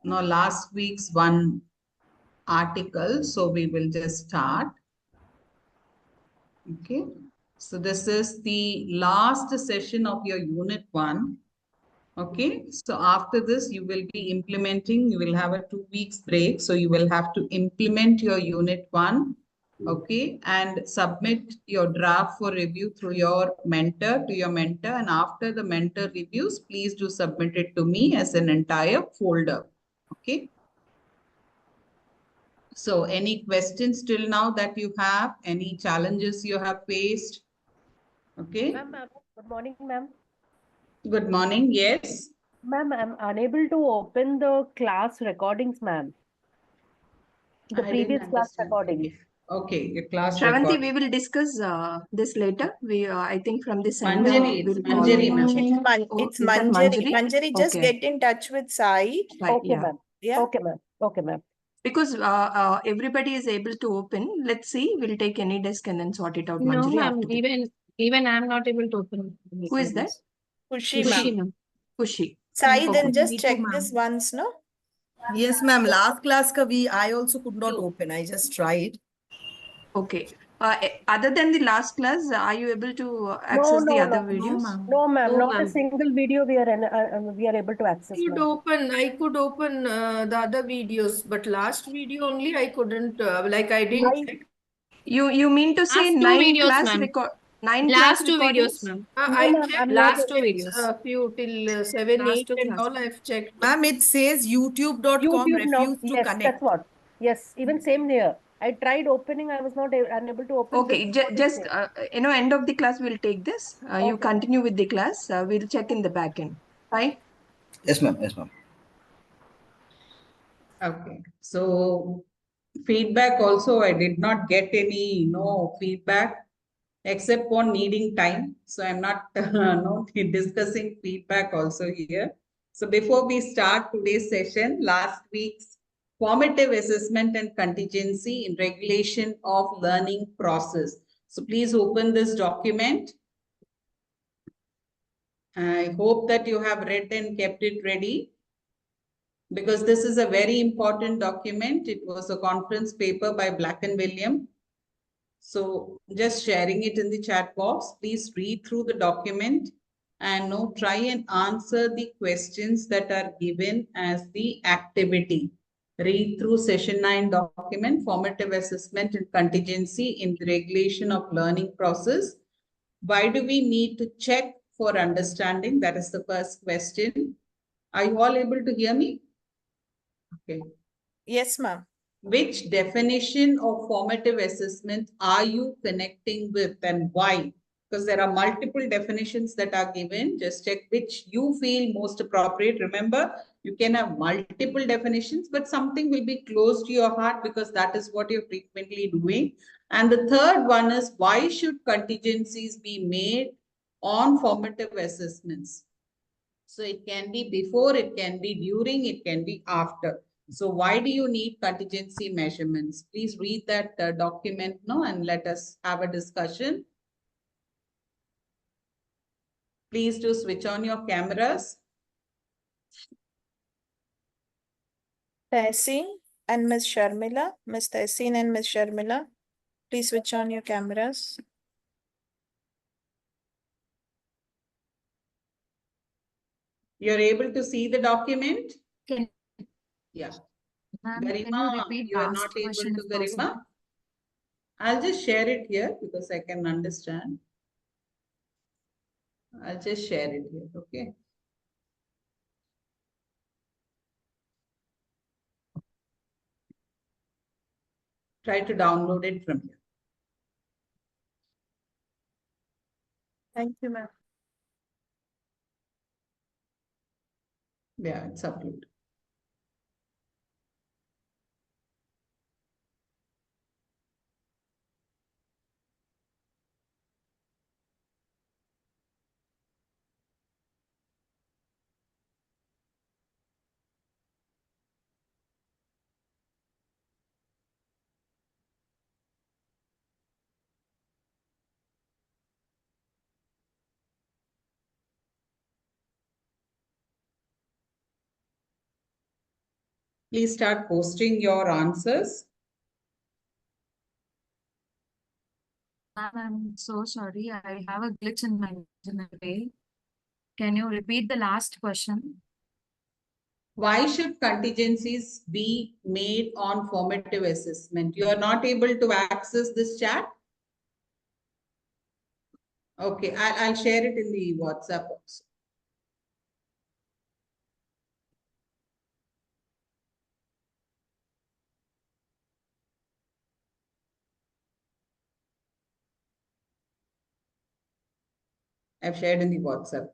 no, last week's one article. So we will just start. Okay. So this is the last session of your unit 1. Okay. So after this, you will be implementing, you will have a 2 weeks break. So you will have to implement your unit 1. Okay. And submit your draft for review through your mentor to your mentor. And after the mentor reviews, please do submit it to me as an entire folder. Okay. So any questions till now that you have, any challenges you have faced? Okay. Ma'am, good morning, ma'am. Good morning. Yes. Ma'am, I'm unable to open the class recordings, ma'am. The I didn't previous class understand. recording. Okay, your class Shravanti, record. we will discuss this later. I think from the center Manjari, will it's call Manjari, ma'am. It's is that Manjari. Manjari, just Okay. get in touch with Sai. Right, Okay, yeah. ma'am. Yeah. Okay, ma'am. Okay, ma'am. Because everybody is able to open. Let's see. We'll take any desk and then sort it out. No, Manjari, ma'am. after the- Even I'm not able to open. Who is that? Kushi, Kushi, ma'am. ma'am. Kushi. Sai, Okay. then just Me too, check ma'am. this once, no? Yes, ma'am. Last class I also could not open. I just tried. Okay. Other than the last class, are you able to access the other videos? No, ma'am. No, Not a ma'am. single video we are able to access, Could ma'am. open, I could open the other videos, but last video only I couldn't, like I didn't check. You mean to say Last two 9 videos, class ma'am. record 9 class Last two recordings? videos, ma'am. No, I ma'am, checked I'm not Last two videos. a few till 7, Last 8 two and class. all I've checked. Ma'am, it says youtube.com YouTube now. refused to Yes, that's connect. what. Yes, even same here. I tried opening. I was not unable to open. Okay, This is what it just says. end of the class we'll take this. You Okay. continue with the class. We'll check in the back end. Fine. Yes, ma'am. Yes, ma'am. Okay. So feedback also, I did not get any, feedback except for needing time. So I'm not discussing feedback also here. So before we start today's session, last week's formative assessment and contingency in regulation of learning process. So please open this document. I hope that you have read and kept it ready, because this is a very important document. It was a conference paper by Black and William. So just sharing it in the chat box. Please read through the document and try and answer the questions that are given as the activity. Read through session 9 document, formative assessment and contingency in the regulation of learning process. Why do we need to check for understanding? That is the first question. Are you all able to hear me? Okay. Yes, ma'am. Which definition of formative assessment are you connecting with and why? Because there are multiple definitions that are given. Just check which you feel most appropriate. Remember, you can have multiple definitions, but something will be close to your heart because that is what you're frequently doing. And the third one is, why should contingencies be made on formative assessments? So it can be before, it can be during, it can be after. So why do you need contingency measurements? Please read that document now and let us have a discussion. Please do switch on your cameras. Tehseen and Ms. Sharmila. Ms. Tehseen and Ms. Sharmila, please switch on your cameras. You're able to see the document? Can, Yeah. ma'am, can you Garima, repeat you are last not able question to, if Garima? possible? I'll just share it here because I can understand. I'll just share it here, okay? Try to download it from here. Thank you, ma'am. Yeah, it's uploaded. Please start posting your answers. Ma'am, I'm so sorry. I have a glitch in my way. Can you repeat the last question? Why should contingencies be made on formative assessment? You are not able to access this chat? Okay, I'll share it in the WhatsApp also. I've shared in the WhatsApp.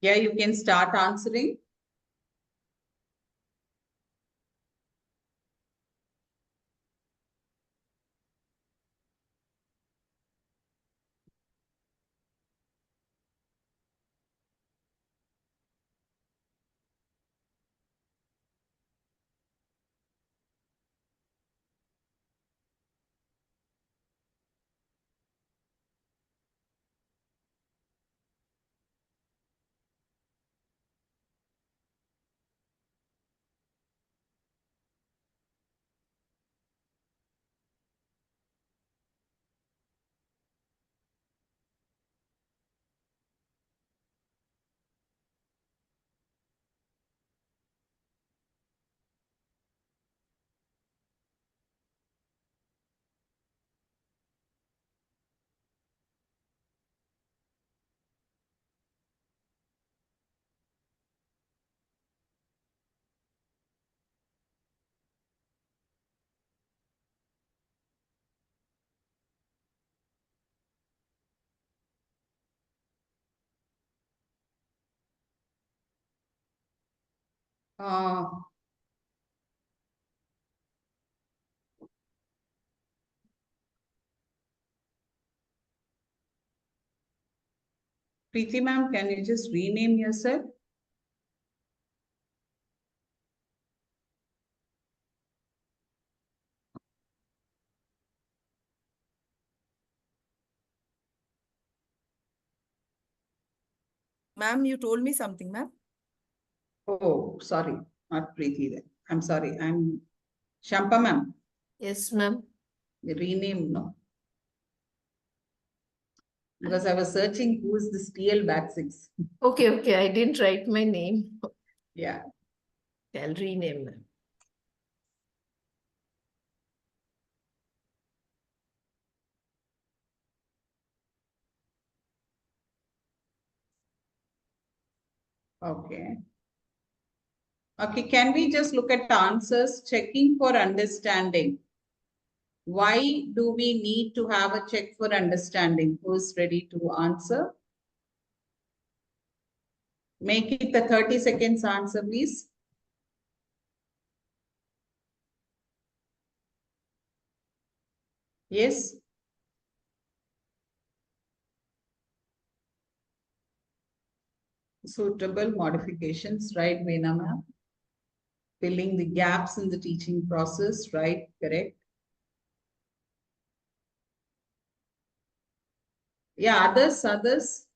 Yeah, you can start answering. Uh, Preeti ma'am, can you just rename yourself? Ma'am, you told me something, ma'am. Oh, sorry, not Preeti then. I'm sorry, I'm Shampa ma'am. Yes, ma'am. Rename, no? Because I was searching who is this TL Bat 6. Okay, okay. I didn't write my name. Yeah. I'll rename them. Okay. Okay, can we just look at answers, checking for understanding? Why do we need to have a check for understanding? Who is ready to answer? Make it the 30 seconds answer, please. Yes. Suitable modifications, right, Veena ma'am? Filling the gaps in the teaching process, right? Correct. Yeah, others.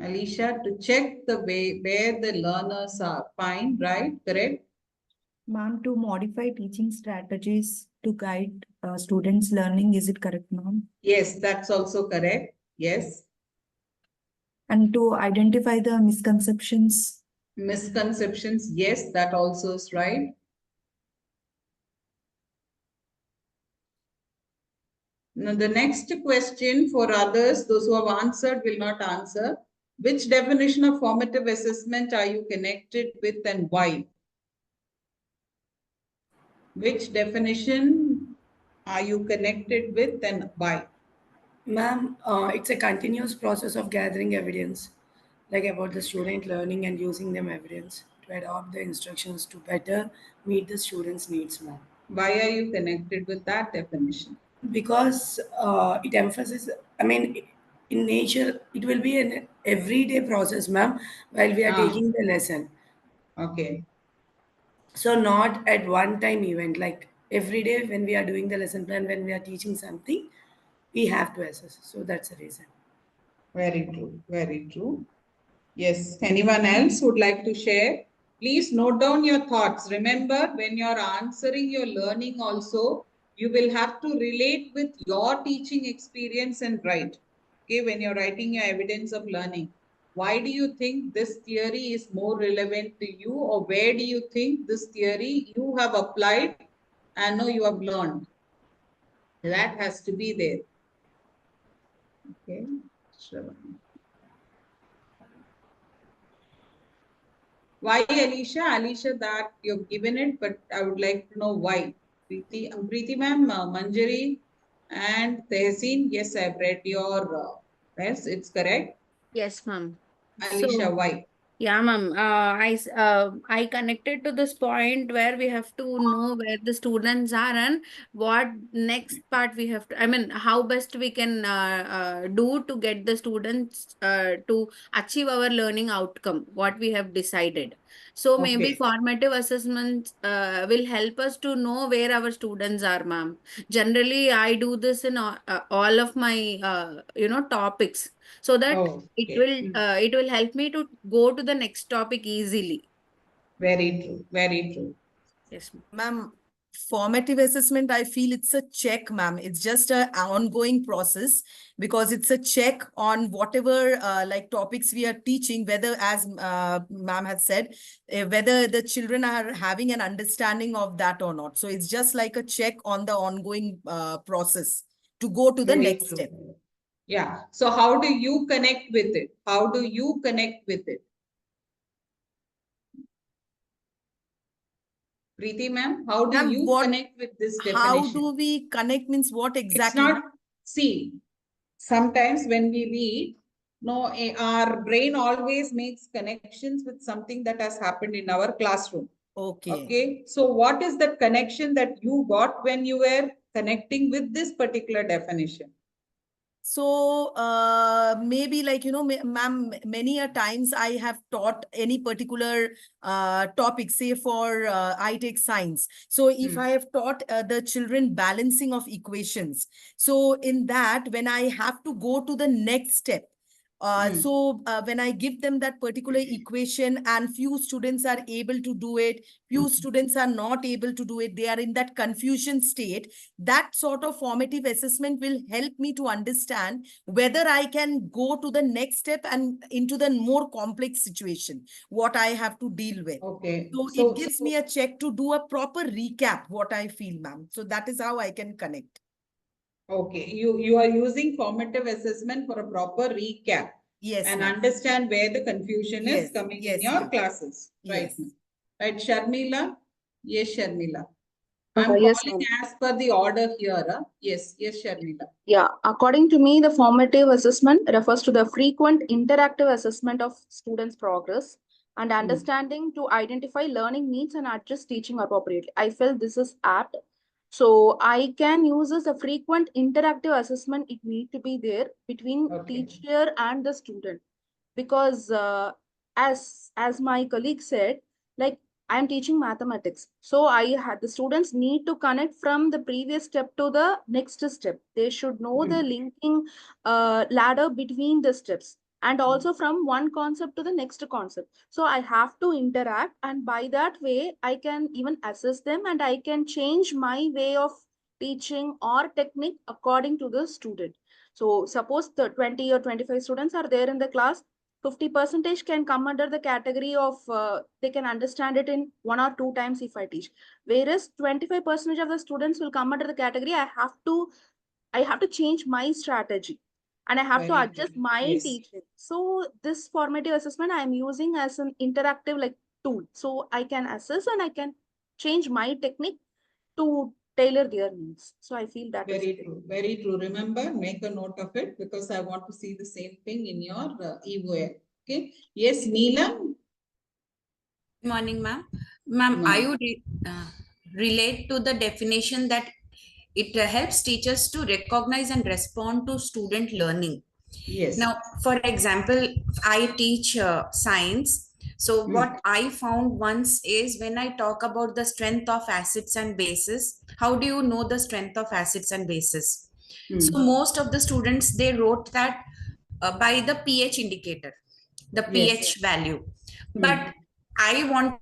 Alicia, to check the way where the learners are. Fine, right? Correct. Ma'am, to modify teaching strategies to guide students' learning, is it correct, ma'am? Yes, that's also correct. Yes. And to identify the misconceptions. Misconceptions, yes, that also is right. Now, the next question for others, those who have answered will not answer. Which definition of formative assessment are you connected with and why? Which definition are you connected with and why? Ma'am, it's a continuous process of gathering evidence, like about the student learning and using them evidence to adopt the instructions to better meet the students' needs, ma'am. Why are you connected with that definition? Because it emphasizes, I mean, in nature, it will be an everyday process, ma'am, while we are taking the lesson. Okay. So not at one time event, like every day when we are doing the lesson plan, when we are teaching something, we have to assess. So that's the reason. Very true. Very true. Yes. Anyone else would like to share? Please note down your thoughts. Remember, when you're answering your learning also, you will have to relate with your teaching experience and write. Okay, when you're writing your evidence of learning. Why do you think this theory is more relevant to you, or where do you think this theory you have applied and know you have learned? That has to be there. Okay. Sure. Why, Alicia? Alicia, that you've given it, but I would like to know why. Preeti ma'am, Manjari and Tehseen, yes, I've read your, yes, it's correct. Yes, ma'am. Alicia, So, why? yeah, ma'am. I connected to this point where we have to know where the students are and what next part we have to. I mean, how best we can do to get the students to achieve our learning outcome. What we have decided. So maybe Okay. formative assessments will help us to know where our students are, ma'am. Generally, I do this in all of my topics, so that Oh, okay. it will help me to go to the next topic easily. Very true. Very true. Yes, ma'am. Ma'am, formative assessment, I feel it's a check, ma'am. It's just an ongoing process because it's a check on whatever like topics we are teaching, whether, as ma'am has said, whether the children are having an understanding of that or not. So it's just like a check on the ongoing process to go to the Very next true. step. Yeah. So how do you connect with it? How do you connect with it? Preeti ma'am, how do Ma'am, you connect with this how definition? do we connect means what It's exactly? not, see, sometimes when we read, no, our brain always makes connections with something that has happened in our classroom. Okay. Okay. So what is the connection that you got when you were connecting with this particular definition? So maybe like, ma'am, many a times I have taught any particular topic, say for I take science. So if I have taught the children balancing of equations, so in that, when I have to go to the next step, so when I give them that particular equation and few students are able to do it, few students are not able to do it, they are in that confusion state, that sort of formative assessment will help me to understand whether I can go to the next step and into the more complex situation, what I have to deal with. Okay. So it gives me a check to do a proper recap, what I feel, ma'am. So that is how I can connect. Okay, you are using formative assessment for a proper recap. Yes, and ma'am. understand where the confusion Yes, is coming in yes, your ma'am. classes. Right. Yes. Right, Sharmila? Yes, Sharmila. Uh, I'm yes, calling ma'am. as per the order here. Yes, Sharmila. Yeah, according to me, the formative assessment refers to the frequent interactive assessment of students' progress and understanding to identify learning needs and address teaching appropriately. I feel this is apt. So I can use as a frequent interactive assessment. It need to be there between teacher and the student, because as my colleague said, like I'm teaching mathematics, so I had the students need to connect from the previous step to the next step. They should know the linking ladder between the steps, and also from one concept to the next concept. So I have to interact, and by that way I can even assess them, and I can change my way of teaching or technique according to the student. So suppose the 20 or 25 students are there in the class, 50% can come under the category of they can understand it in 1 or 2 times if I teach. Whereas 25% of the students will come under the category I have to change my strategy, and I have to Very adjust good. my Yes. teaching. So this formative assessment I am using as an interactive like tool. So I can assess and I can change my technique to tailor their needs. So I feel that is Very true. Very true. Remember, make a note of it because I want to see the same thing in your EOA. Okay. Yes, Neelam. Good morning, ma'am. Ma'am, I would relate to the definition that it helps teachers to recognize and respond to student learning. Yes. Now, for example, I teach science. So what I found once is when I talk about the strength of acids and bases, how do you know the strength of acids and bases? So most of the students, they wrote that by the pH indicator, the pH value. But I wanted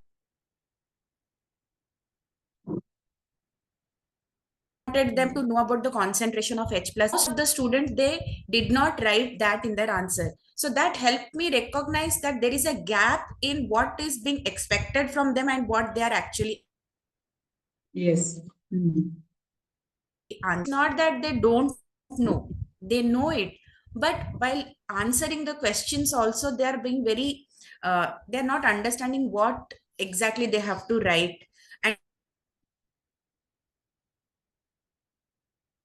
them to know about the concentration of H plus. Most of the students, they did not write that in their answer. So that helped me recognize that there is a gap in what is being expected from them and what they are actually. Yes. It's not that they don't know, they know it. But while answering the questions also, they are being very, they're not understanding what exactly they have to write.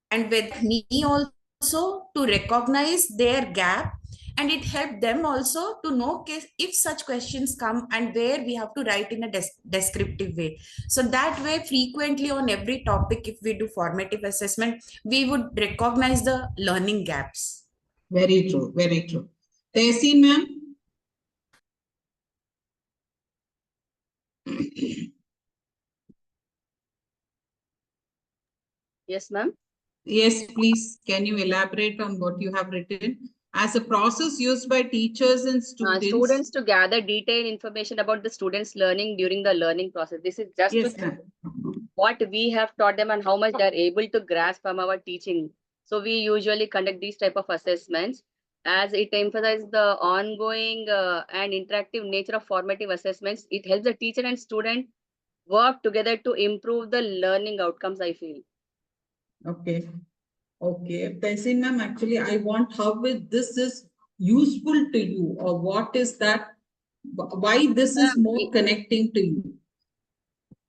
And with me also to recognize their gap, and it helped them also to know if such questions come and where we have to write in a descriptive way. So that way, frequently on every topic, if we do formative assessment, we would recognize the learning gaps. Very true. Very true. Tehseen, ma'am. Yes, ma'am. Yes, please. Can you elaborate on what you have written? As a process used by teachers and students. Students to gather detailed information about the students' learning during the learning process. This is just Yes, to ma'am. what we have taught them and how much they are able to grasp from our teaching. So we usually conduct these type of assessments as it emphasizes the ongoing and interactive nature of formative assessments. It helps the teacher and student work together to improve the learning outcomes, I feel. Okay. Okay. Tehseen, ma'am, actually, I want how this is useful to you, or what is that, why this is more connecting to you?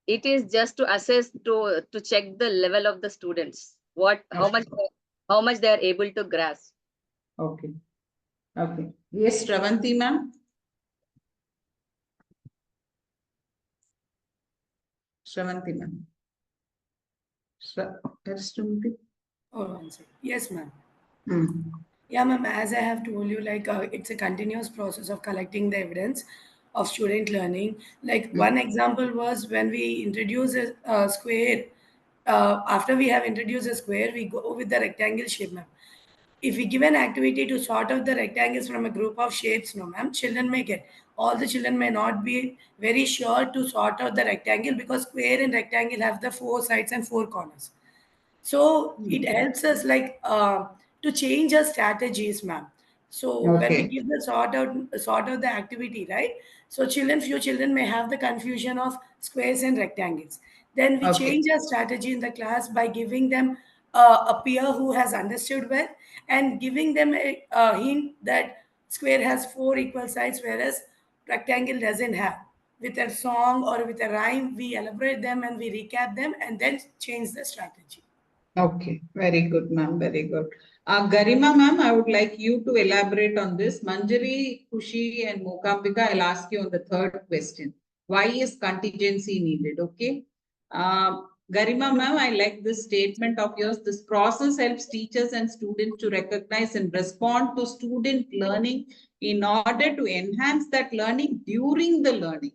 It is just to assess to check the level of the students, how much they are able to grasp. Okay. Okay. Yes, Shravanti, ma'am. Shravanti, ma'am. Shravanti. Oh, one second. Yes, ma'am. Hmm. Yeah, ma'am, as I have told you, like it's a continuous process of collecting the evidence of student learning. Like one example was when we introduce a square. After we have introduced a square, we go with the rectangle shape, ma'am. If we give an activity to sort out the rectangles from a group of shapes, no, ma'am, children may get. All the children may not be very sure to sort out the rectangle because square and rectangle have the four sides and four corners. So it helps us like to change our strategies, ma'am. So when we give the sort out the activity, right? So few children may have the confusion of squares and rectangles. Then we change our strategy in the class by giving them a peer who has understood well and giving them a hint that square has four equal sides, whereas rectangle doesn't have. With a song or with a rhyme, we elaborate them and we recap them and then change the strategy. Okay, very good, ma'am. Very good. Garima, ma'am, I would like you to elaborate on this. Manjari, Kushi, and Mokambika, I'll ask you on the third question. Why is contingency needed? Okay. Garima ma'am, I like this statement of yours. This process helps teachers and students to recognize and respond to student learning in order to enhance that learning during the learning.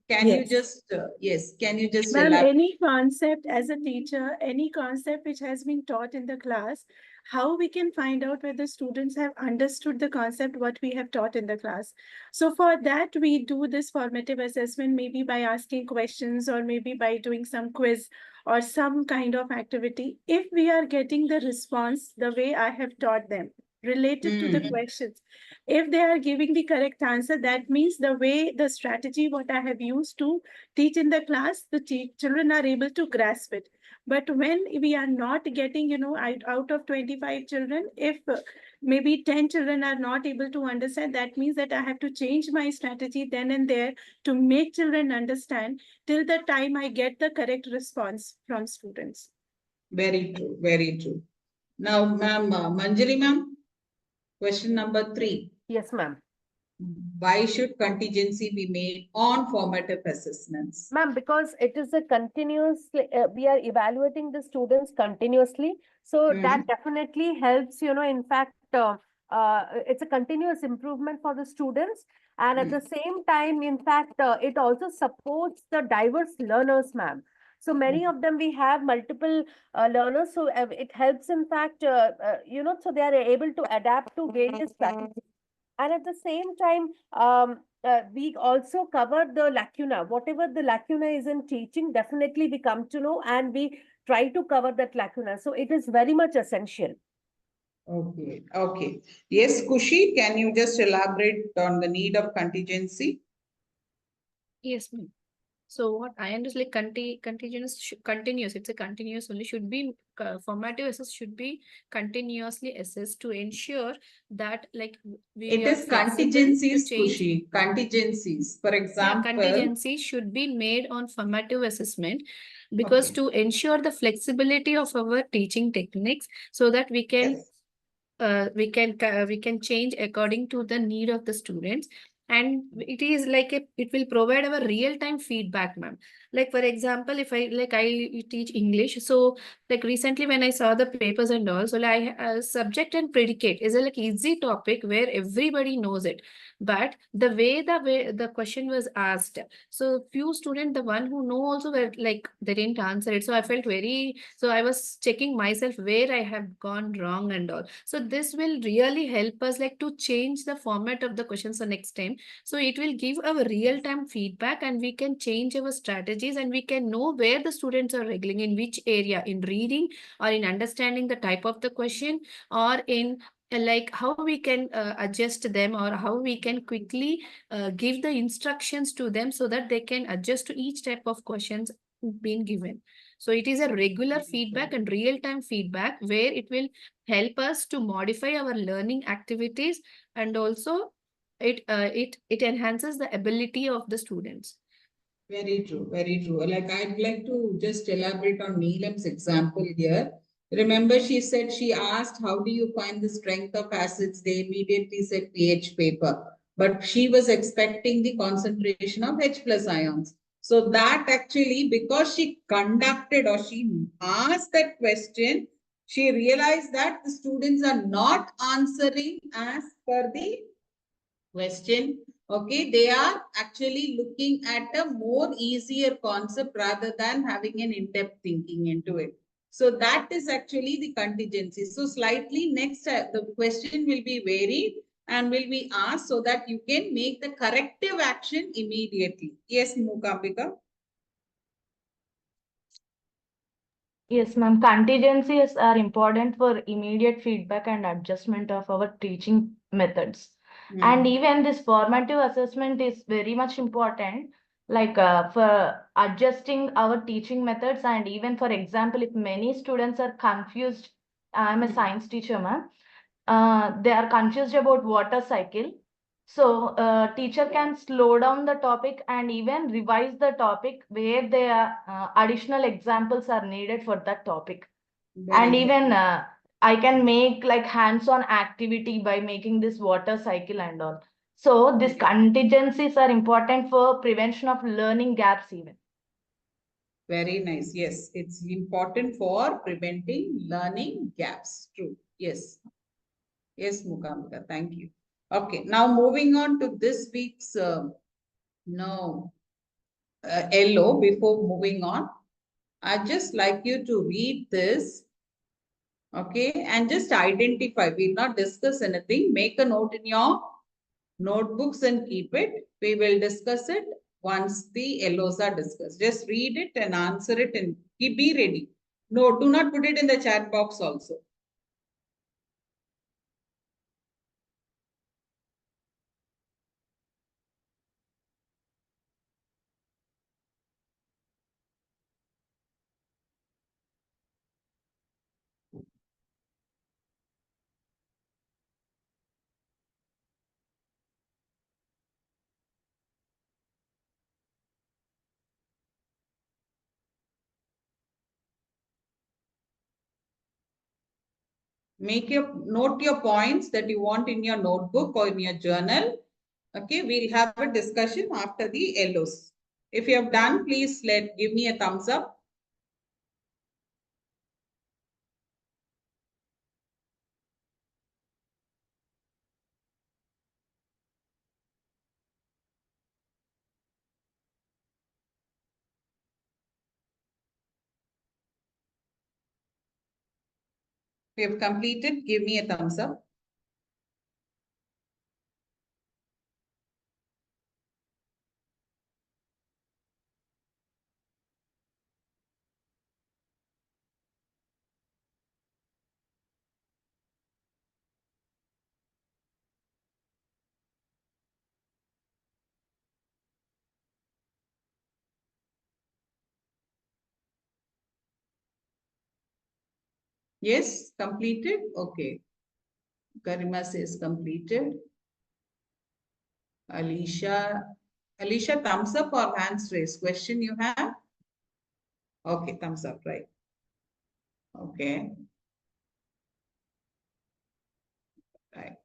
Can you Yes. just, yes, can you just Ma'am, elaborate? any concept as a teacher, any concept which has been taught in the class, how we can find out whether students have understood the concept, what we have taught in the class. So for that, we do this formative assessment, maybe by asking questions or maybe by doing some quiz or some kind of activity. If we are getting the response the way I have taught them, related to the questions, if they are giving the correct answer, that means the way, the strategy, what I have used to teach in the class, the children are able to grasp it. But when we are not getting, out of 25 children, if maybe 10 children are not able to understand, that means that I have to change my strategy then and there to make children understand till the time I get the correct response from students. Very true, very true. Now, ma'am, Manjari ma'am, question number 3. Yes, ma'am. Why should contingency be made on formative assessments? Ma'am, because it is a continuous, we are evaluating the students continuously. So that definitely helps, in fact, it's a continuous improvement for the students. And at the same time, in fact, it also supports the diverse learners, ma'am. So many of them, we have multiple learners. So it helps, in fact, so they are able to adapt to various strategies. And at the same time, we also cover the lacuna. Whatever the lacuna is in teaching, definitely we come to know and we try to cover that lacuna. So it is very much essential. Okay, okay. Yes, Kushi, can you just elaborate on the need of contingency? Yes, ma'am. So what I understand, like continuous, it's a continuous only, should be formative assess should be continuously assessed to ensure that like we It are is flexible to contingencies, change. Kushi, contingencies. For Yeah, example, contingency should be made on formative assessment because to ensure the flexibility of our teaching techniques so that we can we can change according to the need of the students, and it is like it will provide our real-time feedback, ma'am. Like for example, if I teach English, so like recently when I saw the papers and all, so like subject and predicate is a like easy topic where everybody knows it, but the way the question was asked, so few students, the one who know also were like they didn't answer it, so I felt very, so I was checking myself where I have gone wrong and all. So this will really help us like to change the format of the questions the next time. So it will give our real-time feedback and we can change our strategies and we can know where the students are struggling, in which area, in reading or in understanding the type of the question, or in like how we can adjust them, or how we can quickly give the instructions to them so that they can adjust to each type of questions being given. So it is a regular feedback and real-time feedback where it will help us to modify our learning activities, and also it enhances the ability of the students. very true, very true. Like I'd like to just elaborate on Neelam's example here. Remember, she said she asked, how do you find the strength of acids? They immediately said pH paper. But she was expecting the concentration of H plus ions. So that actually, because she conducted or she asked that question, she realized that the students are not answering as per the question. Okay, they are actually looking at a more easier concept rather than having an in-depth thinking into it. So that is actually the contingency. So slightly next, the question will be varied and will be asked so that you can make the corrective action immediately. Yes, Mukambika. Yes, ma'am. Contingencies are important for immediate feedback and adjustment of our teaching methods. And even this formative assessment is very much important, like for adjusting our teaching methods. And even for example, if many students are confused, I'm a science teacher, ma'am. They are confused about water cycle. So teacher can slow down the topic and even revise the topic where there are additional examples are needed for that topic. And even I can make like hands-on activity by making this water cycle and all. So these contingencies are important for prevention of learning gaps even. Very nice. Yes, it's important for preventing learning gaps. True. Yes. Yes, Mukhamika. Thank you. Okay. Now moving on to this week's no LO. Before moving on, I'd just like you to read this. Okay, and just identify. We'll not discuss anything. Make a note in your notebooks and keep it. We will discuss it once the LOs are discussed. Just read it and answer it and be ready. No, do not put it in the chat box also. Note your points that you want in your notebook or in your journal. Okay, we'll have a discussion after the LOs. If you have done, please give me a thumbs up. If you have completed, give me a thumbs up. Yes, completed. Okay. Garima says completed. Alicia, thumbs up or hands raised? Question you have? Okay, thumbs up, right. Okay. Right.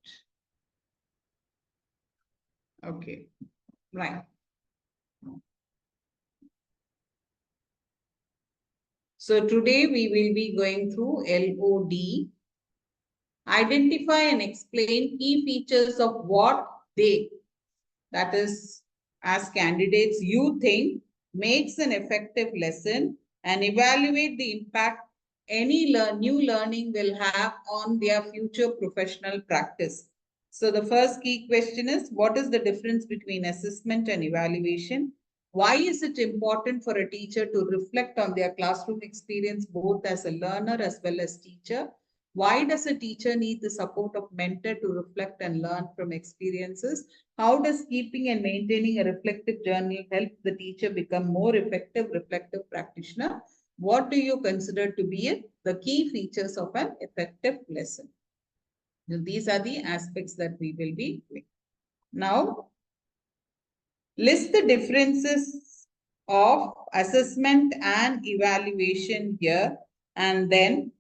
Okay. Right. So today we will be going through LOD. Identify and explain key features of what they, that is, as candidates, you think makes an effective lesson and evaluate the impact any new learning will have on their future professional practice. So the first key question is, what is the difference between assessment and evaluation? Why is it important for a teacher to reflect on their classroom experience both as a learner as well as teacher? Why does a teacher need the support of mentor to reflect and learn from experiences? How does keeping and maintaining a reflective journal help the teacher become more effective reflective practitioner? What do you consider to be the key features of an effective lesson? These are the aspects that we will be doing. Now, list the differences of assessment and evaluation here, and then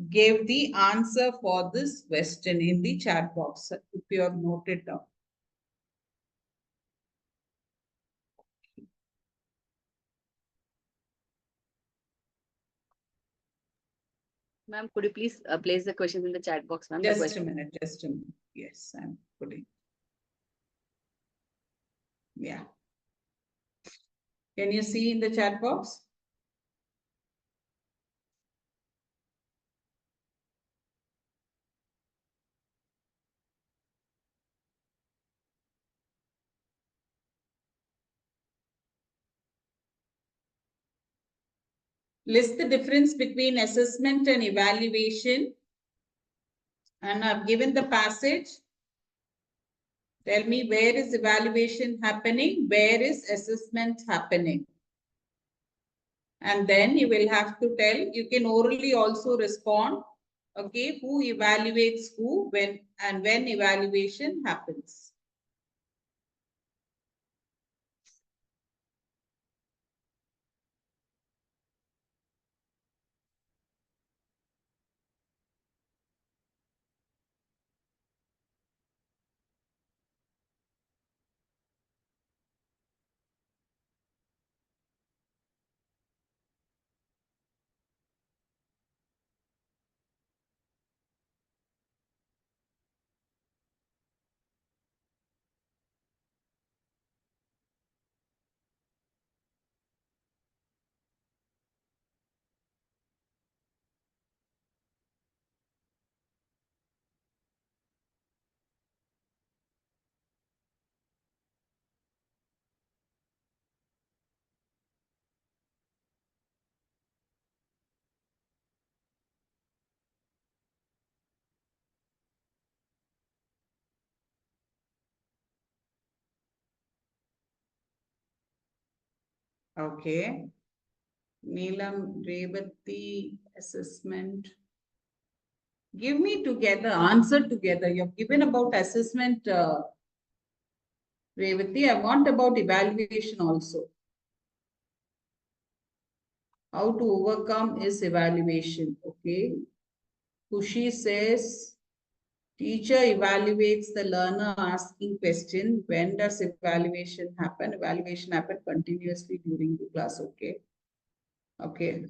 give the answer for this question in the chat box if you have noted down. Ma'am, could you please place the questions in the chat box, ma'am? Just a minute, just a minute. Yes, I'm putting. Yeah. Can you see in the chat box? List the difference between assessment and evaluation. And I've given the passage. Tell me, where is evaluation happening? Where is assessment happening? And then you will have to tell, you can orally also respond, okay, who evaluates who, when, and when evaluation happens. Okay. Neelam, Revati, assessment. Give me together, answer together. You've given about assessment, Revati. I want about evaluation also. How to overcome is evaluation. Okay. Kushi says, teacher evaluates the learner asking question. When does evaluation happen? Evaluation happen continuously during the class. Okay. Okay.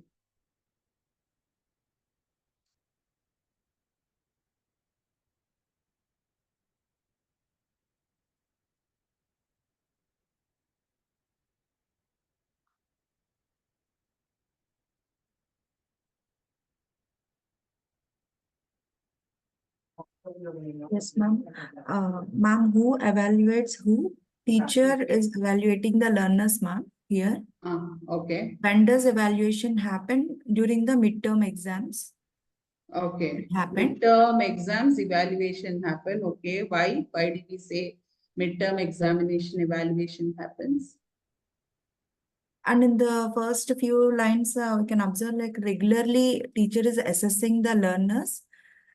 Yes, ma'am. Ma'am, who evaluates who? Teacher is evaluating the learners, ma'am, here. Okay. When does evaluation happen? During the midterm exams. Okay. It happened. Midterm exams evaluation happen. Okay. Why? Why did we say midterm examination evaluation happens? And in the first few lines, we can observe like regularly teacher is assessing the learners,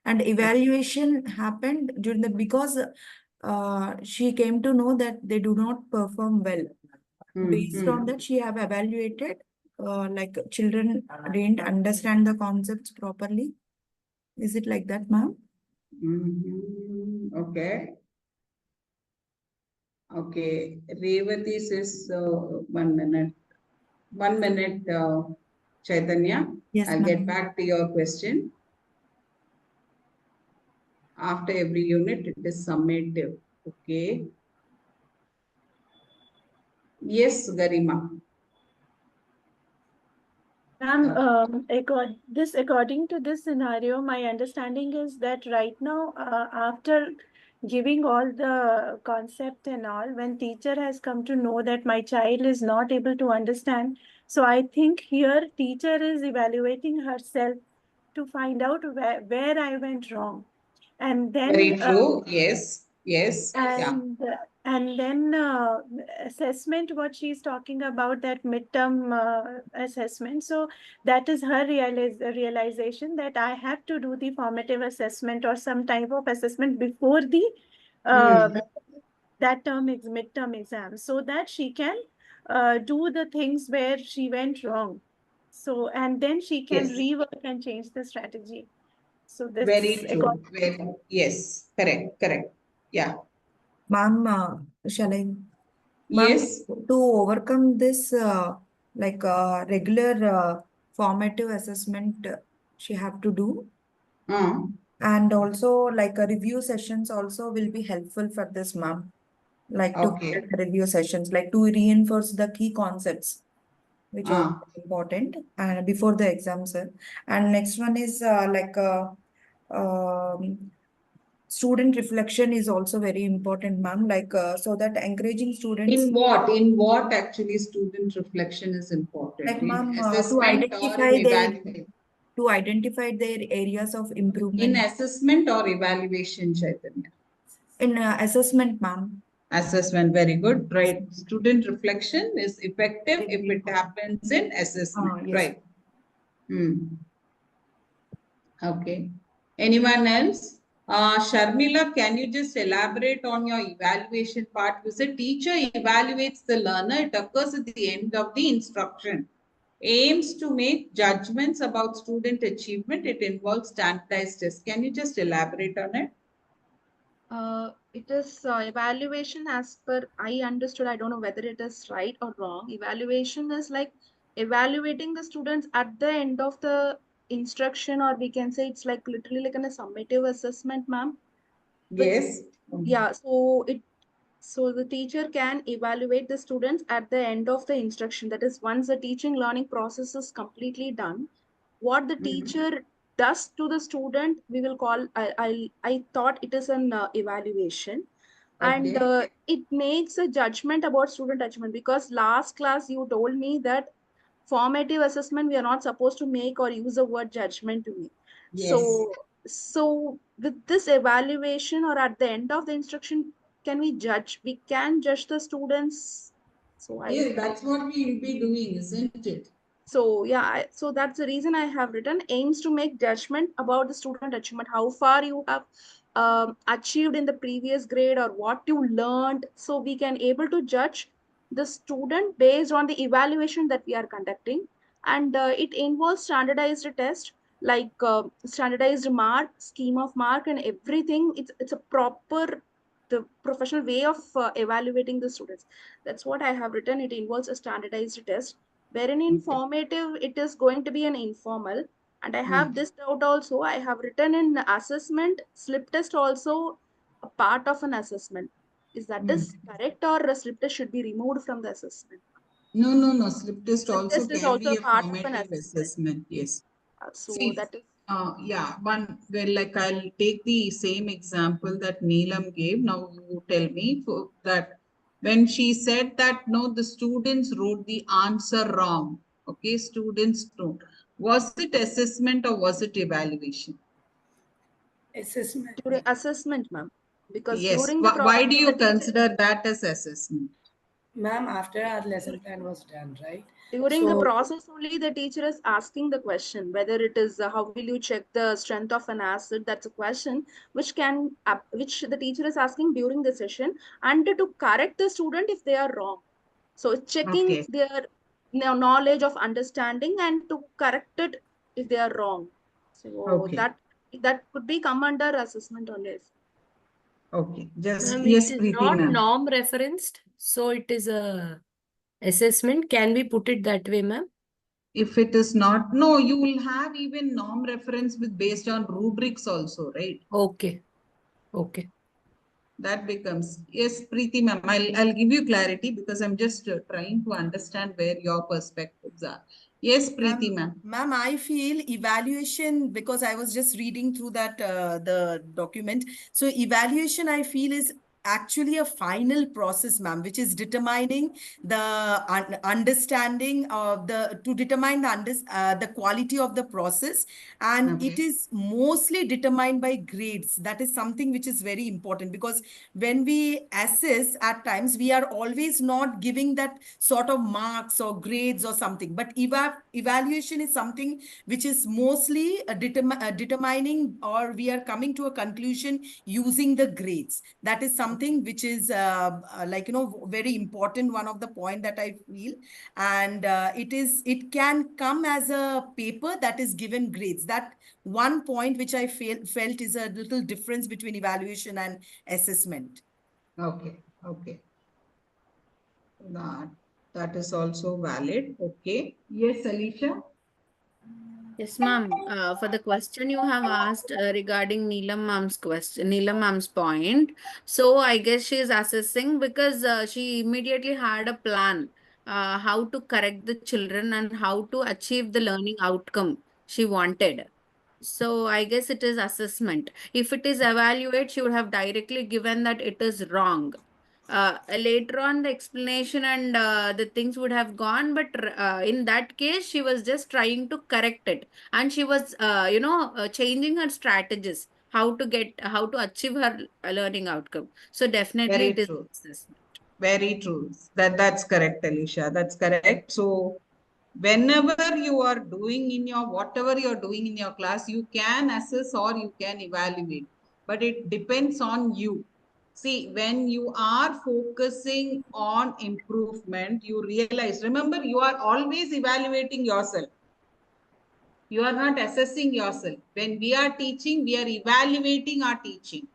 and evaluation happened during the because she came to know that they do not perform well. Based on that, she have evaluated like children didn't understand the concepts properly. Is it like that, ma'am? Okay. Okay. Revati says 1 minute. 1 minute, Chaitanya. Yes, I'll get ma'am. back to your question. After every unit, it is summative. Okay. Yes, Garima. Ma'am, according to this scenario, my understanding is that right now, after giving all the concept and all, when teacher has come to know that my child is not able to understand, so I think here teacher is evaluating herself to find out where I went wrong. And Very then true. Yes. Yes. Yeah. and then assessment, what she's talking about, that midterm assessment. So that is her realization that I have to do the formative assessment or some type of assessment before the that midterm exam, so that she can do the things where she went wrong. So and then she can Yes. rework and change the strategy. So this Very true. Very, yes. Correct. Correct. Yeah. Ma'am, shall I? Ma'am, Yes. to overcome this like regular formative assessment, she have to do. And also like review sessions also will be helpful for this, ma'am. Like to Okay. conduct review sessions, like to reinforce the key concepts, which are important and before the exam, sir. And next one is student reflection is also very important, ma'am. Like so that encouraging students. In what? In what actually student reflection is important? Like, In ma'am, assessment or in evaluation? to identify their areas of improvement. In assessment or evaluation, Chaitanya? In assessment, ma'am. Assessment, very good. Right. Student reflection is effective if it happens in assessment. Yes. Right. Okay. Anyone else? Sharmila, can you just elaborate on your evaluation part? You said teacher evaluates the learner. It occurs at the end of the instruction. Aims to make judgments about student achievement. It involves standardized tests. Can you just elaborate on it? It is evaluation as per I understood. I don't know whether it is right or wrong. Evaluation is like evaluating the students at the end of the instruction, or we can say it's like literally like a summative assessment, ma'am. Yes. Yeah, so the teacher can evaluate the students at the end of the instruction. That is, once the teaching learning process is completely done, what the teacher does to the student, we will call, I thought it is an evaluation. And it makes a judgment about student achievement, because last class you told me that formative assessment, we are not supposed to make or use the word judgment to me. Yes. So with this evaluation or at the end of the instruction, can we judge? We can judge the students' So Yeah, that's what we will be doing, isn't it? So yeah, so that's the reason I have written aims to make judgment about the student achievement, how far you have achieved in the previous grade or what you learned. So we can able to judge the student based on the evaluation that we are conducting. And it involves standardized test, like standardized mark, scheme of mark and everything. It's a proper, the professional way of evaluating the students. That's what I have written. It involves a standardized test, wherein informative it is going to be an informal. And I have this doubt also. I have written in assessment slip test also a part of an assessment. Is that is correct, or a slip test should be removed from the assessment? No. Slip test Slip also test is can also be a a part of an formative assessment. assessment. Yes. So See, that is yeah, like I'll take the same example that Neelam gave. Now you tell me that when she said that no, the students wrote the answer wrong. Okay, students wrote. Was it assessment or was it evaluation? Assessment. during assessment, ma'am, because Yes. during the Why process do the you teacher, consider that as assessment? Ma'am, after our lesson plan was done, right? during the So, process only the teacher is asking the question whether it is how will you check the strength of an asset. That's a question which can which the teacher is asking during the session, and to correct the student if they are wrong. So it's checking Okay. their knowledge of understanding and to correct it if they are wrong. So Okay. that could be come under assessment only. Okay. Just Ma'am, yes, it is Preeti not ma'am. norm referenced, so it is a assessment. Can we put it that way, ma'am? If it is not, no, you will have even norm reference with based on rubrics also, right? Okay. Okay. That becomes, yes, Preeti ma'am, I'll give you clarity because I'm just trying to understand where your perspectives are. Yes, Preeti ma'am. Ma'am, I feel evaluation, because I was just reading through that the document. So evaluation, I feel, is actually a final process, ma'am, which is determining the understanding of the to determine the quality of the process, and it is mostly determined by grades. That is something which is very important, because when we assess at times we are always not giving that sort of marks or grades or something, but evaluation is something which is mostly determining, or we are coming to a conclusion using the grades. That is something which is like, very important, one of the point that I feel. And it can come as a paper that is given grades. That one point which I felt is a little difference between evaluation and assessment. Okay. Okay. That is also valid. Okay. Yes, Alicia. Yes, ma'am. For the question you have asked regarding Neelam ma'am's point. So I guess she is assessing because she immediately had a plan how to correct the children and how to achieve the learning outcome she wanted. So I guess it is assessment. If it is evaluate, she would have directly given that it is wrong. Later on, the explanation and the things would have gone, but in that case, she was just trying to correct it, and she was, changing her strategies how to achieve her learning outcome. So definitely, Very it is true. assessment. Very true. That's correct, Alicia. That's correct. So whenever you are doing in your whatever you're doing in your class, you can assess or you can evaluate, but it depends on you. See, when you are focusing on improvement, you realize, remember, you are always evaluating yourself. You are not assessing yourself. When we are teaching, we are evaluating our teaching.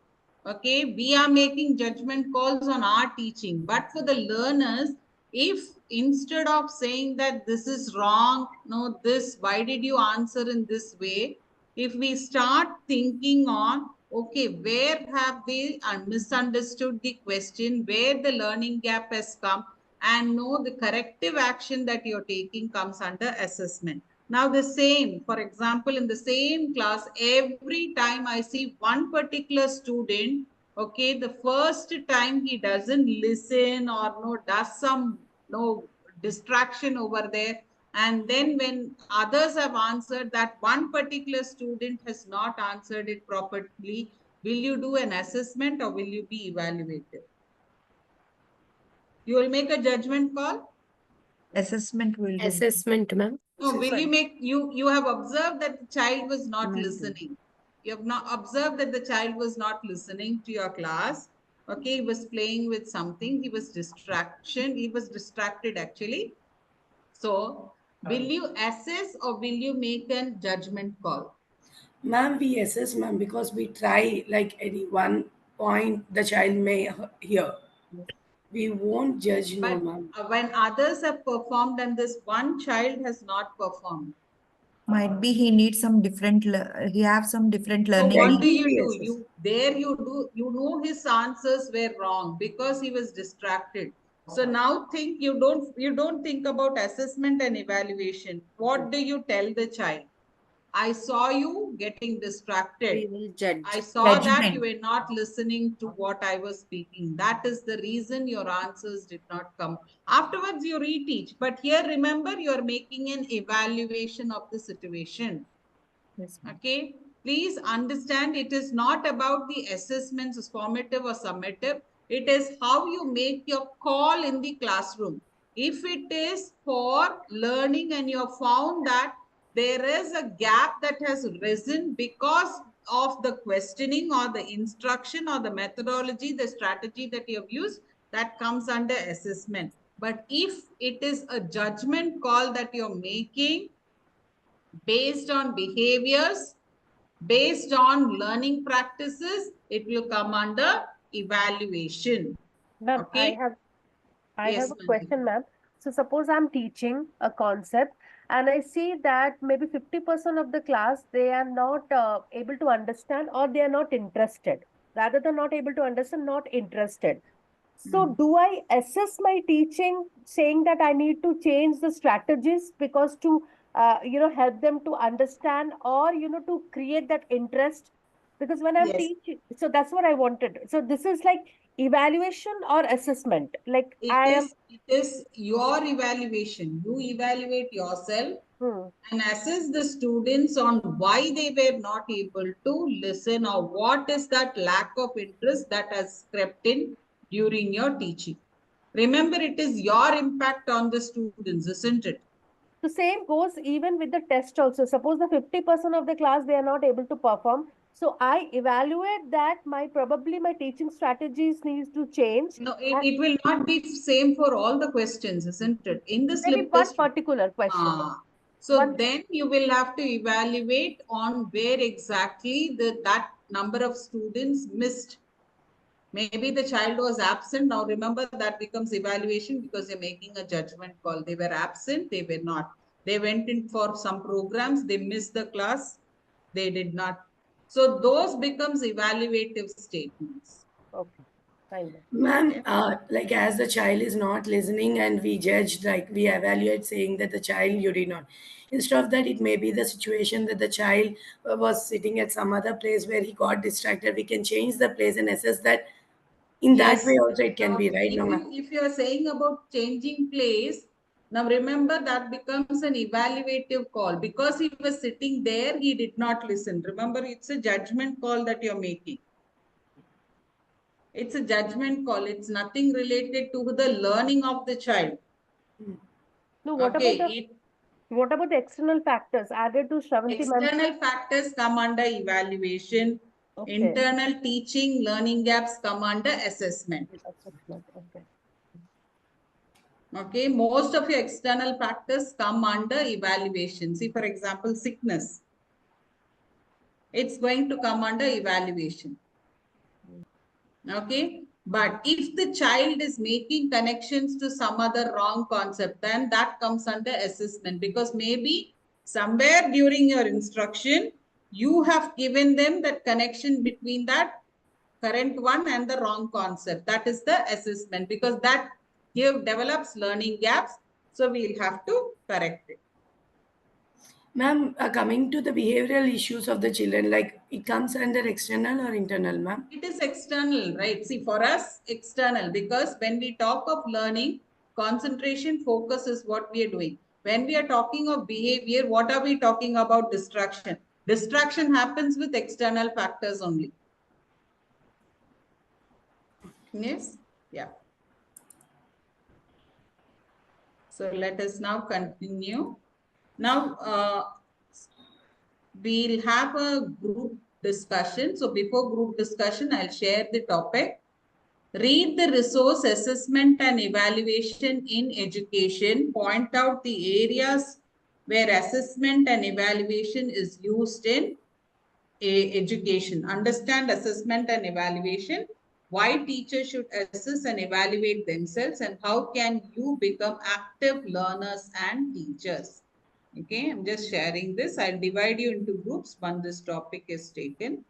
Okay, we are making judgment calls on our teaching. But for the learners, if instead of saying that this is wrong, no, this, why did you answer in this way? If we start thinking on, okay, where have they misunderstood the question, where the learning gap has come, and know the corrective action that you're taking comes under assessment. Now the same, for example, in the same class, every time I see one particular student, okay, the first time he doesn't listen or no, does some no distraction over there. And then when others have answered, that one particular student has not answered it properly, will you do an assessment or will you be evaluated? You will make a judgment call? Assessment will do. Assessment, ma'am. No, will you make, you have observed that the child was not Ma'am. listening. You have not observed that the child was not listening to your class. Okay, he was playing with something. He was distracted actually. So, will you assess or will you make a judgment call? Ma'am, we assess, ma'am, because we try like any one point the child may hear. We won't judge, no, But ma'am. when others have performed and this one child has not performed, Might be he needs some different, he have some different so learning what needs. do you do? You know his answers were wrong because he was distracted. So now you don't think about assessment and evaluation. What do you tell the child? I saw you getting distracted. We will judge. I saw that Judgment. you were not listening to what I was speaking. That is the reason your answers did not come. Afterwards, you reteach. But here, remember, you are making an evaluation of the situation. Okay. Please understand it is not about the assessments, formative or summative. It is how you make your call in the classroom. If it is for learning and you have found that there is a gap that has risen because of the questioning or the instruction or the methodology, the strategy that you have used, that comes under assessment. But if it is a judgment call that you're making based on behaviors, based on learning practices, it will come under evaluation. Ma'am, Okay. I Yes, have a Manju. question, ma'am. So suppose I'm teaching a concept and I see that maybe 50% of the class, they are not able to understand or they are not interested. Rather than not able to understand, not interested. So do I assess my teaching saying that I need to change the strategies because to, help them to understand or, to create that interest? Because when I'm Yes. teaching, so that's what I wanted. So this is like evaluation or assessment. Like It is your evaluation. You evaluate yourself and assess the students on why they were not able to listen or what is that lack of interest that has crept in during your teaching. Remember, it is your impact on the students, isn't it? the same goes even with the test also. Suppose the 50% of the class, they are not able to perform. So I evaluate that probably my teaching strategies needs to change. No, it will not be same for all the questions, isn't it? In the Maybe slip one test. particular question. So then you will have to evaluate on where exactly that number of students missed. Maybe the child was absent. Now remember that becomes evaluation because you're making a judgment call. They were absent, they were not. They went in for some programs, they missed the class, they did not. So those becomes evaluative statements. Okay. Ma'am, like as the child is not listening and we judge, like we evaluate saying that the child you did not. Instead of that, it may be the situation that the child was sitting at some other place where he got distracted. We can change the place and assess that. In that way also it can be, right? No, ma'am. If you are saying about changing place, now remember that becomes an evaluative call. Because he was sitting there, he did not listen. Remember, it's a judgment call that you're making. It's a judgment call. It's nothing related to the learning of the child. No, what about the external factors added to Shravanti? External factors come under evaluation. Okay. Internal teaching, learning gaps come under assessment. Okay. Okay, most of your external factors come under evaluation. See, for example, sickness. It's going to come under evaluation. Okay, but if the child is making connections to some other wrong concept, then that comes under assessment, because maybe somewhere during your instruction, you have given them that connection between that current one and the wrong concept. That is the assessment, because that here develops learning gaps. So we'll have to correct it. Ma'am, coming to the behavioral issues of the children, like it comes under external or internal, ma'am? It is external, right? See, for us, external, because when we talk of learning, concentration, focus is what we are doing. When we are talking of behavior, what are we talking about? Distraction. Distraction happens with external factors only. Yes? Yeah. So let us now continue. Now, we'll have a group discussion. So before group discussion, I'll share the topic. Read the resource assessment and evaluation in education. Point out the areas where assessment and evaluation is used in education. Understand assessment and evaluation. Why teachers should assess and evaluate themselves, and how can you become active learners and teachers. Okay, I'm just sharing this. I'll divide you into groups when this topic is taken.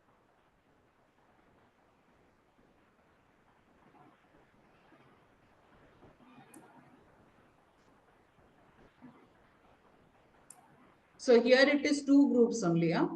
So here it is 2 groups only. Huh?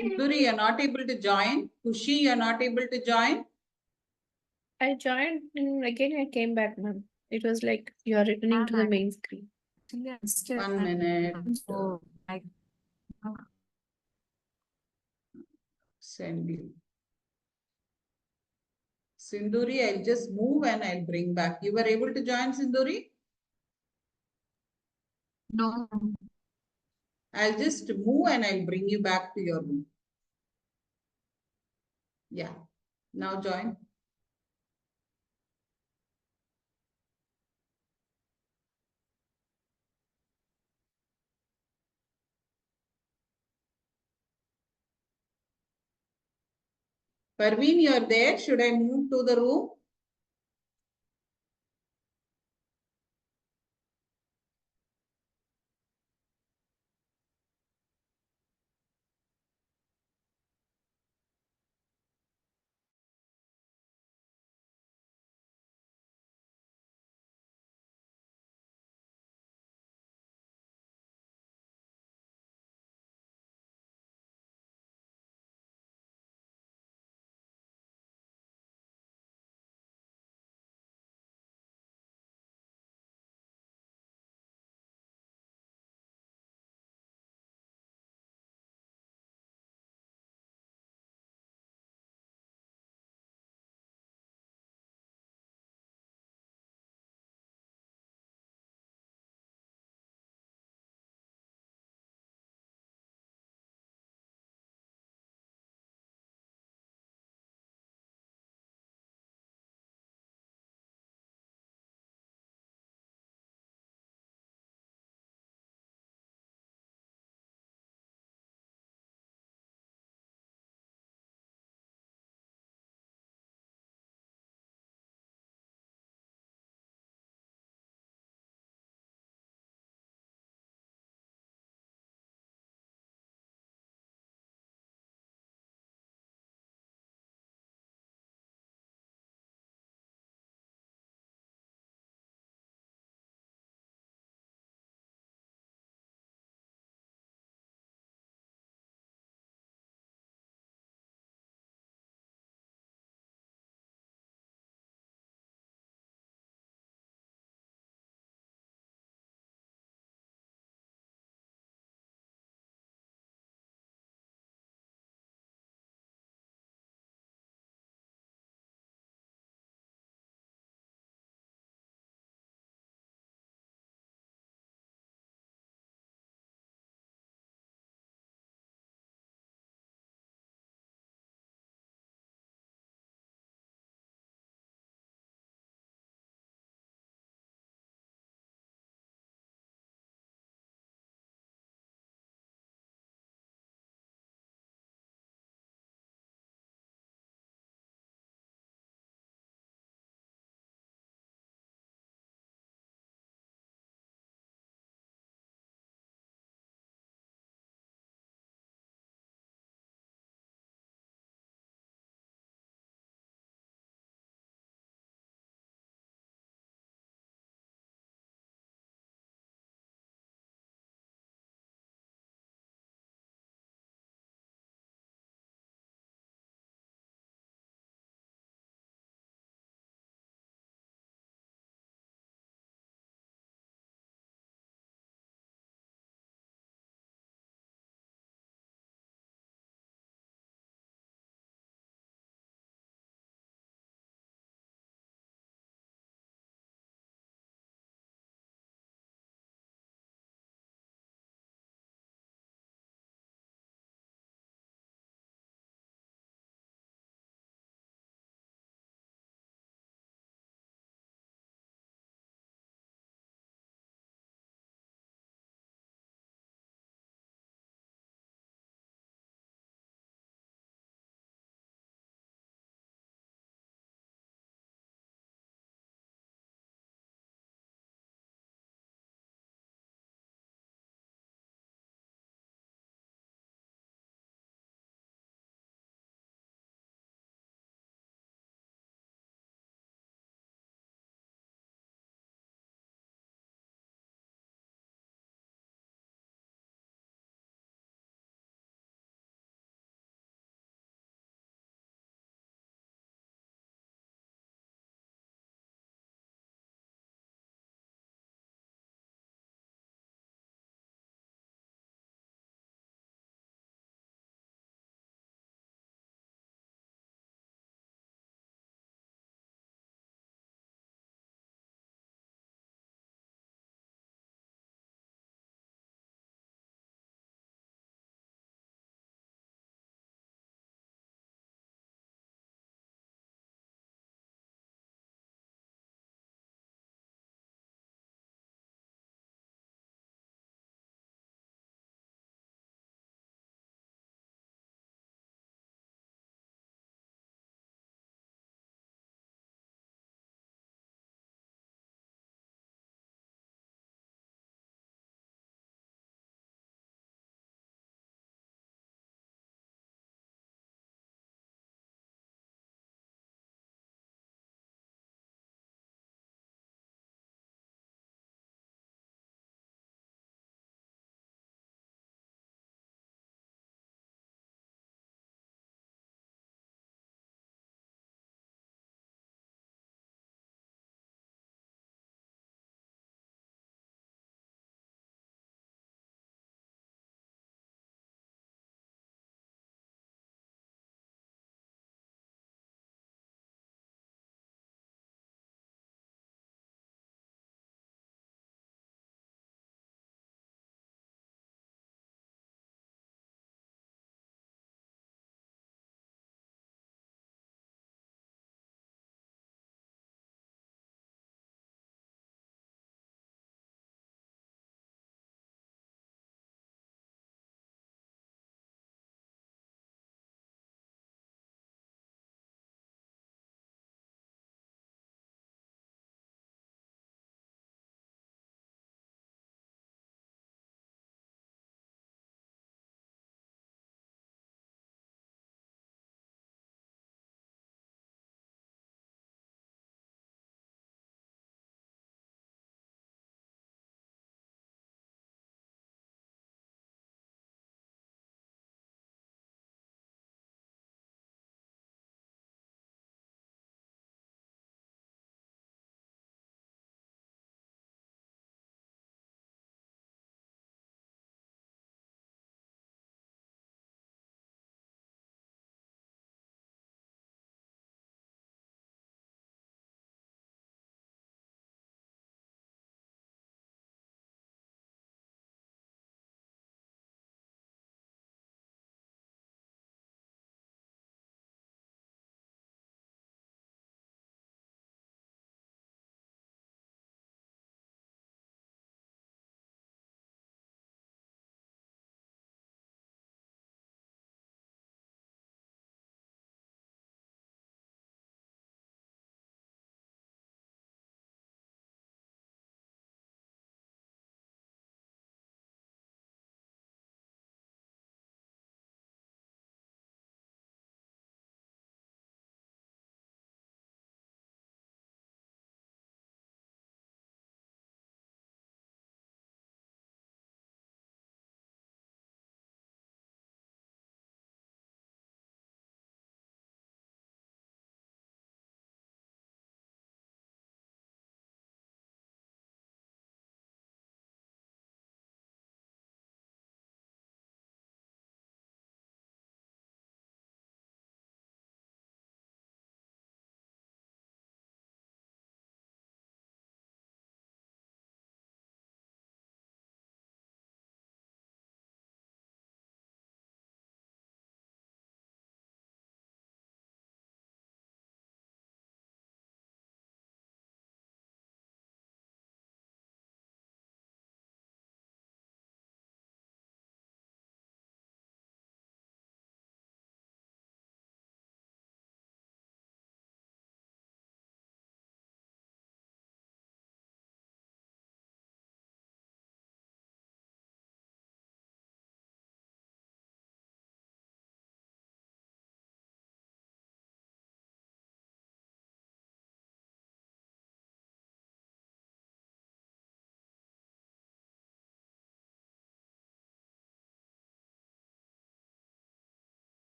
Sinduri, you're not able to join. Kushi, you're not able to join. I joined and again I came back, ma'am. It was like you're returning to the main screen. 1 minute. So, like, Send you. Sinduri, I'll just move and I'll bring back. You were able to join, Sinduri? no. I'll just move and I'll bring you back to your room. Yeah. Now join. Parveen, you're there. Should I move to the room?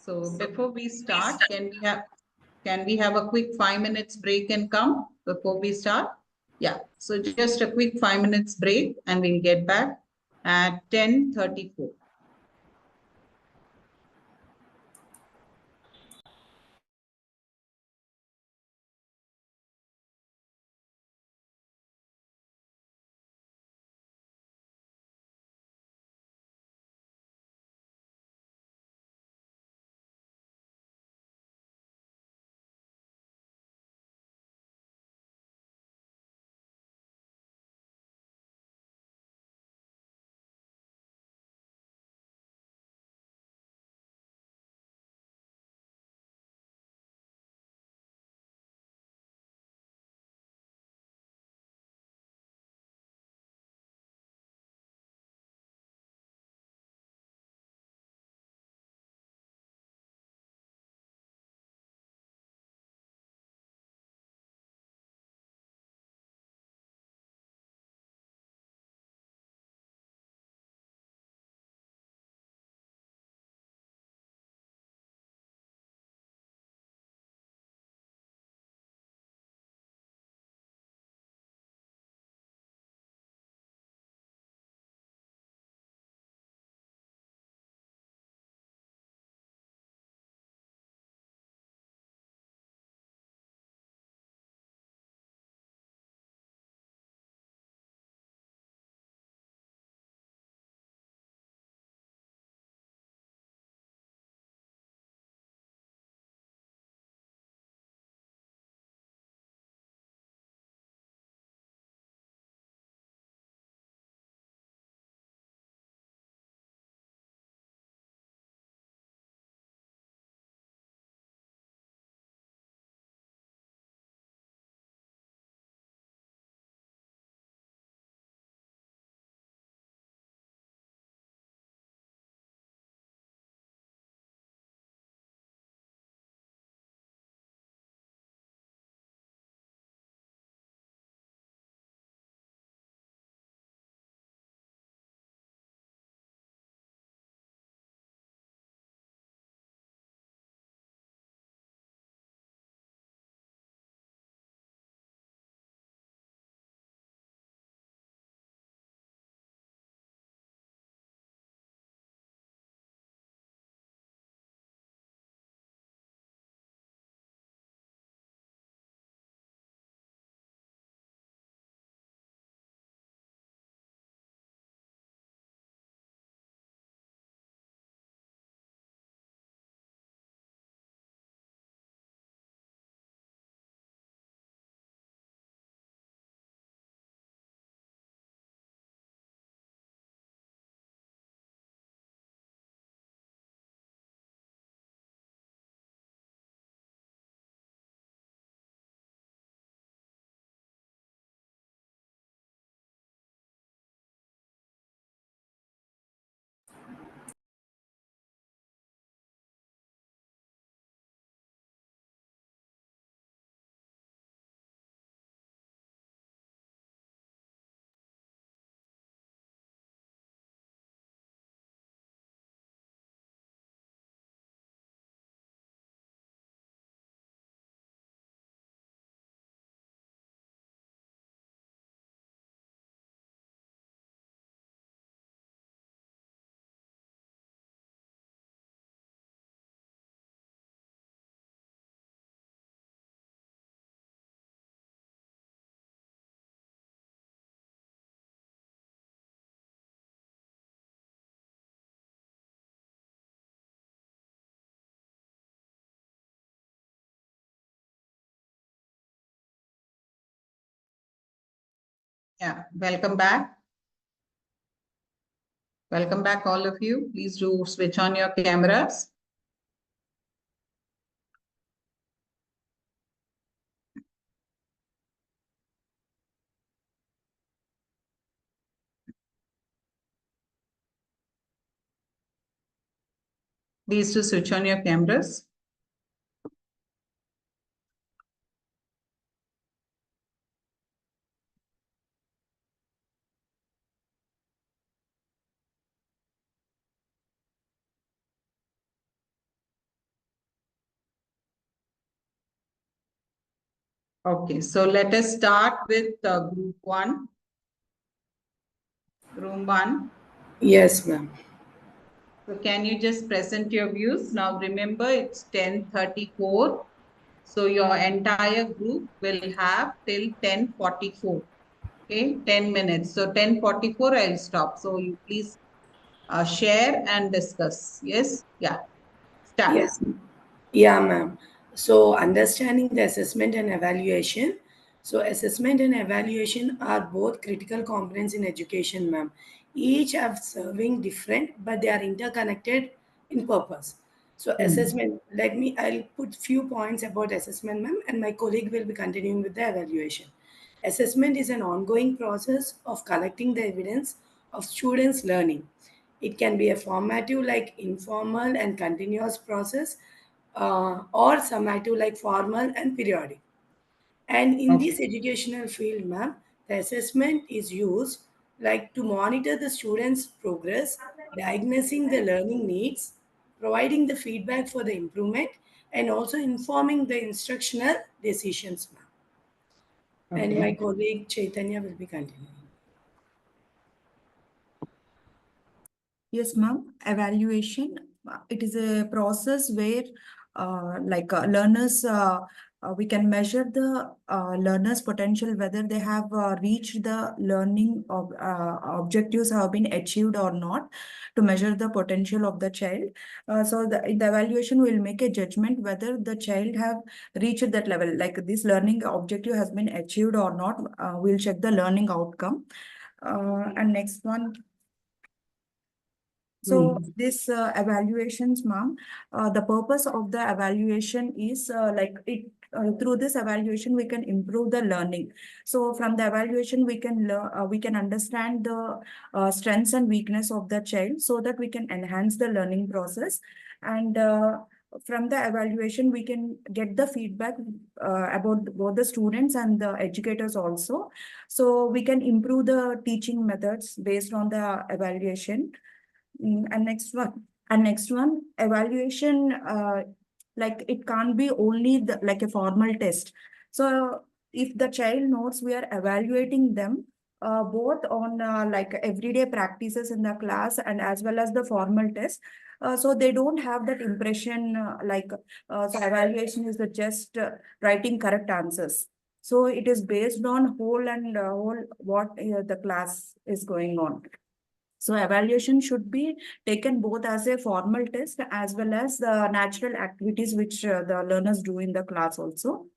So before we start, can we have a quick 5 minutes break and come before we start? Yeah, so just a quick 5 minutes break and we'll get back at 10:34. Yeah, welcome back. Welcome back, all of you. Please do switch on your cameras. Please do switch on your cameras. Okay, so let us start with group 1, room 1. Yes, ma'am. So can you just present your views? Now remember it's 10:34. So your entire group will have till 10:44. Okay, 10 minutes. So 10:44 I'll stop. So you please share and discuss. Yes? Yeah. Start. Yes. Yeah, ma'am. So understanding the assessment and evaluation. So assessment and evaluation are both critical components in education, ma'am. Each have serving different, but they are interconnected in purpose. So assessment, I'll put few points about assessment, ma'am, and my colleague will be continuing with the evaluation. Assessment is an ongoing process of collecting the evidence of students' learning. It can be a formative, like informal and continuous process, or summative, like formal and periodic. And in this educational field, ma'am, the assessment is used like to monitor the students' progress, diagnosing the learning needs, providing the feedback for the improvement, and also informing the instructional decisions, ma'am. And my colleague Chaitanya will be continuing. Yes, ma'am. Evaluation, it is a process where learners, we can measure the learners' potential, whether they have reached the learning of objectives have been achieved or not, to measure the potential of the child. So the evaluation will make a judgment whether the child have reached that level, like this learning objective has been achieved or not. We'll check the learning outcome. And next one. So this evaluations, ma'am, the purpose of the evaluation is through this evaluation we can improve the learning. So from the evaluation we can understand the strengths and weakness of the child, so that we can enhance the learning process. And from the evaluation we can get the feedback about both the students and the educators also. So we can improve the teaching methods based on the evaluation. And next one, evaluation, like it can't be only like a formal test. So if the child notes, we are evaluating them both on like everyday practices in the class and as well as the formal test. So they don't have that impression so evaluation is the just writing correct answers. So it is based on whole what the class is going on. So evaluation should be taken both as a formal test as well as the natural activities which the learners do in the class also.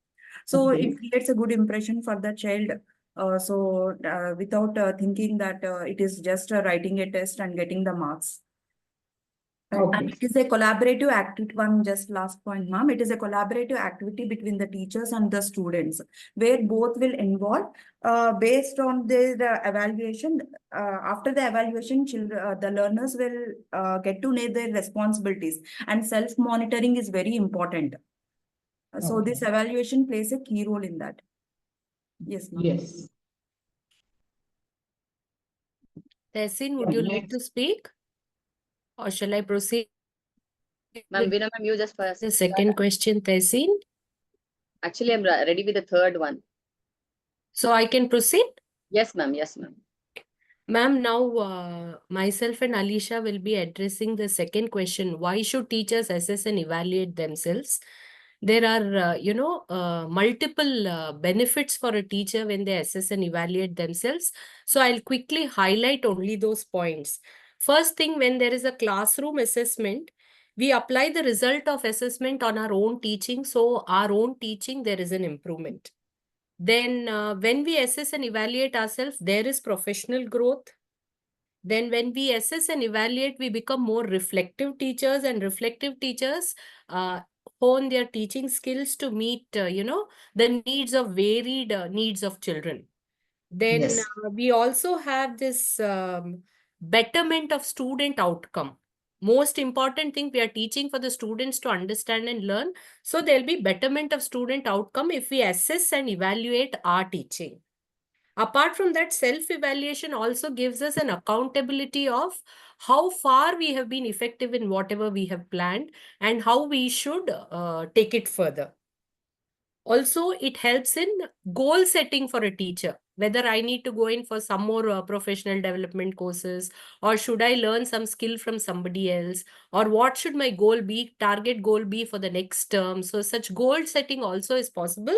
So it creates a good impression for the child. Without thinking that it is just writing a test and getting the marks. And it is a collaborative activity. One just last point, ma'am. It is a collaborative activity between the teachers and the students, where both will involve based on the evaluation. After the evaluation, the learners will get to know their responsibilities, and self-monitoring is very important. So this evaluation plays a key role in that. Yes, ma'am. Yes. Tehseen, would you like to speak? Or shall I proceed? Ma'am, Veena ma'am, you just first. The second question, Tehseen. Actually, I'm ready with the third one. So I can proceed? Yes, ma'am. Yes, ma'am. Ma'am, now myself and Alisha will be addressing the second question. Why should teachers assess and evaluate themselves? There are, multiple benefits for a teacher when they assess and evaluate themselves. So I'll quickly highlight only those points. First thing, when there is a classroom assessment, we apply the result of assessment on our own teaching. So our own teaching, there is an improvement. Then when we assess and evaluate ourselves, there is professional growth. Then when we assess and evaluate, we become more reflective teachers, and reflective teachers hone their teaching skills to meet, the needs of varied needs of children. Then we also have this betterment of student outcome. Most important thing, we are teaching for the students to understand and learn. So there'll be betterment of student outcome if we assess and evaluate our teaching. Apart from that, self-evaluation also gives us an accountability of how far we have been effective in whatever we have planned and how we should take it further. Also, it helps in goal setting for a teacher, whether I need to go in for some more professional development courses, or should I learn some skill from somebody else, or what should my goal be, target goal be for the next term. So such goal setting also is possible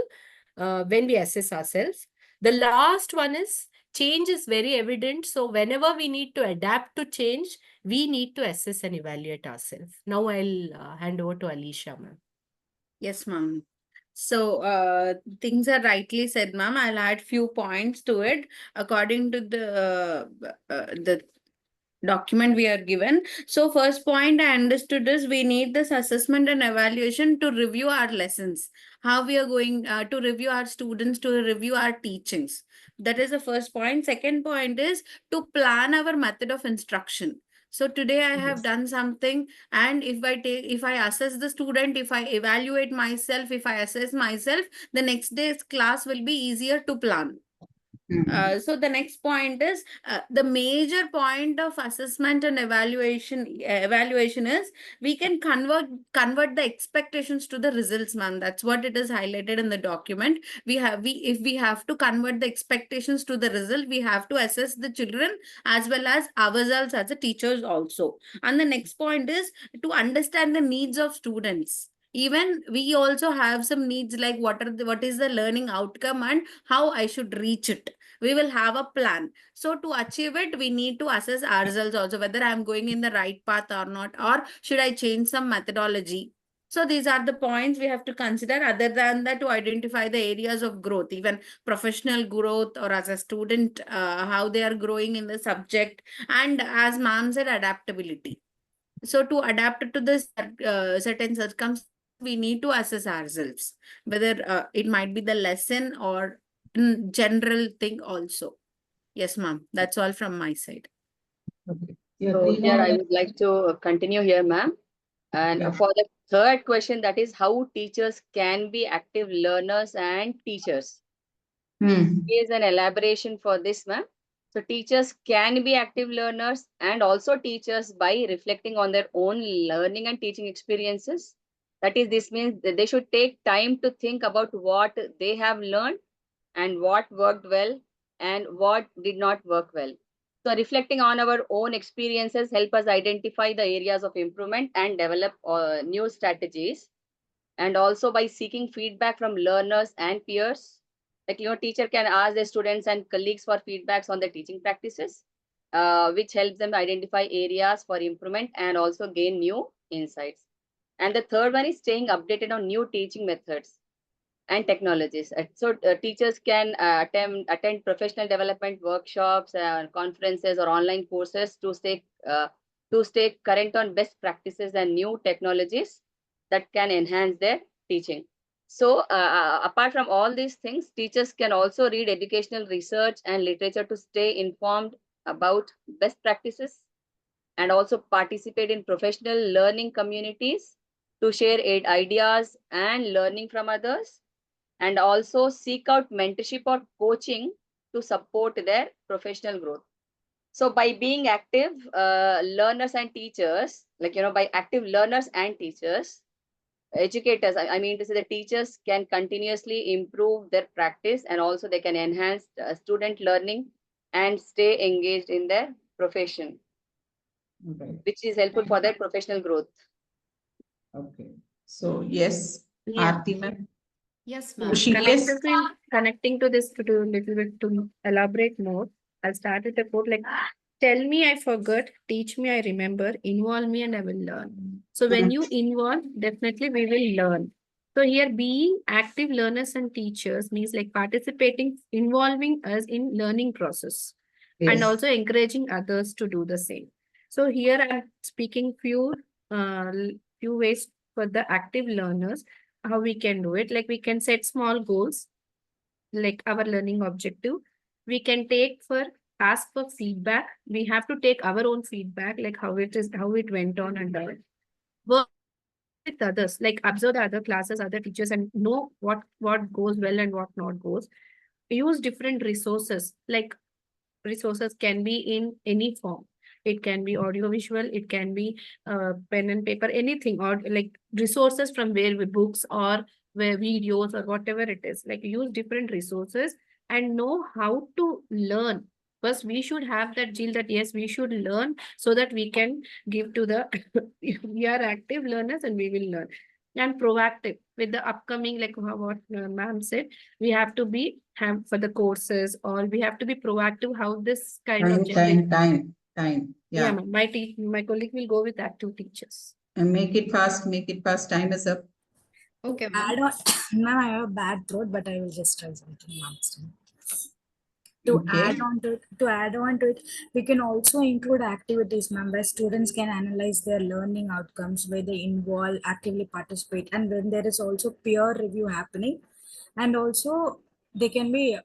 when we assess ourselves. The last one is change is very evident. So whenever we need to adapt to change, we need to assess and evaluate ourselves. Now I'll hand over to Alicia, ma'am. Yes, ma'am. So, things are rightly said, ma'am. I'll add few points to it according to the document we are given. So, first point I understood is we need this assessment and evaluation to review our lessons, how we are going to review our students, to review our teachings. That is the first point. Second point is to plan our method of instruction. So today I have done something, and if I assess the student, if I evaluate myself, if I assess myself, the next day's class will be easier to plan. So the next point is the major point of assessment and evaluation is we can convert the expectations to the results, ma'am. That's what it is highlighted in the document. If we have to convert the expectations to the result, we have to assess the children as well as ourselves as the teachers also. And the next point is to understand the needs of students. Even we also have some needs, like what is the learning outcome and how I should reach it. We will have a plan. So to achieve it, we need to assess ourselves also, whether I'm going in the right path or not, or should I change some methodology. So these are the points we have to consider. Other than that, to identify the areas of growth, even professional growth, or as a student, how they are growing in the subject. And as ma'am said, adaptability. So to adapt to this certain circumstances, we need to assess ourselves, whether it might be the lesson or general thing also. Yes, ma'am. That's all from my side. Okay. So here I would like to continue here, ma'am. And for the third question, that is how teachers can be active learners and teachers. Here's an elaboration for this, ma'am. So teachers can be active learners and also teachers by reflecting on their own learning and teaching experiences. That is, this means that they should take time to think about what they have learned and what worked well and what did not work well. So reflecting on our own experiences help us identify the areas of improvement and develop new strategies. And also by seeking feedback from learners and peers, like, teacher can ask their students and colleagues for feedbacks on their teaching practices, which helps them identify areas for improvement and also gain new insights. And the third one is staying updated on new teaching methods and technologies. So teachers can attend professional development workshops, conferences, or online courses to stay current on best practices and new technologies that can enhance their teaching. So apart from all these things, teachers can also read educational research and literature to stay informed about best practices, and also participate in professional learning communities to share ideas and learning from others, and also seek out mentorship or coaching to support their professional growth. So by being active learners and teachers, by active learners and teachers, educators, I mean to say, the teachers can continuously improve their practice, and also they can enhance student learning and stay engaged in their profession, which is helpful for their professional growth. Okay. So yes, Yeah. Aarti ma'am. Yes, ma'am. She is Connecting to this to do a little bit to elaborate more. I'll start with a quote like, tell me I forgot, teach me I remember, involve me and I will learn. So when you involve, definitely we will learn. So here being active learners and teachers means like participating, involving us in learning process, and Yes. also encouraging others to do the same. So here I'm speaking few ways for the active learners, how we can do it. Like we can set small goals, like our learning objective. We can ask for feedback. We have to take our own feedback, like how it went on, and work with others, like observe the other classes, other teachers, and know what goes well and what not goes. Use different resources, like resources can be in any form. It can be audio visual, it can be pen and paper, anything, or like resources from where we books or where videos or whatever it is, like use different resources and know how to learn. First, we should have that zeal that yes, we should learn so that we can give to the, we are active learners and we will learn. And proactive with the upcoming, like what ma'am said, we have to be have for the courses, or we have to be proactive how this kind of Time. yeah, Yeah. ma'am. My colleague will go with that to teachers. And make it fast. Time is up. Okay, ma'am. Ma'am, I have a bad throat, but I will just try something, ma'am. Okay. To add on to it, we can also include activities, ma'am, where students can analyze their learning outcomes, where they involve, actively participate, and when there is also peer review happening, and also they can be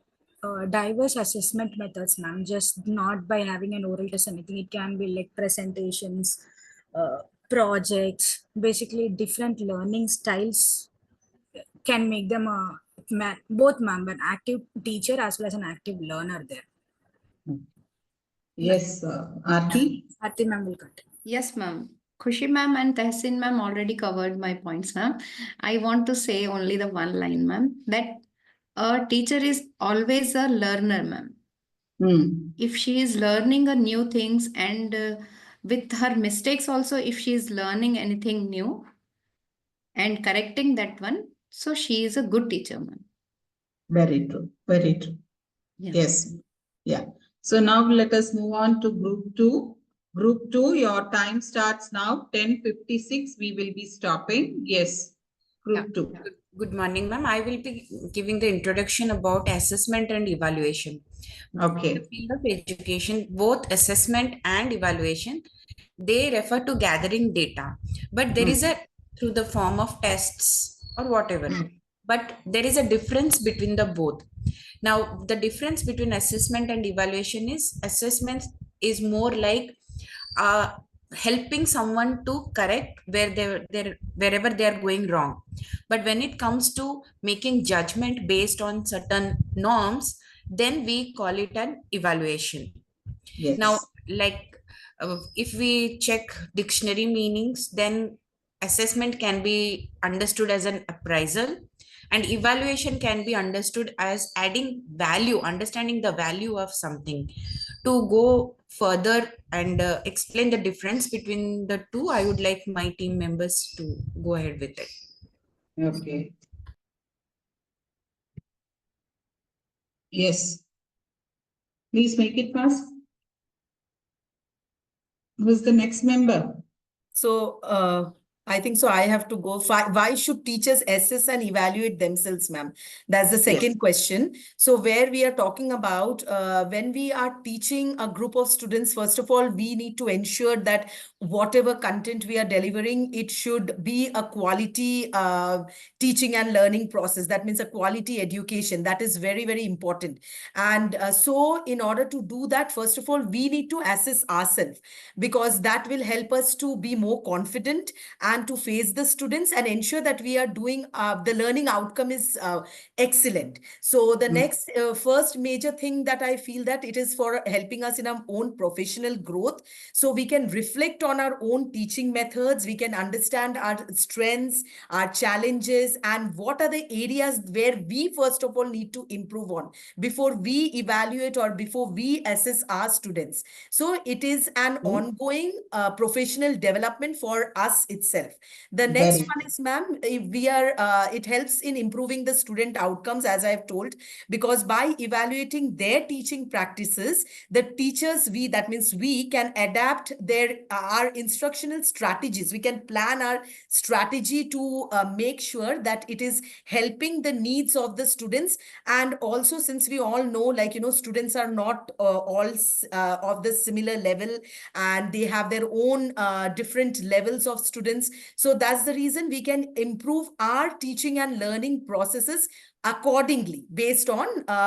diverse assessment methods, ma'am, just not by having an oral test or anything. It can be like presentations, projects, basically different learning styles can make them a both, ma'am, an active teacher as well as an active learner there. Yes, Aarti. Aarti ma'am will continue. Yes, ma'am. Khushi ma'am and Tehsin ma'am already covered my points, ma'am. I want to say only the one line, ma'am, that a teacher is always a learner, ma'am. If she is learning a new things and with her mistakes also, if she is learning anything new and correcting that one, so she is a good teacher, ma'am. Very true. Very true. Yeah. Yes. Yeah. So now let us move on to group 2. Group 2, your time starts now, 10:56. We will be stopping. Yes. Group 2. Good morning, ma'am. I will be giving the introduction about assessment and evaluation. Okay. In the field of education, both assessment and evaluation, they refer to gathering data, but there is a through the form of tests or whatever. But there is a difference between the both. Now, the difference between assessment and evaluation is assessment is more like helping someone to correct wherever they are going wrong. But when it comes to making judgment based on certain norms, then we call it an evaluation. Yes. Now, like if we check dictionary meanings, then assessment can be understood as an appraisal, and evaluation can be understood as adding value, understanding the value of something. To go further and explain the difference between the two, I would like my team members to go ahead with it. Okay. Yes. Please make it fast. Who's the next member? So I think so. I have to go. Why should teachers assess and evaluate themselves, ma'am? That's the second question. So where we are talking about when we are teaching a group of students, first of all, we need to ensure that whatever content we are delivering, it should be a quality teaching and learning process. That means a quality education. That is very, very important. And so in order to do that, first of all, we need to assess ourselves, because that will help us to be more confident and to face the students and ensure that we are doing the learning outcome is excellent. So the next first major thing that I feel that it is for helping us in our own professional growth. So we can reflect on our own teaching methods. We can understand our strengths, our challenges, and what are the areas where we first of all need to improve on before we evaluate or before we assess our students. So it is an ongoing professional development for us itself. The next one is, ma'am, we are it helps in improving the student outcomes, as I have told, because by evaluating their teaching practices, the teachers, that means we can adapt our instructional strategies. We can plan our strategy to make sure that it is helping the needs of the students. And also, since we all know, like, students are not all of the similar level, and they have their own different levels of students. So that's the reason we can improve our teaching and learning processes accordingly based on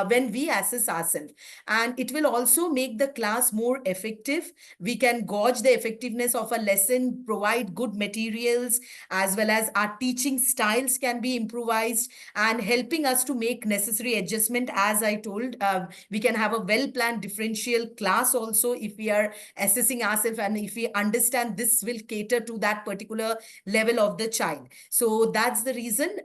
when we assess ourselves. And it will also make the class more effective. We can gauge the effectiveness of a lesson, provide good materials, as well as our teaching styles can be improvised, and helping us to make necessary adjustment. As I told, we can have a well-planned differential class also if we are assessing ourselves, and if we understand this will cater to that particular level of the child. So that's the reason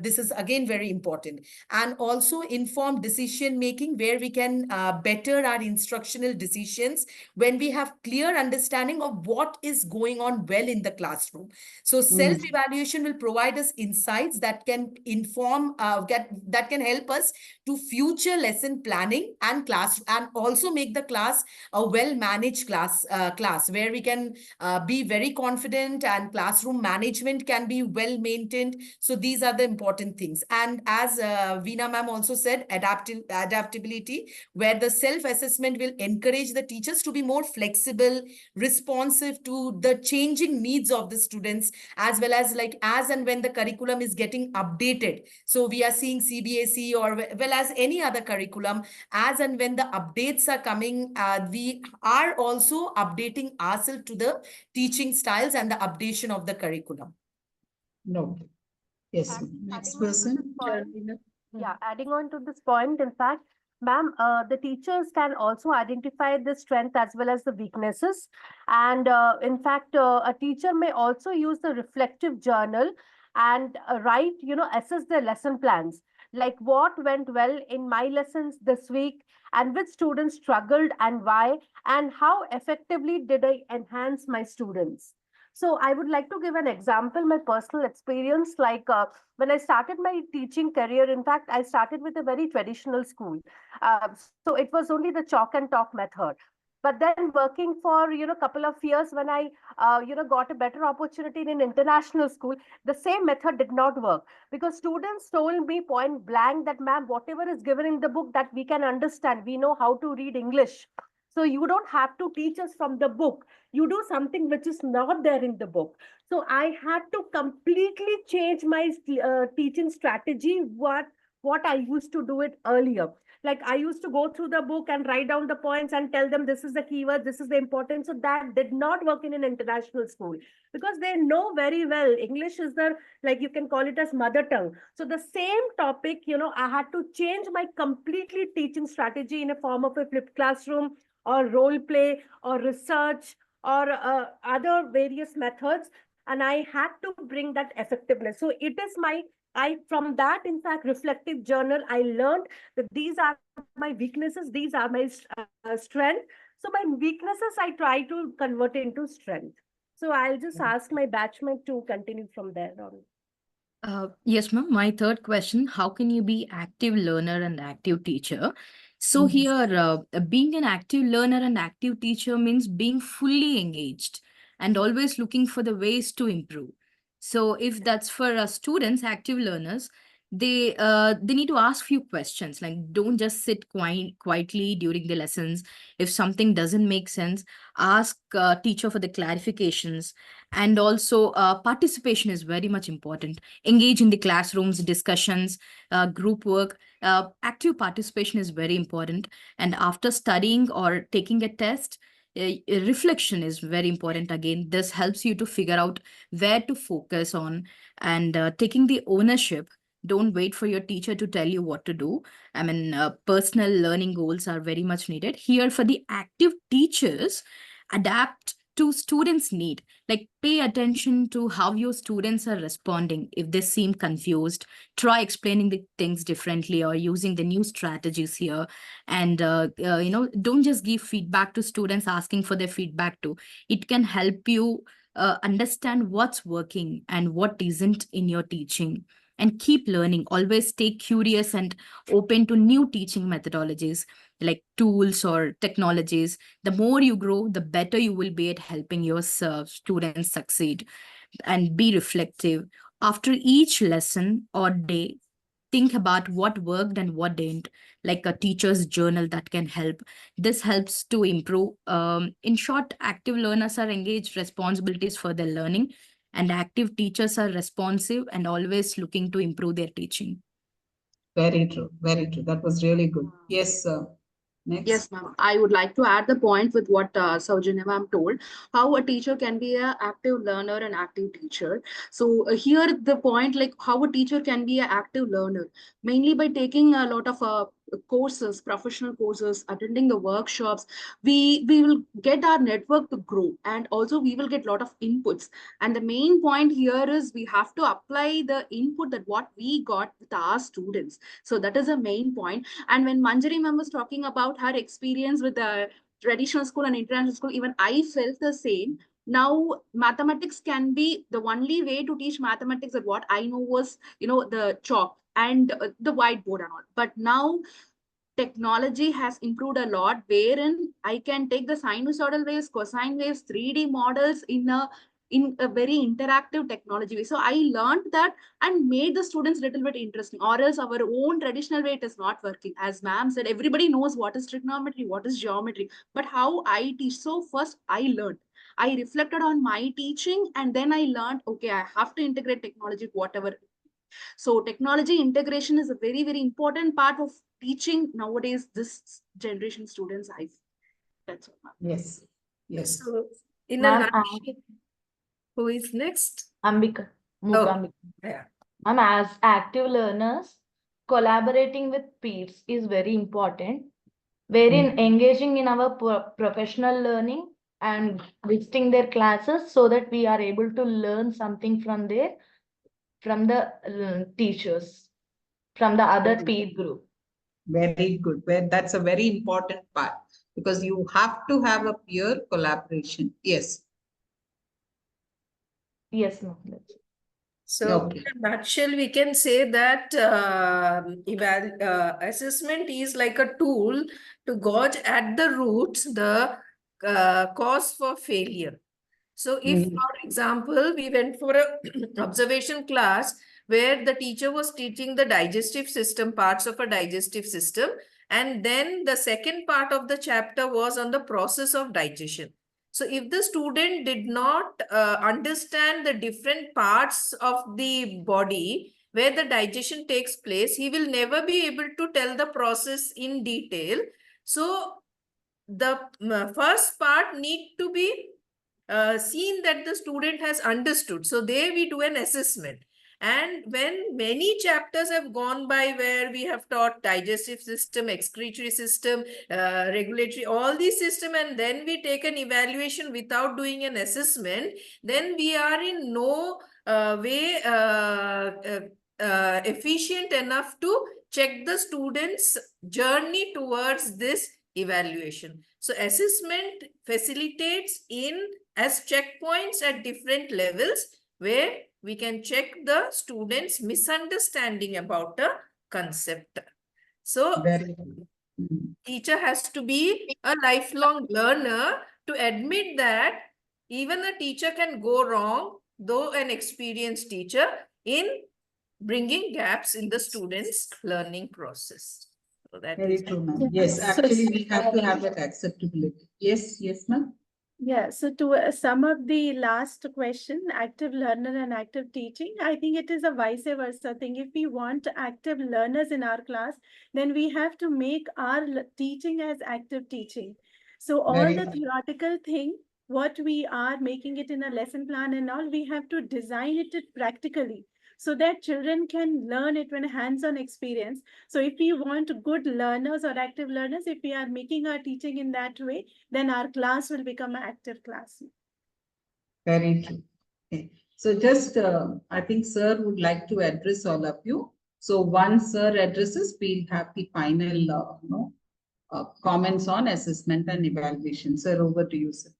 this is again very important. And also informed decision making, where we can better our instructional decisions when we have clear understanding of what is going on well in the classroom. So self-evaluation will provide us insights that can inform, that can help us to future lesson planning and class, and also make the class a well-managed class where we can be very confident, and classroom management can be well maintained. So these are the important things. And as Veena ma'am also said, adaptability, where the self-assessment will encourage the teachers to be more flexible, responsive to the changing needs of the students, as well as like as and when the curriculum is getting updated. So we are seeing CBSE or well as any other curriculum, as and when the updates are coming, we are also updating ourselves to the teaching styles and the updation of the curriculum. No. Yes, next person. Yeah, adding on to this point, in fact, ma'am, the teachers can also identify the strength as well as the weaknesses. And in fact, a teacher may also use the reflective journal and write, assess their lesson plans. Like what went well in my lessons this week, and which students struggled and why, and how effectively did I enhance my students. So I would like to give an example, my personal experience. Like when I started my teaching career, in fact, I started with a very traditional school. So it was only the chalk and talk method. But then working for, couple of years, when I, got a better opportunity in an international school, the same method did not work, because students told me point blank that, ma'am, whatever is given in the book that we can understand, we know how to read English. So you don't have to teach us from the book. You do something which is not there in the book. So I had to completely change my teaching strategy, what I used to do it earlier. Like I used to go through the book and write down the points and tell them this is the keyword, this is the importance. So that did not work in an international school, because they know very well English is the, like you can call it as mother tongue. So the same topic, I had to change my completely teaching strategy in a form of a flipped classroom, or role play, or research, or other various methods, and I had to bring that effectiveness. So it is from that, in fact, reflective journal, I learned that these are my weaknesses, these are my strength. So my weaknesses I try to convert into strength. So I'll just ask my batchmate to continue from there on. Yes, ma'am. My third question, how can you be active learner and active teacher? So here, being an active learner and active teacher means being fully engaged and always looking for the ways to improve. So if that's for students, active learners, they need to ask few questions, like don't just sit quietly during the lessons. If something doesn't make sense, ask teacher for the clarifications. And also participation is very much important. Engage in the classrooms discussions, group work. Active participation is very important. And after studying or taking a test, reflection is very important. Again, this helps you to figure out where to focus on, and taking the ownership. Don't wait for your teacher to tell you what to do. I mean, personal learning goals are very much needed. Here for the active teachers, adapt to students' need. Like pay attention to how your students are responding. If they seem confused, try explaining the things differently or using the new strategies here. And, don't just give feedback to students asking for their feedback too. It can help you understand what's working and what isn't in your teaching. And keep learning. Always stay curious and open to new teaching methodologies, like tools or technologies. The more you grow, the better you will be at helping your students succeed. And be reflective. After each lesson or day, think about what worked and what didn't, like a teacher's journal that can help. This helps to improve. In short, active learners are engaged responsibilities for their learning, and active teachers are responsive and always looking to improve their teaching. Very true. Very true. That was really good. Yes, sir. Next. Yes, ma'am. I would like to add the point with what Saujanya ma'am told, how a teacher can be an active learner and active teacher. So here the point, like how a teacher can be an active learner, mainly by taking a lot of courses, professional courses, attending the workshops. We will get our network to grow, and also we will get a lot of inputs. And the main point here is we have to apply the input that what we got with our students. So that is a main point. And when Manjari ma'am was talking about her experience with the traditional school and international school, even I felt the same. Now, mathematics can be the only way to teach mathematics. That what I know was, the chalk and the whiteboard and all. But now technology has improved a lot, wherein I can take the sinusoidal waves, cosine waves, 3D models in a very interactive technology way. So I learned that and made the students little bit interesting, or else our own traditional way it is not working. As ma'am said, everybody knows what is trigonometry, what is geometry, but how I teach. So first I learned. I reflected on my teaching, and then I learned, okay, I have to integrate technology, whatever. So technology integration is a very, very important part of teaching nowadays, this generation students. That's all. Yes. Yes. So, in a Ma'am, nutshell, who is next? Ambika. Oh, Mukambika. yeah. Ma'am, as active learners, collaborating with peers is very important, wherein engaging in our professional learning and visiting their classes so that we are able to learn something from the teachers, from the other peer group. Very good. That's a very important part, because you have to have a peer collaboration. Yes. Yes, ma'am. That's it. So, Okay. in a nutshell, we can say that assessment is like a tool to gauge at the roots the cause for failure. So, if, for example, we went for a observation class where the teacher was teaching the digestive system, parts of a digestive system, and then the second part of the chapter was on the process of digestion. So if the student did not understand the different parts of the body where the digestion takes place, he will never be able to tell the process in detail. So the first part need to be seen that the student has understood. So there we do an assessment. And when many chapters have gone by where we have taught digestive system, excretory system, regulatory, all these system, and then we take an evaluation without doing an assessment, then we are in no way efficient enough to check the students' journey towards this evaluation. So assessment facilitates in as checkpoints at different levels where we can check the students' misunderstanding about a concept. So teacher has to be a lifelong learner to admit that even a teacher can go wrong, though an experienced teacher, in bringing gaps in the students' learning process. So that Very is true, ma'am. Yes, actually, we have to have that acceptability. Yes, yes, ma'am. Yeah, so to sum up the last question, active learner and active teaching, I think it is a vice versa thing. If we want active learners in our class, then we have to make our teaching as active teaching. So all Very the good. theoretical thing, what we are making it in a lesson plan and all, we have to design it practically so that children can learn it when hands-on experience. So if we want good learners or active learners, if we are making our teaching in that way, then our class will become an active class. Very true. Okay. So just, I think sir would like to address all of you. So once sir addresses, we'll have the final, comments on assessment and evaluation. Sir, over to you, sir.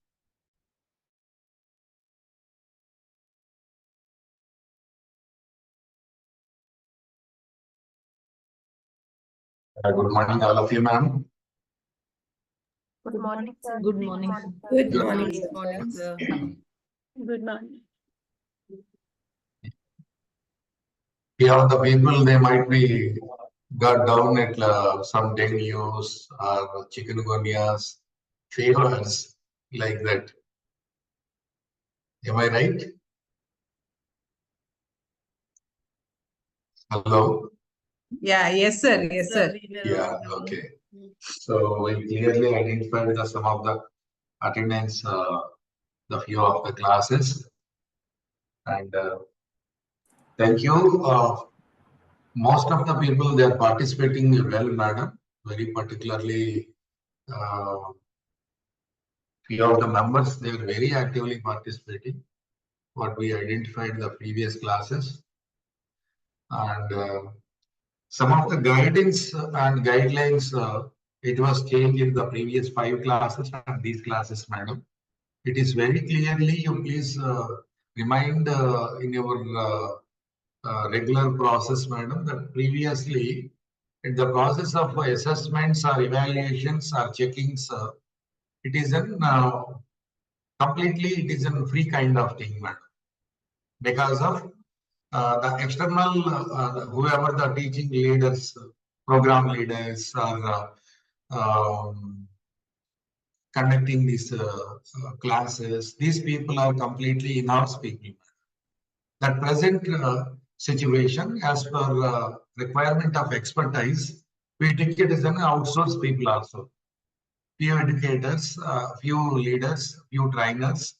Good morning, all of you, ma'am. Good morning, sir. Good morning, sir. Good Good morning, morning. morning, sir. Good morning. Yeah, the people, they might be got down at some dengues or chikungunias, fevers like that. Am I right? Hello? Yeah, yes, sir. Yes, sir. Yeah, okay. So we clearly identified some of the attendance, the few of the classes, and thank you. Most of the people, they are participating well, madam. Very particularly, few of the members, they are very actively participating. What we identified the previous classes, and some of the guidance and guidelines, it was changed in the previous 5 classes and these classes, madam. It is very clearly, you please remind in your regular process, madam, that previously in the process of assessments or evaluations or checkings, it is an completely, it is a free kind of thing, madam. Because of the external, whoever the teaching leaders, program leaders are conducting these classes, these people are completely in-house people. That present situation, as per requirement of expertise, we take it as an outsourced people also. Few educators, few leaders, few trainers,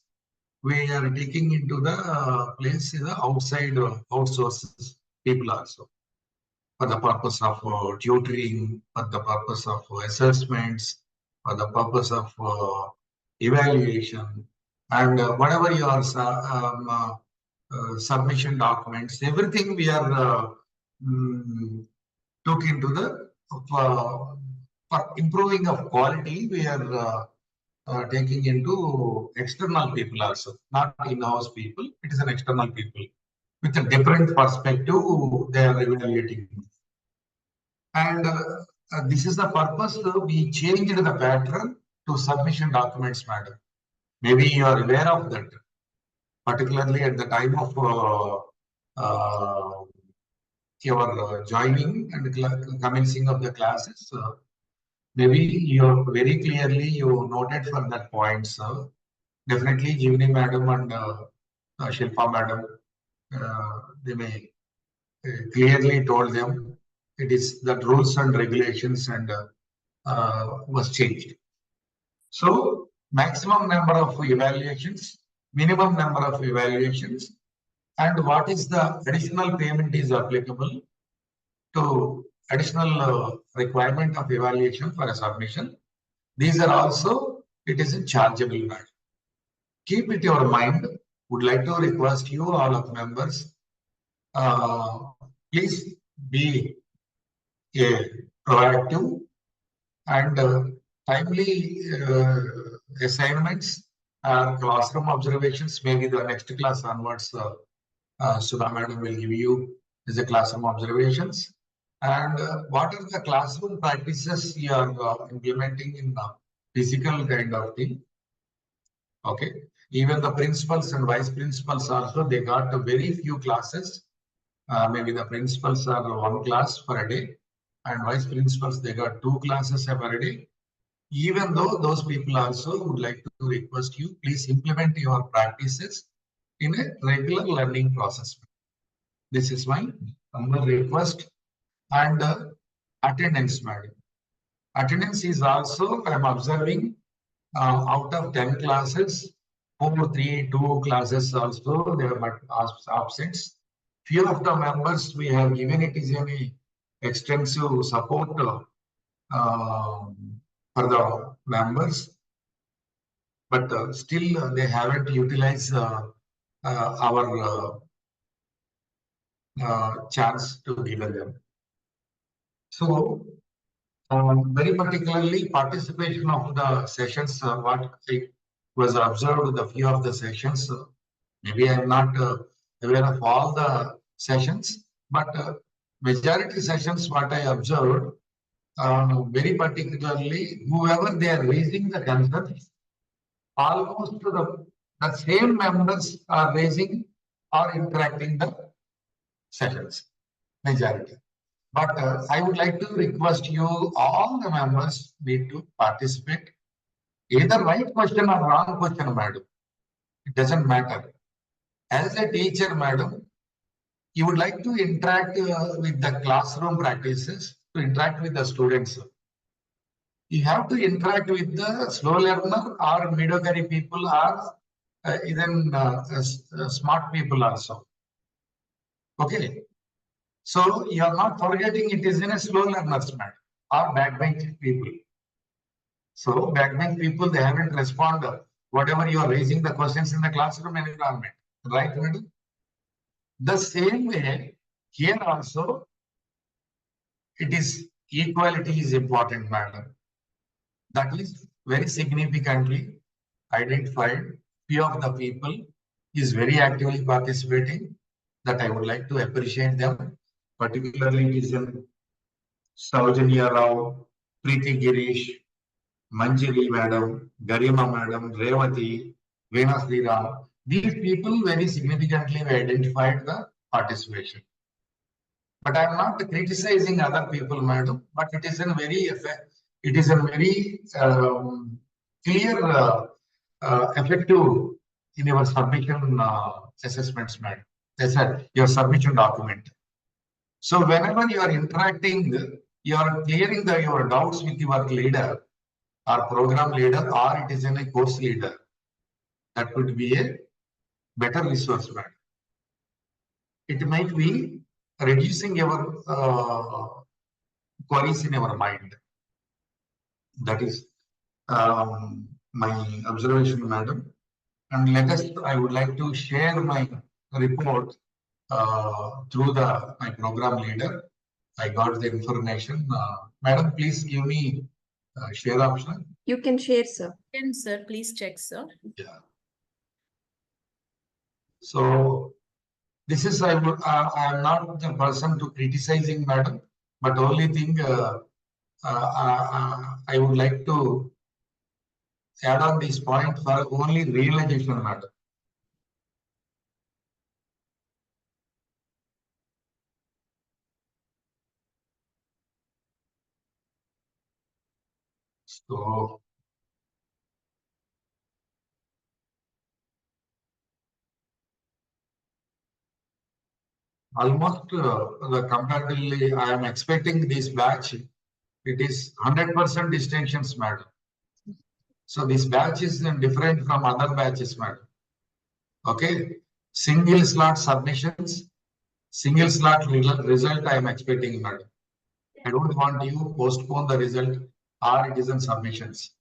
we are taking into the place the outside outsources people also, for the purpose of tutoring, for the purpose of assessments, for the purpose of evaluation, and whatever your submission documents, everything we are took into the for improving of quality. We are taking into external people also, not in-house people. It is an external people with a different perspective. They are evaluating, and this is the purpose. We changed the pattern to submission documents, madam. Maybe you are aware of that, particularly at the time of your joining and commencing of the classes. Maybe you very clearly you noted for that point, sir. Definitely, Jivani madam and Shilpa madam, they may clearly told them it is that rules and regulations and was changed. So maximum number of evaluations, minimum number of evaluations, and what is the additional payment is applicable to additional requirement of evaluation for a submission. These are also, it is a chargeable matter. Keep it your mind. Would like to request you all of members, please be proactive and timely assignments, classroom observations. Maybe the next class onwards, Sudha madam will give you as a classroom observations. And what are the classroom practices you are implementing in physical kind of thing? Okay. Even the principals and vice principals also, they got a very few classes. Maybe the principals are 1 class per day, and vice principals, they got 2 classes per day. Even though those people also would like to request you, please implement your practices in a regular learning process. This is my humble request. And attendance, madam. Attendance is also, I'm observing, out of 10 classes, 4, 3, 2 classes also, they are absent. Few of the members we have given it is any extensive support for the members, but still they haven't utilized our chance to give them. So very particularly participation of the sessions, what I was observed the few of the sessions, maybe I'm not aware of all the sessions, but majority sessions what I observed, very particularly whoever they are raising the concerns, almost the same members are raising or interacting the sessions, majority. But I would like to request you, all the members need to participate. Either right question or wrong question, madam. It doesn't matter. As a teacher, madam, you would like to interact with the classroom practices, to interact with the students. You have to interact with the slow learner or mediocre people or even smart people also. Okay. So you are not forgetting it is in a slow learners matter or backbench people. So backbench people, they haven't responded whatever you are raising the questions in the classroom environment, right, madam? The same way here also, it is equality is important, madam. That is very significantly identified. Few of the people is very actively participating, that I would like to appreciate them. Particularly it is in Saujanya Rao, Preeti Girish, Manjiri madam, Garima madam, Revati, Veena Sriram. These people very significantly identified the participation. But I am not criticizing other people, madam, but it is a very clear, effective in your submission assessments, madam. That's your submission document. So whenever you are interacting, you are clearing your doubts with your leader or program leader, or it is in a course leader. That would be a better resource, madam. It might be reducing your queries in your mind. That is my observation, madam. And I would like to share my report through my program leader. I got the information. Madam, please give me share option. You can share, sir. Can, sir, please check, sir. Yeah. So this is I am not the person to criticizing, madam, but only thing I would like to add on this point for only realization, madam. So almost comparatively, I am expecting this batch. It is 100% distinctions, madam. So this batch is different from other batches, madam. Okay, single slot submissions, single slot result I am expecting, madam. I don't want you postpone the result or it is in submissions.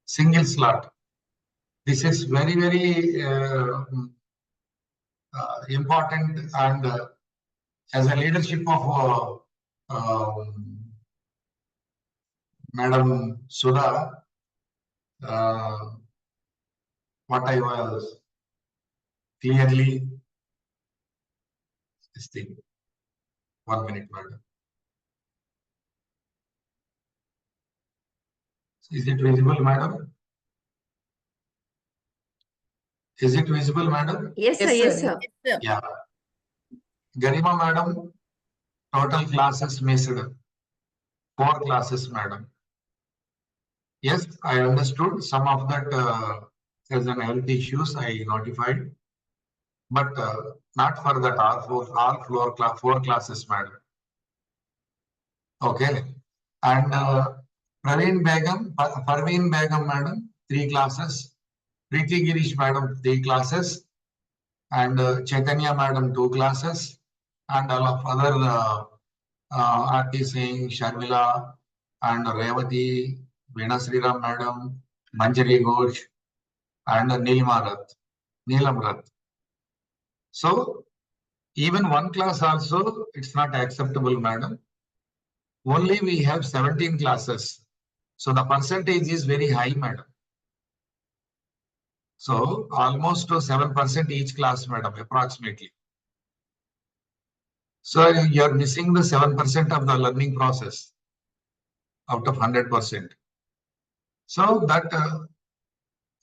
Single slot. This is very, very important, and as a leadership of Madam Sudha, what I was clearly this thing. 1 minute, madam. Is it visible, madam? Is it visible, madam? Yes, sir. Yes, sir. Yeah. Garima, madam, total classes missed. 4 classes, madam. Yes, I understood some of that as an health issues I notified, but not for that all 4 classes, madam. Okay. And Parveen Begum, madam, 3 classes. Preeti Girish, madam, 3 classes. And Chaitanya, madam, 2 classes. And all of other Aarti Singh, Sharmila, and Revati, Veena Sriram, madam, Manjari Ghosh, and Neelam Rath. So even 1 class also, it's not acceptable, madam. Only we have 17 classes. So the percentage is very high, madam. So almost to 7% each class, madam, approximately. So you're missing the 7% of the learning process out of 100%. So that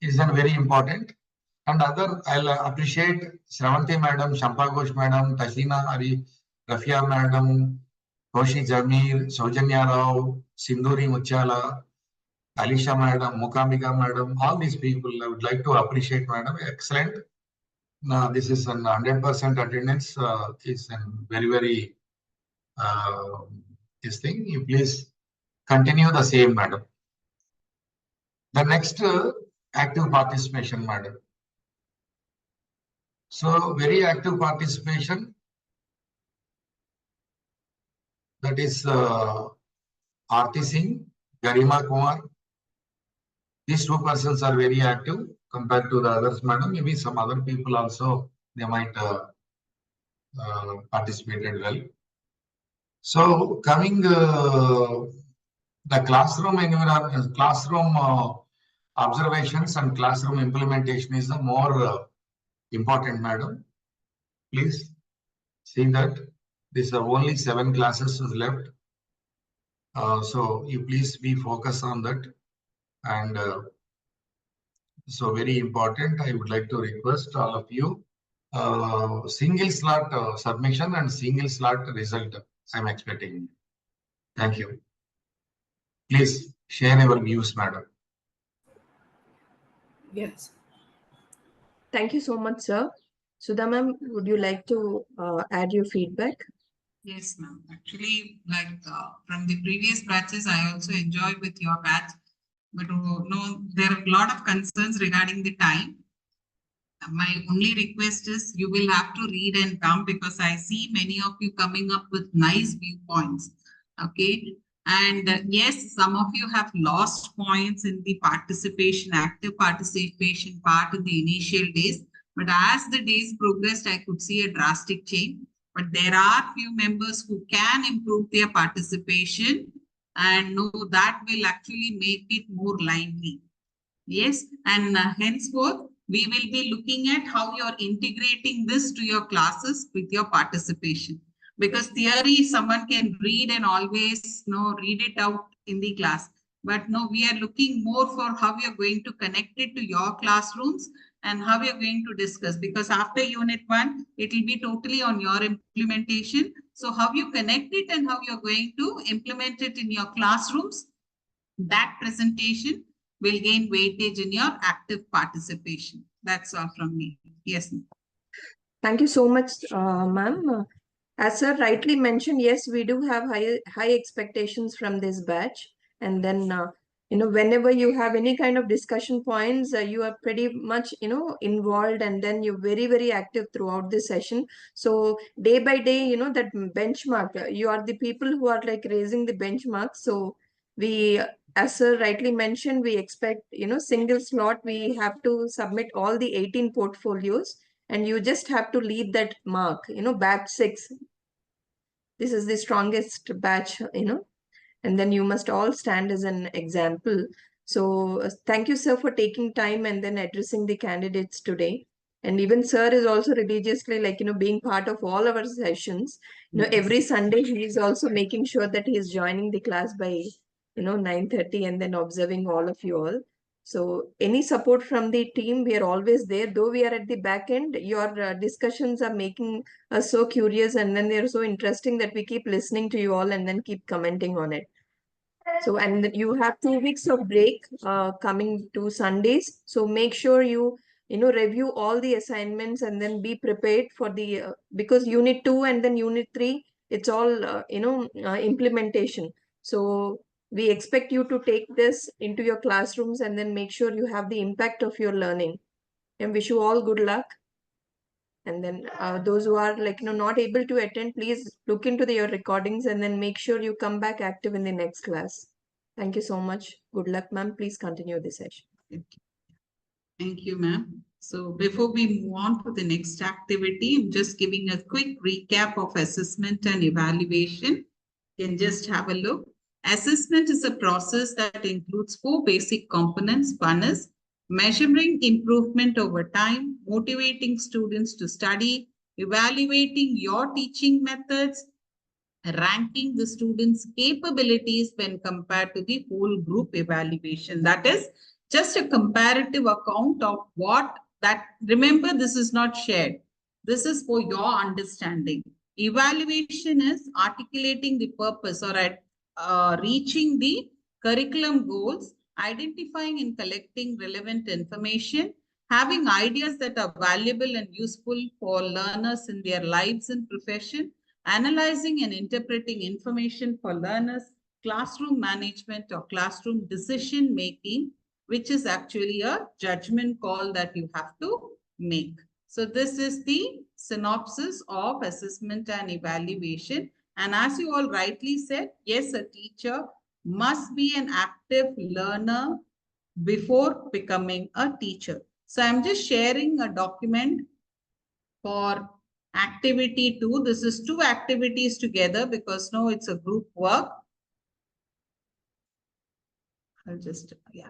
is very important. And I'll appreciate Shravanti madam, Shampa Ghosh madam, Tashina Ari, Rafia madam, Koshi Jamir, Saujanya Rao, Sinduri Muchala, Alisha madam, Mukambika madam, all these people I would like to appreciate, madam. Excellent. Now, this is an 100% attendance is a very this thing. You please continue the same, madam. The next active participation, madam. So very active participation. That is Aarti Singh, Garima Kumar. These two persons are very active compared to the others, madam. Maybe some other people also, they might participated well. So coming the classroom environment, classroom observations and classroom implementation is the more important, madam. Please see that these are only 7 classes left. So you please be focused on that. And so very important, I would like to request all of you, single slot submission and single slot result I'm expecting. Thank you. Please share your views, madam. Yes. Thank you so much, sir. Sudha ma'am, would you like to add your feedback? Yes, ma'am. Actually, like from the previous batches, I also enjoy with your batch. But no, there are a lot of concerns regarding the time. My only request is you will have to read and come because I see many of you coming up with nice viewpoints. Okay. And yes, some of you have lost points in the participation, active participation part in the initial days. But as the days progressed, I could see a drastic change. But there are few members who can improve their participation and know that will actually make it more lively. Yes, and henceforth, we will be looking at how you're integrating this to your classes with your participation. Because theory, someone can read and always read it out in the class. But no, we are looking more for how you're going to connect it to your classrooms and how you're going to discuss. Because after Unit 1, it will be totally on your implementation. So how you connect it and how you're going to implement it in your classrooms, that presentation will gain weightage in your active participation. That's all from me. Yes. Thank you so much, ma'am. As sir rightly mentioned, yes, we do have high expectations from this batch. And then, whenever you have any kind of discussion points, you are pretty much, involved, and then you're very active throughout the session. So day by day, that benchmark, you are the people who are like raising the benchmark. So we, as sir rightly mentioned, we expect, single slot, we have to submit all the 18 portfolios. And you just have to lead that mark, batch 6. This is the strongest batch, and then you must all stand as an example. So thank you, sir, for taking time and then addressing the candidates today. And even sir is also religiously being part of all our sessions. Every Sunday he is also making sure that he is joining the class by 9:30 and then observing all of you all. So any support from the team, we are always there. Though we are at the back end, your discussions are making us so curious, and then they're so interesting that we keep listening to you all and then keep commenting on it. So, and you have 2 weeks of break coming to Sundays. So make sure you review all the assignments and then be prepared for the because Unit 2 and then Unit 3, it's all implementation. So we expect you to take this into your classrooms and then make sure you have the impact of your learning. And wish you all good luck. And then those who are not able to attend, please look into your recordings and then make sure you come back active in the next class. Thank you so much. Good luck, ma'am. Please continue the session. Thank you, ma'am. So before we move on to the next activity, I'm just giving a quick recap of assessment and evaluation. You can just have a look. Assessment is a process that includes 4 basic components. One is measuring improvement over time, motivating students to study, evaluating your teaching methods, ranking the students' capabilities when compared to the whole group evaluation. That is just a comparative account of what that, remember, this is not shared. This is for your understanding. Evaluation is articulating the purpose or at reaching the curriculum goals, identifying and collecting relevant information, having ideas that are valuable and useful for learners in their lives and profession, analyzing and interpreting information for learners, classroom management or classroom decision making, which is actually a judgment call that you have to make. So this is the synopsis of assessment and evaluation. And as you all rightly said, yes, a teacher must be an active learner before becoming a teacher. So I'm just sharing a document for activity 2. This is 2 activities together because no, it's a group work. I'll just, yeah.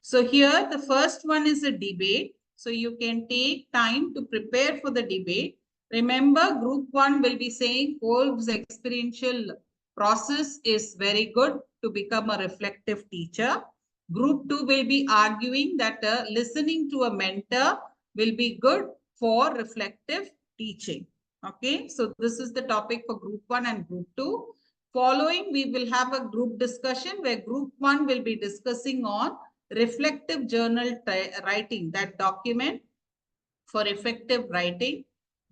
So here the first one is a debate. So you can take time to prepare for the debate. Remember, group 1 will be saying Kolb's experiential process is very good to become a reflective teacher. Group 2 will be arguing that listening to a mentor will be good for reflective teaching. Okay, so this is the topic for group 1 and group 2. Following, we will have a group discussion where group 1 will be discussing on reflective journal writing, that document for effective writing.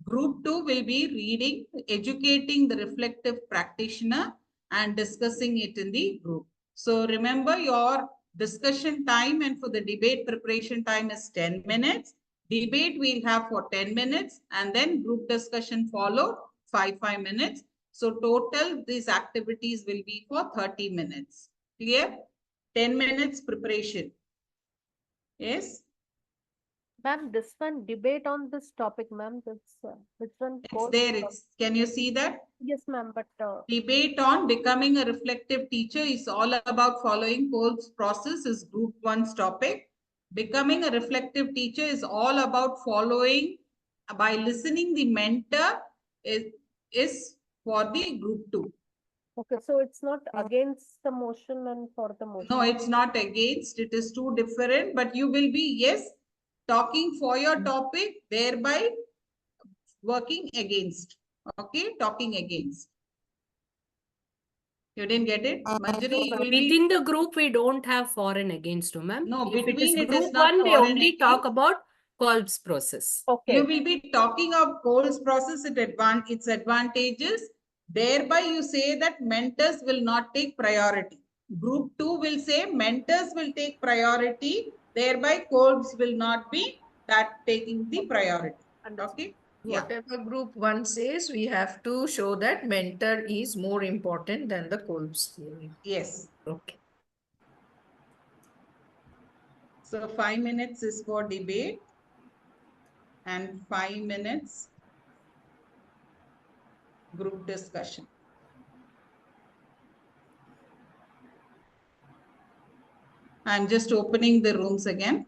Group 2 will be reading, educating the reflective practitioner and discussing it in the group. So remember, your discussion time and for the debate preparation time is 10 minutes. Debate we'll have for 10 minutes and then group discussion follow 5 minutes. So total these activities will be for 30 minutes. Clear? 10 minutes preparation. Yes? Ma'am, this one debate on this topic, ma'am. This one. It's there. It's, can you see that? Yes, ma'am. But debate on becoming a reflective teacher is all about following Kolb's process is group 1's topic. Becoming a reflective teacher is all about following by listening the mentor is for the group 2. okay, so it's not against the motion and for the motion. No, it's not against. It is two different, but you will be, yes, talking for your topic, thereby working against. Okay, talking against. You didn't get it? Manjari, you will Within be... the group, we don't have for and against, ma'am. No, if between it it is group not 1, we for and only talk against. about Kolb's process. Okay. You will be talking of Kolb's process, its advantages. Thereby, you say that mentors will not take priority. Group 2 will say mentors will take priority. Thereby, Kolb's will not be that taking the priority. Okay. Yeah. Whatever group 1 says, we have to show that mentor is more important than the Kolb's theory. Yes. Okay. So 5 minutes is for debate and 5 minutes group discussion. I'm just opening the rooms again.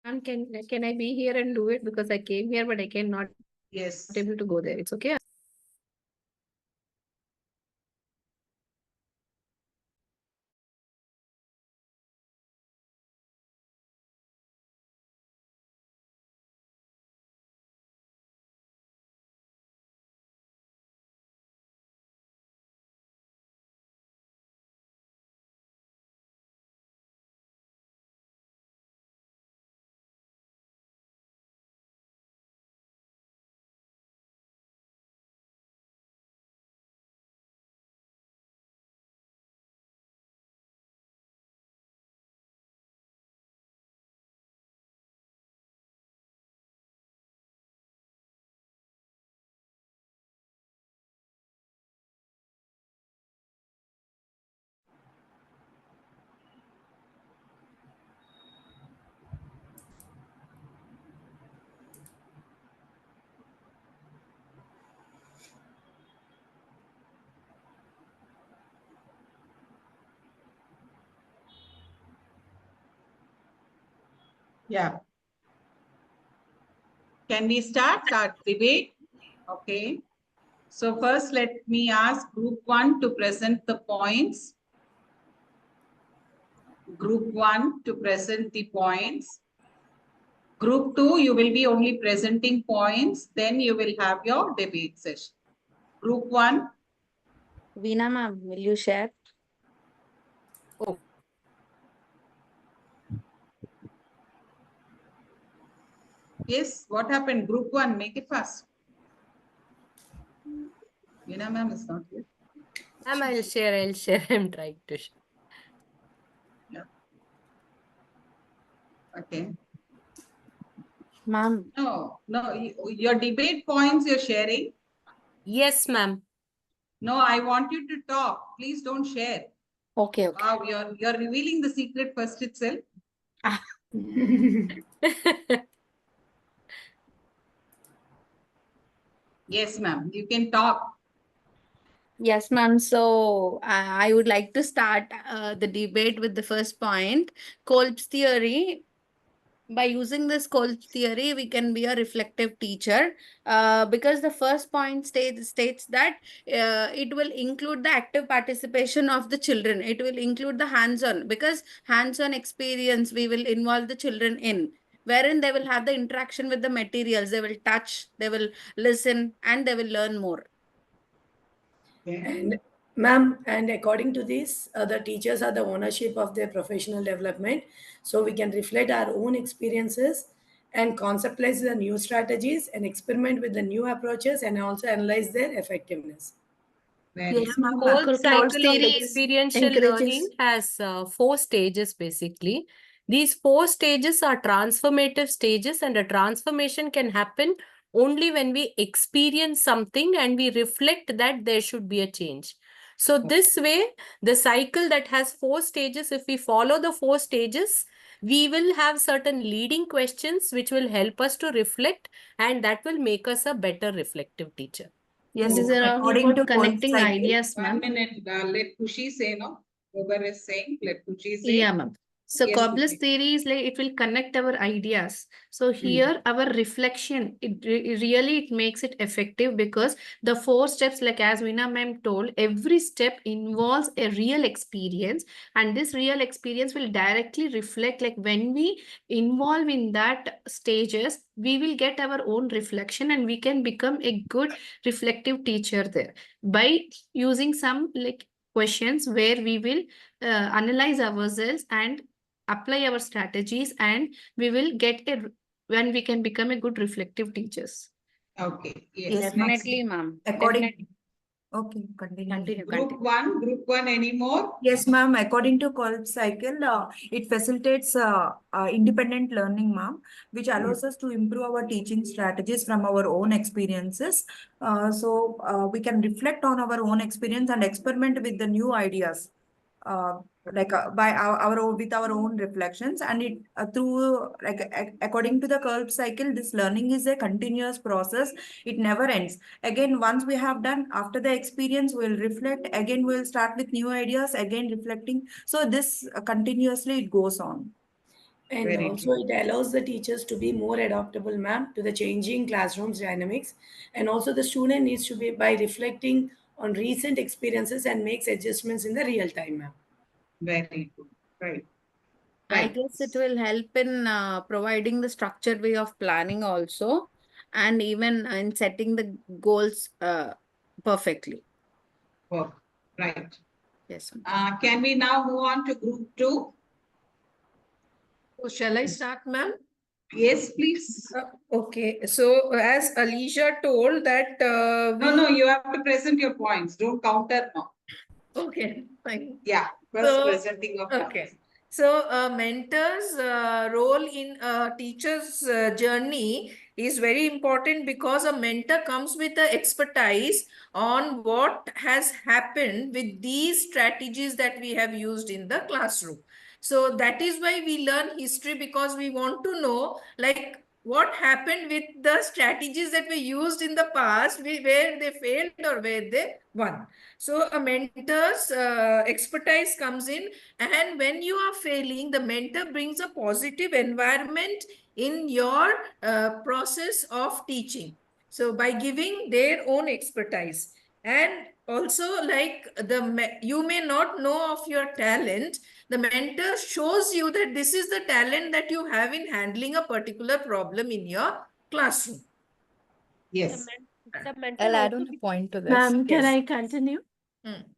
Can I be here and do it because I came here, but I cannot Yes. able to go there. It's okay. Yeah. Can we start debate? Okay. So first, let me ask group 1 to present the points. Group 1 to present the points. Group 2, you will be only presenting points. Then you will have your debate session. Group 1. Veena ma'am, will you share? Oh, Yes, what happened? Group 1, make it fast. Veena ma'am is not here. ma'am, I'll share. I'm trying to share. Yeah. Okay. Ma'am. No, your debate points you're sharing. Yes, ma'am. No, I want you to talk. Please don't share. Okay. Wow, you're revealing the secret first itself. Yes, ma'am. You can talk. Yes, ma'am. So I would like to start the debate with the first point, Kolb's theory. By using this Kolb's theory, we can be a reflective teacher because the first point states that it will include the active participation of the children. It will include the hands-on because hands-on experience we will involve the children in, wherein they will have the interaction with the materials. They will touch, they will listen, and they will learn more. And ma'am, and according to this, the teachers are the ownership of their professional development. So we can reflect our own experiences and conceptualize the new strategies and experiment with the new approaches and also analyze their effectiveness. Yes, ma'am. Kolb cycle of Theory experiential encourages. learning has 4 stages basically. These 4 stages are transformative stages, and a transformation can happen only when we experience something and we reflect that there should be a change. So this way, the cycle that has 4 stages, if we follow the 4 stages, we will have certain leading questions which will help us to reflect, and that will make us a better reflective teacher. Yes, These are all according to about connecting cycle. ideas, 1 ma'am. minute. Let Kushi say, no? Whoever is saying, let Kushi say. Yeah, ma'am. So Yes, Cobbler's Kushi. theory is like it will connect our ideas. So here our reflection, it makes it effective because the 4 steps, like as Veena ma'am told, every step involves a real experience, and this real experience will directly reflect, like when we involve in that stages, we will get our own reflection and we can become a good reflective teacher there by using some like questions where we will analyze ourselves and apply our strategies, and we will get when we can become a good reflective teachers. Okay. Yes. Yes, ma'am. Definitely, ma'am. According, okay, continue. Continue. Group 1 anymore? Yes, ma'am. According to Kolb cycle, it facilitates independent learning, ma'am, which allows us to improve our teaching strategies from our own experiences. So we can reflect on our own experience and experiment with the new ideas. By our own, with our own reflections, and it through according to the Kolb cycle, this learning is a continuous process. It never ends. Again, once we have done, after the experience, we'll reflect again, we'll start with new ideas, again reflecting. So this continuously it goes on. And Very also true. it allows the teachers to be more adaptable, ma'am, to the changing classrooms dynamics. And also the student needs to be by reflecting on recent experiences and makes adjustments in the real time, ma'am. Very good. Right. I Right. guess it will help in providing the structured way of planning also, and even in setting the goals perfectly. Oh, right. Yes. Can we now move on to group 2? So shall I start, ma'am? Yes, please. Okay. So as Alicia told that No, you have to present your points. Don't counter now. Okay, fine. Yeah, first So, presenting of points. okay. So, a mentor's role in a teacher's journey is very important because a mentor comes with the expertise on what has happened with these strategies that we have used in the classroom. So that is why we learn history, because we want to know like what happened with the strategies that we used in the past, where they failed or where they won. So a mentor's expertise comes in, and when you are failing, the mentor brings a positive environment in your process of teaching. So by giving their own expertise, and also like you may not know of your talent, the mentor shows you that this is the talent that you have in handling a particular problem in your classroom. Yes. The mentor I'll add also on a point to this. Ma'am, can Yes. I continue?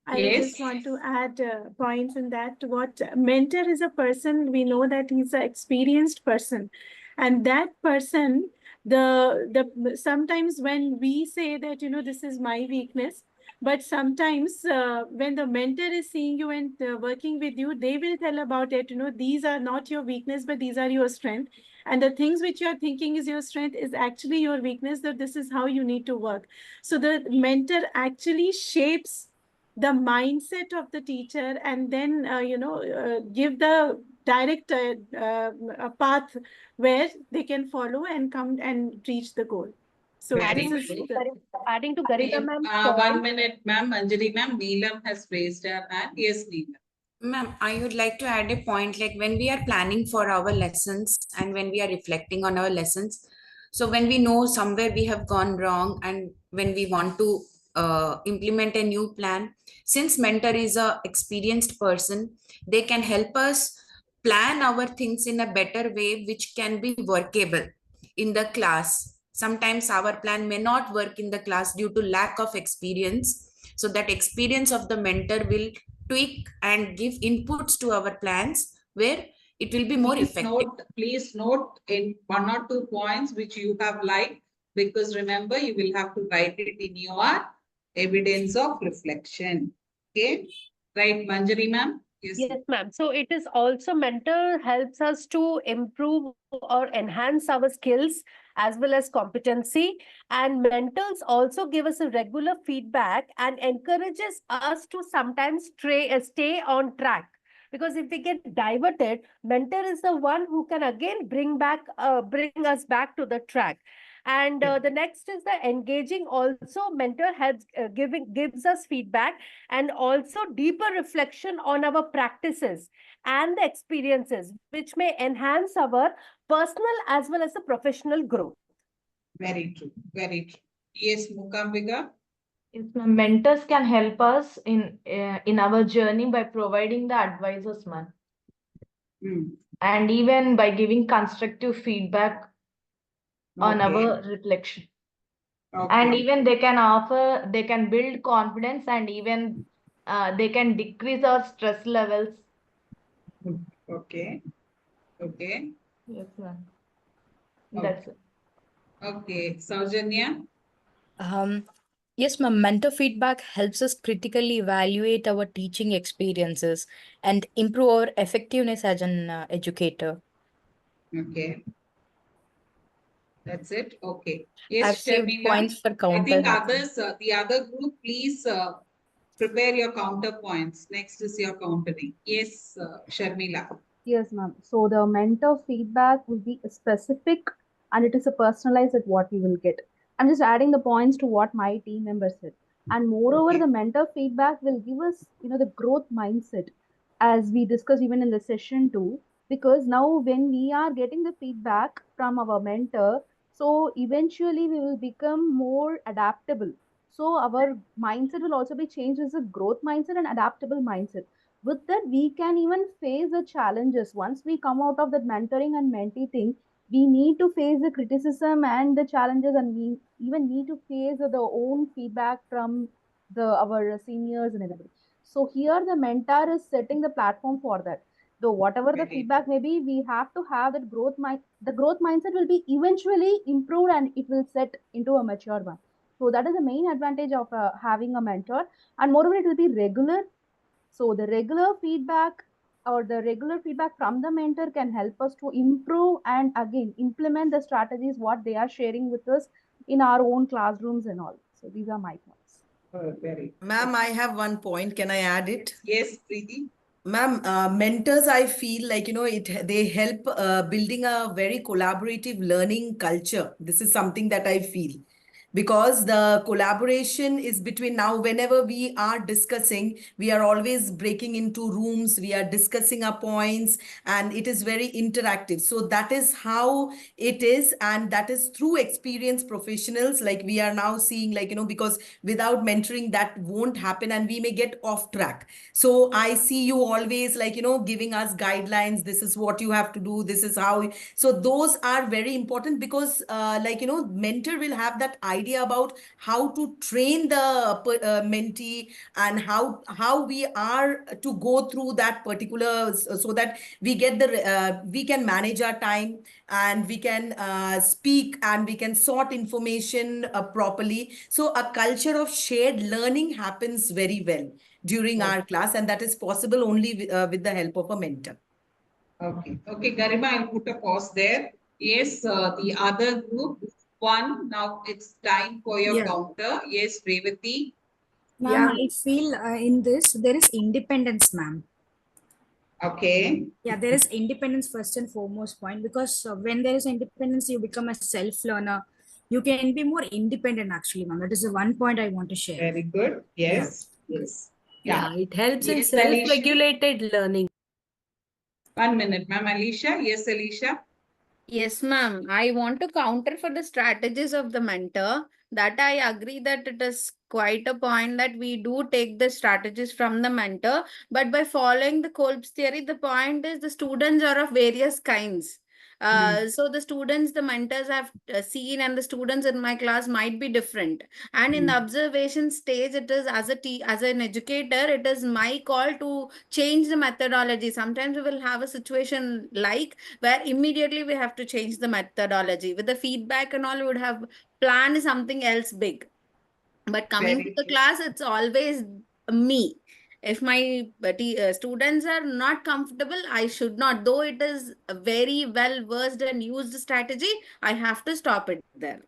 I Yes. just want to add points in that. What mentor is a person, we know that he's an experienced person, and that person, the sometimes when we say that, you know, this is my weakness, but sometimes when the mentor is seeing you and working with you, they will tell about it, you know, these are not your weakness, but these are your strength. And the things which you are thinking is your strength is actually your weakness, that this is how you need to work. So the mentor actually shapes the mindset of the teacher, and then give the direct a path where they can follow and come and reach the goal. So Very this is true. Adding to Garima ma'am's 1 point. minute, ma'am. Anjali ma'am, Neelam has raised her hand. Yes, Neelam. Ma'am, I would like to add a point, like when we are planning for our lessons and when we are reflecting on our lessons. So when we know somewhere we have gone wrong and when we want to implement a new plan, since mentor is a experienced person, they can help us plan our things in a better way, which can be workable in the class. Sometimes our plan may not work in the class due to lack of experience. So that experience of the mentor will tweak and give inputs to our plans where it will be more effective. Please note in 1 or 2 points which you have liked, because remember you will have to write it in your evidence of reflection. Okay, right, Manjari ma'am? Yes, ma'am. So it is also mentor helps us to improve or enhance our skills as well as competency. And mentors also give us a regular feedback and encourages us to sometimes stay on track. Because if we get diverted, mentor is the one who can again bring us back to the track. And the next is the engaging. Also, mentor helps gives us feedback and also deeper reflection on our practices and the experiences, which may enhance our personal as well as the professional growth. Very true. Very true. Yes, Mukambika. Yes, ma'am. Mentors can help us in our journey by providing the advices, ma'am. And even by giving constructive feedback on our reflection. And even they can build confidence, and even they can decrease our stress levels. Okay. Okay. Yes, ma'am. Okay. That's it. Okay, Saujanya. Yes, ma'am. Mentor feedback helps us critically evaluate our teaching experiences and improve our effectiveness as an educator. Okay. That's it. Okay. I've Yes, saved Sharmila. points for I counter. think others, the other group, please prepare your counterpoints. Next is your countering. Yes, Sharmila. Yes, ma'am. So the mentor feedback will be specific and it is a personalized at what we will get. I'm just adding the points to what my team members said. And moreover, the mentor feedback will give us, the growth mindset, as we discussed even in the session 2. because now when we are getting the feedback from our mentor, so eventually we will become more adaptable. So our mindset will also be changed as a growth mindset and adaptable mindset. With that, we can even face the challenges. Once we come out of that mentoring and mentee thing, we need to face the criticism and the challenges, and we even need to face the own feedback from the our seniors and everybody. So here the mentor is setting the platform for that. Though whatever the feedback may be, we have to have that growth mind. The growth mindset will be eventually improved and it will set into a mature one. So that is the main advantage of having a mentor, and moreover, it will be regular. So the regular feedback or the regular feedback from the mentor can help us to improve and again implement the strategies what they are sharing with us in our own classrooms and all. So these are my points. Very. Ma'am, I have one point. Can I add it? Yes, Preeti. Ma'am, mentors, I feel like, they help building a very collaborative learning culture. This is something that I feel. Because the collaboration is between now, whenever we are discussing, we are always breaking into rooms, we are discussing our points, and it is very interactive. So that is how it is. And that is through experienced professionals, like we are now seeing, like, because without mentoring, that won't happen and we may get off track. So I see you always, like, giving us guidelines. This is what you have to do. This is how. So those are very important because, mentor will have that idea about how to train the mentee and how we are to go through that particular, so that we get we can manage our time, and we can speak, and we can sort information properly. So a culture of shared learning happens very well during our class, and that is possible only with the help of a mentor. Okay. Okay, Garima, I'll put a pause there. Yes, the other group, one, now it's time for your Yeah. counter. Yes, Revati. Ma'am, I feel in this there is independence, ma'am. Okay. Yeah, there is independence first and foremost point, because when there is independence, you become a self-learner. You can be more independent actually, ma'am. That is the one point I want to share. Very good. Yes. Yes. Yeah, it helps in Yes, Alicia. self-regulated learning. 1 minute, ma'am. Alicia. Yes, Alicia. Yes, ma'am. I want to counter for the strategies of the mentor. That I agree that it is quite a point that we do take the strategies from the mentor. But by following the Kolb's theory, the point is the students are of various kinds. So the students the mentors have seen and the students in my class might be different. And in the observation stage, it is as an educator, it is my call to change the methodology. Sometimes we will have a situation like where immediately we have to change the methodology. With the feedback and all, we would have planned something else big. But coming to the class, it's always me. If my students are not comfortable, I should not. Though it is a very well versed and used strategy, I have to stop it there.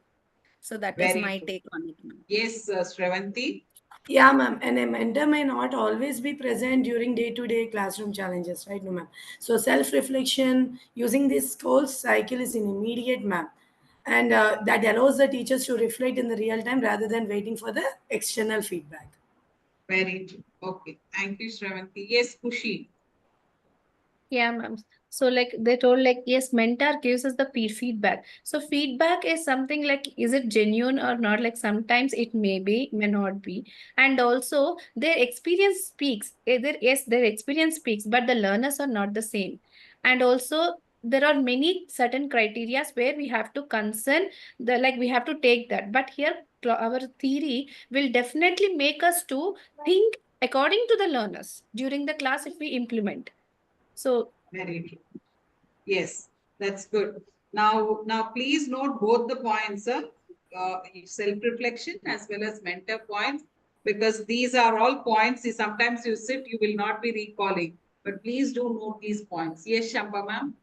So that is Very my true. take on it. Yes, Shravanti. Yeah, ma'am. And a mentor may not always be present during day-to-day classroom challenges, right? No, ma'am. So self-reflection using this whole cycle is an immediate, ma'am. And that allows the teachers to reflect in the real time rather than waiting for the external feedback. Very true. Okay. Thank you, Shravanti. Yes, Kushi. Yeah, ma'am. So like they told like, yes, mentor gives us the peer feedback. So feedback is something like, is it genuine or not? Like sometimes it may be, may not be. And also their experience speaks. Either, yes, their experience speaks, but the learners are not the same. And also there are many certain criteria where we have to concern the, like we have to take that. But here our theory will definitely make us to think according to the learners during the class if we implement. So very true. Yes, that's good. Now please note both the points, self-reflection as well as mentor points, because these are all points. See, sometimes you sit, you will not be recalling, but please do note these points. Yes, Shamba ma'am.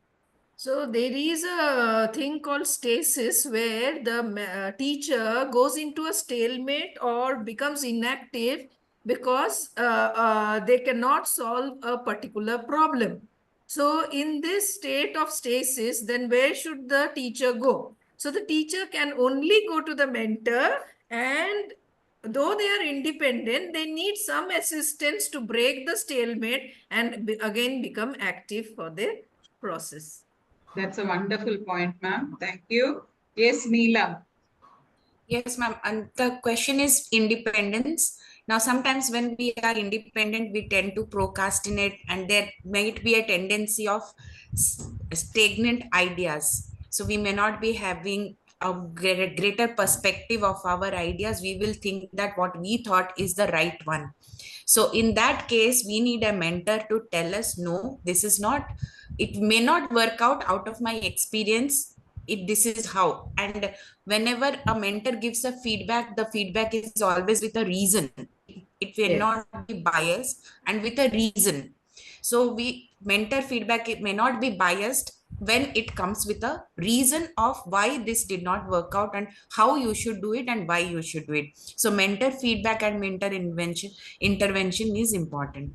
So there is a thing called stasis where the teacher goes into a stalemate or becomes inactive because they cannot solve a particular problem. So in this state of stasis, then where should the teacher go? So the teacher can only go to the mentor, and though they are independent, they need some assistance to break the stalemate and again become active for their process. That's a wonderful point, ma'am. Thank you. Yes, Neelam. Yes, ma'am. And the question is independence. Now, sometimes when we are independent, we tend to procrastinate, and there might be a tendency of stagnant ideas. So, we may not be having a greater perspective of our ideas. We will think that what we thought is the right one. So, in that case, we need a mentor to tell us, no, this is not, it may not work out of my experience. This is how. And whenever a mentor gives a feedback, the feedback is always with a reason. It will not be biased and with a reason. So we mentor feedback, it may not be biased when it comes with a reason of why this did not work out and how you should do it and why you should do it. So mentor feedback and mentor intervention is important.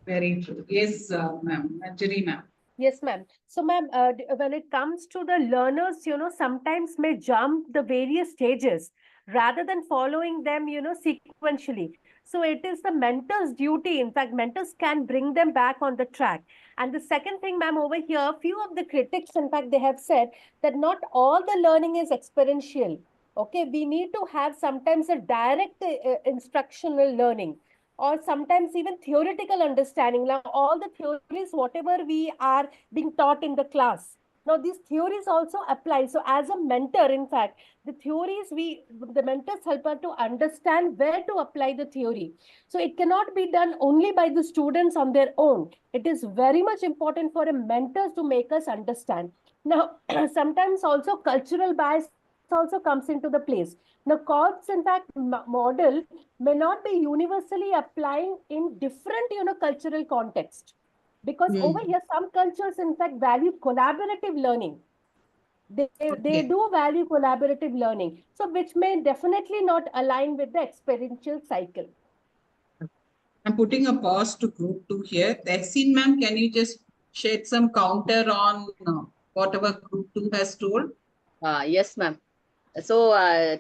Very true. Yes, ma'am. Manjari, ma'am. Yes, ma'am. So, ma'am, when it comes to the learners, sometimes may jump the various stages rather than following them, sequentially. So it is the mentor's duty. In fact, mentors can bring them back on the track. And the second thing, ma'am, over here, few of the critics, in fact, they have said that not all the learning is experiential. Okay, we need to have sometimes a direct instructional learning, or sometimes even theoretical understanding. Now, all the theories, whatever we are being taught in the class, now these theories also apply. So as a mentor, in fact, the theories, the mentors help us to understand where to apply the theory. So it cannot be done only by the students on their own. It is very much important for a mentor to make us understand. Now, sometimes also cultural bias also comes into the place. The Cobb's, in fact, model may not be universally applying in different, cultural context. Because over here, some cultures, in fact, value collaborative learning. They do value collaborative learning. So which may definitely not align with the experiential cycle. I'm putting a pause to group 2 here. Tehseen, ma'am, can you just shed some counter on whatever group 2 has told? Yes, ma'am. So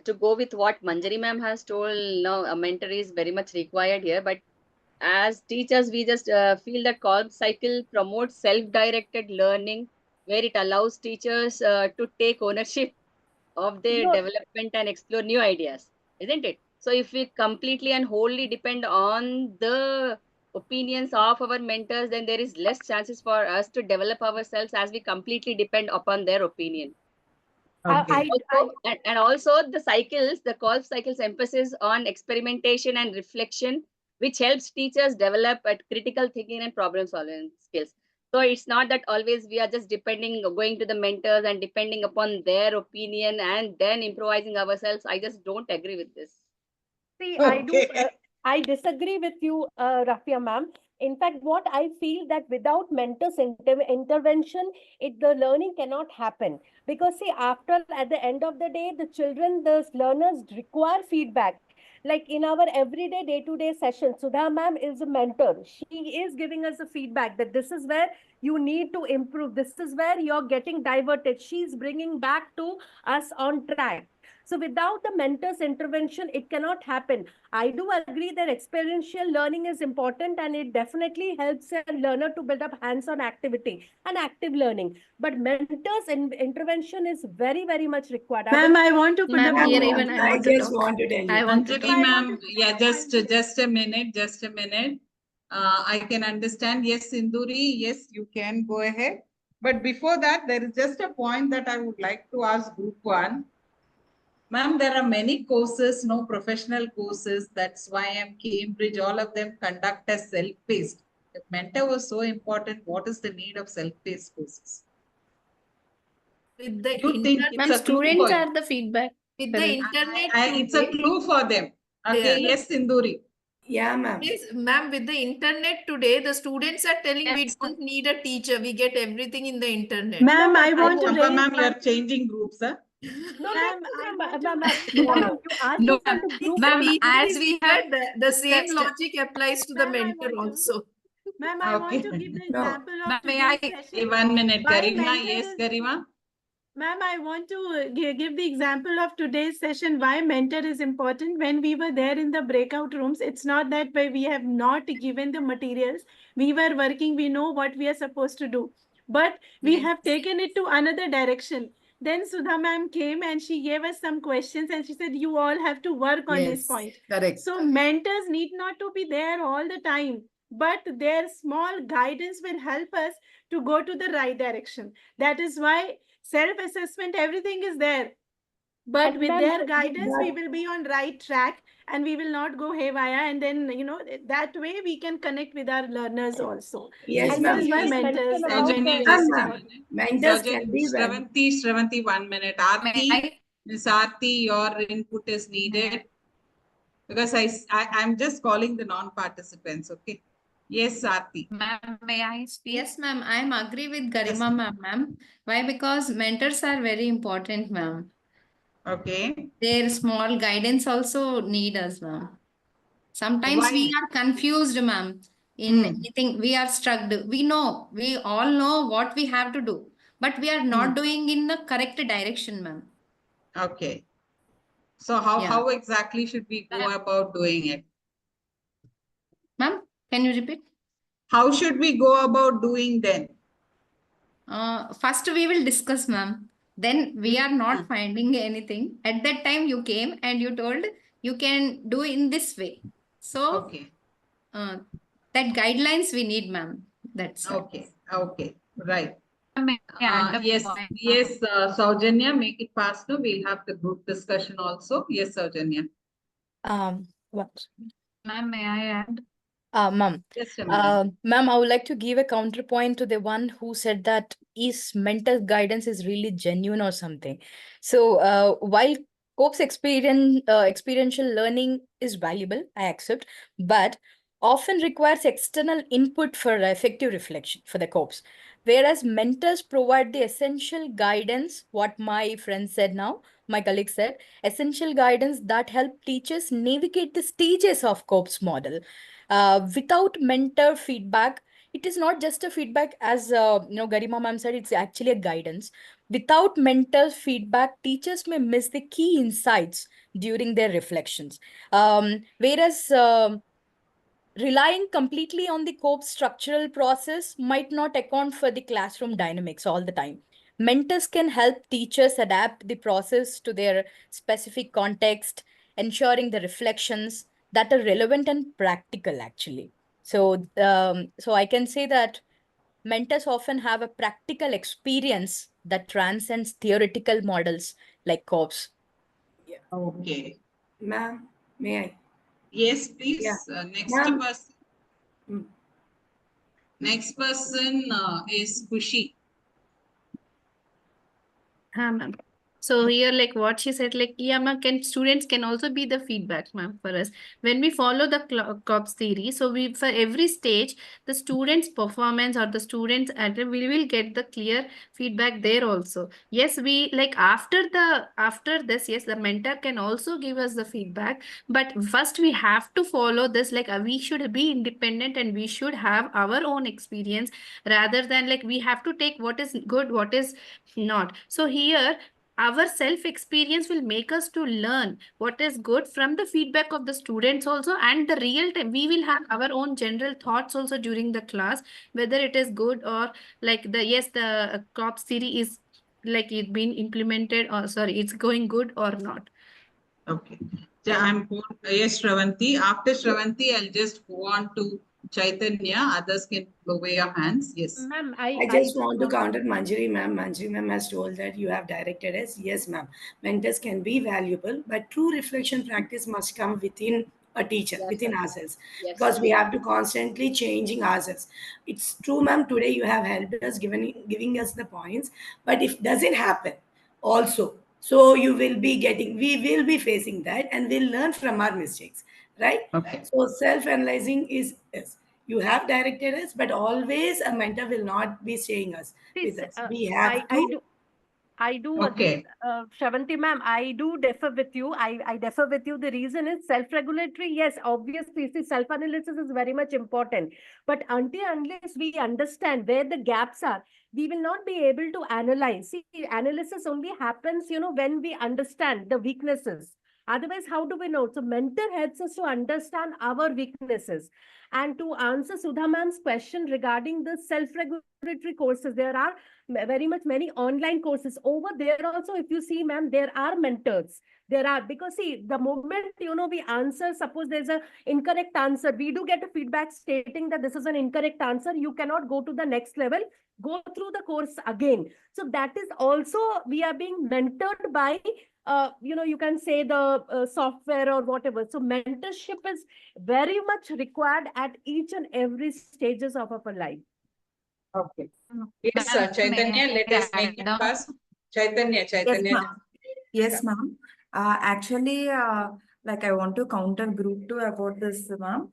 to go with what Manjari ma'am has told, no, a mentor is very much required here. But as teachers, we just feel that Kolb cycle promotes self-directed learning, where it allows teachers to take ownership of their development and explore new ideas, isn't it? So if we completely and wholly depend on the opinions of our mentors, then there is less chances for us to develop ourselves as we completely depend upon their opinion. And also the Kolb cycles emphasis on experimentation and reflection, which helps teachers develop at critical thinking and problem solving skills. So it's not that always we are just going to the mentors and depending upon their opinion and then improvising ourselves. I just don't agree with this. See, I disagree with you, Rafia ma'am. In fact, what I feel that without mentors' intervention, the learning cannot happen. Because see, at the end of the day, the learners require feedback. Like in our everyday day-to-day session, Sudha ma'am is a mentor. She is giving us a feedback that this is where you need to improve. This is where you're getting diverted. She's bringing back to us on track. So without the mentor's intervention, it cannot happen. I do agree that experiential learning is important and it definitely helps a learner to build up hands-on activity and active learning. But mentors' intervention is very, very much required. Ma'am, I want to put Ma'am, a here even I want to just talk. want to tell you. I want to talk. Manjari, ma'am, yeah, just a minute. I can understand. Yes, Sinduri, yes, you can go ahead. But before that, there is just a point that I would like to ask group 1. Ma'am, there are many courses, no professional courses. That's why I'm Cambridge. All of them conduct as self-paced. If mentor was so important, what is the need of self-paced courses? With the You think it's Ma'am, a clue students for are the feedback. With the internet it's a today, clue for them. Okay, yes, Sinduri. Yeah, ma'am. yes, ma'am, with the internet today, the students are telling we don't need a teacher. We get everything in the internet. Ma'am, I want to Oh, raise ma'am, you are changing groups, huh? No, Ma'am, you asked No, for the group. ma'am, Teacher as is we have here, the same discussed, logic applies to the mentor also. Ma'am, I want to give the example of ma'am, may today's I? session. 1 minute, Why Garima. mentor Yes, is- Garima. Ma'am, I want to give the example of today's session, why mentor is important. When we were there in the breakout rooms, it's not that we have not given the materials. We were working, we know what we are supposed to do. but we Yes. have taken it to another direction. Then Sudha ma'am came and she gave us some questions and she said, you all have to work on this Yes, point. correct. So mentors need not to be there all the time, but their small guidance will help us to go to the right direction. That is why self-assessment, everything is there. But And with ma'am, their guidance, we But will be on right track and we will not go haywire. And then, that way we can connect with our learners also. yes, And and that ma'am, ma'am. is you why did mentors mention and about Saujanya, the just a mentors. minute. Mentors can be Shravanti, 1 minute. May Aarti, I? Miss Aarti, your input is needed because I'm just calling the non-participants. Okay. Yes, Aarti. Ma'am, may I speak? Yes, ma'am. I am agree with Yes. Garima ma'am. Why? Because mentors are very important, ma'am. Okay. Their small guidance also need us, ma'am. Sometimes we Why? are confused, ma'am. In anything, we are struck. We all know what we have to do, but we are not doing in the correct direction, ma'am. Okay. So how exactly should we go about doing it? Ma'am, can you repeat? How should we go about doing then? First we will discuss, ma'am. Then we are not finding anything. At that time you came and you told you can do in this way. So Okay. that guidelines we need, ma'am. That's it. Okay. Okay. Right. May I add a Yes. point? Yes, Saujanya, make it faster. We'll have the group discussion also. Yes, Saujanya. What? Ma'am, may I add? Ma'am, Just a minute. ma'am, I would like to give a counterpoint to the one who said that is mental guidance is really genuine or something. So, while Cope's experiential learning is valuable, I accept, but often requires external input for effective reflection for the Copes. Whereas mentors provide the essential guidance, what my friend said now, my colleague said, essential guidance that help teachers navigate the stages of Cope's model. Without mentor feedback, it is not just a feedback, as Garima ma'am said, it's actually a guidance. Without mentor feedback, teachers may miss the key insights during their reflections. Whereas relying completely on the COPE structural process might not account for the classroom dynamics all the time. Mentors can help teachers adapt the process to their specific context, ensuring the reflections that are relevant and practical actually. So I can say that mentors often have a practical experience that transcends theoretical models like COPS. Yeah. Okay. Ma'am, may I? Yes, Yeah. please. Next Ma'am. person. Next person is Kushi. Ma'am. So here, like what she said, like, yeah, ma'am, students can also be the feedback, ma'am, for us. When we follow the COPS theory, so for every stage, the student's performance or the student's we will get the clear feedback there also. Yes, we like after this, yes, the mentor can also give us the feedback, but first we have to follow this, like we should be independent and we should have our own experience rather than like we have to take what is good, what is not. So here our self experience will make us to learn what is good from the feedback of the students also, and the real time we will have our own general thoughts also during the class, whether it is good or like the COPS theory is like it been implemented, or sorry, it's going good or not. Okay. Yeah, yes, Shravanti. After Shravanti, I'll just go on to Chaitanya. Others can blow away your hands. Yes. Ma'am, I just want to counter Manjari ma'am. Manjari ma'am has told that you have directed us. Yes, ma'am. Mentors can be valuable, but true reflection practice must come within a teacher, within ourselves, because we have to constantly changing ourselves. It's true, ma'am. Today you have helped us, giving us the points, but if doesn't happen, also, so you will be getting. We will be facing that, and we'll learn from our mistakes, right? Okay. So self-analyzing is you have directed us, but always a mentor will not be staying us with This, us. We have to. I do Okay. agree, Shravanti ma'am, I do differ with you. I differ with you. The reason is self-regulatory. Yes, obviously, see, self-analysis is very much important. But unless we understand where the gaps are, we will not be able to analyze. See, analysis only happens, when we understand the weaknesses. Otherwise, how do we know? So mentor helps us to understand our weaknesses. And to answer Sudha ma'am's question regarding the self-regulatory courses, there are very much many online courses over there also. If you see, ma'am, there are mentors. There are, because see, the moment, we answer, suppose there's a incorrect answer, we do get a feedback stating that this is an incorrect answer. You cannot go to the next level, go through the course again. So that is also, we are being mentored by, you can say the software or whatever. So mentorship is very much required at each and every stages of our life. Okay. Yes, Ma'am, Chaitanya, may let I us make add it on? fast. Chaitanya. Yes, ma'am. Yes, ma'am. Actually, like I want to counter group 2 about this, ma'am.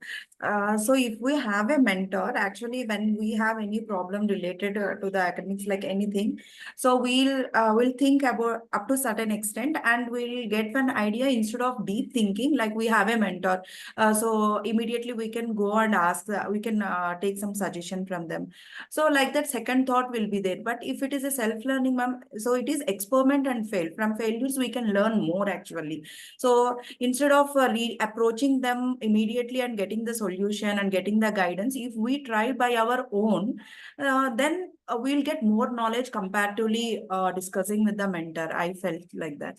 So if we have a mentor, actually, when we have any problem related to the academics, like anything, so we'll think about up to certain extent, and we'll get an idea instead of deep thinking. Like we have a mentor, so immediately we can go and ask. We can take some suggestion from them. So like that second thought will be there. But if it is a self-learning, ma'am, so it is experiment and fail. From failures, we can learn more actually. So instead of approaching them immediately and getting the solution and getting the guidance, if we try by our own, then we'll get more knowledge comparatively discussing with the mentor. I felt like that.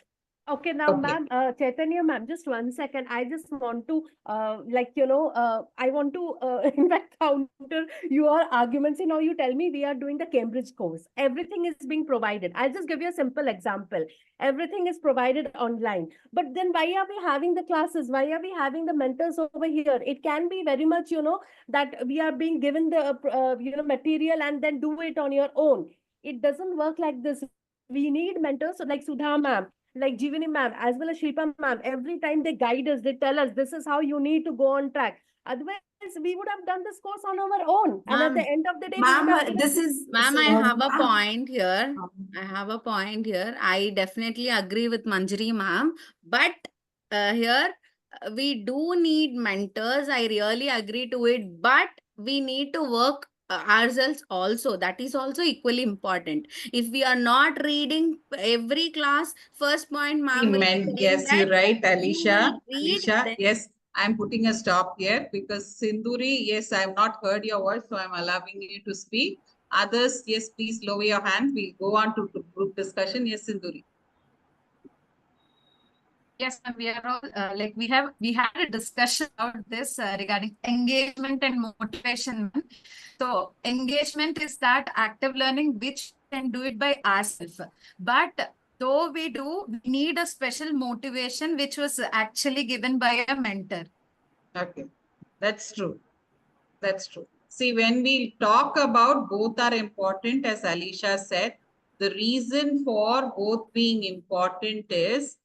Okay, now, ma'am, Chaitanya, ma'am, just 1 second. I just want to, I want to, in fact, counter your arguments. Now you tell me we are doing the Cambridge course. Everything is being provided. I'll just give you a simple example. Everything is provided online. But then why are we having the classes? Why are we having the mentors over here? It can be very much, that we are being given the, material and then do it on your own. It doesn't work like this. We need mentors, so like Sudha ma'am, like Jivani ma'am, as well as Shilpa ma'am. Every time they guide us, they tell us this is how you need to go on track. Otherwise, we would have done this course on our own. And at the end of the day, we would have This is Ma'am, I so, have a ma'am. point here. I have a point here. I definitely agree with Manjari ma'am. But here, we do need mentors. I really agree to it. But we need to work ourselves also. That is also equally important. If we are not reading every class, first point ma'am will be saying Yes, that you're right, we Alicia. will read, Alicia, then yes, I'm putting a stop here because Sinduri, yes, I have not heard your voice, so I'm allowing you to speak. Others, yes, please lower your hand. We'll go on to group discussion. Yes, Sinduri. Yes, ma'am, we are all we had a discussion about this regarding engagement and motivation, ma'am. So engagement is that active learning which can do it by ourselves. But though we do, we need a special motivation which was actually given by a mentor. Okay, that's true. That's true. See, when we talk about both are important, as Alicia said, the reason for both being important is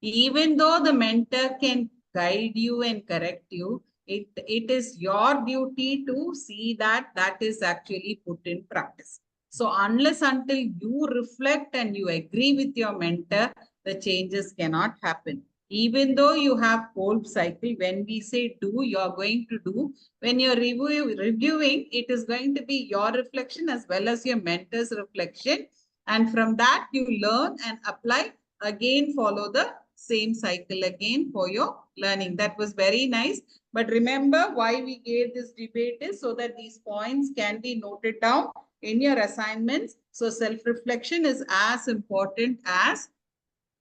even though the mentor can guide you and correct you, it is your duty to see that that is actually put in practice. So unless until you reflect and you agree with your mentor, the changes cannot happen. Even though you have cold cycle, when we say do, you're going to do. When you're reviewing, it is going to be your reflection as well as your mentor's reflection. And from that, you learn and apply, again follow the same cycle again for your learning. That was very nice. But remember why we gave this debate is so that these points can be noted down in your assignments. So self-reflection is as important as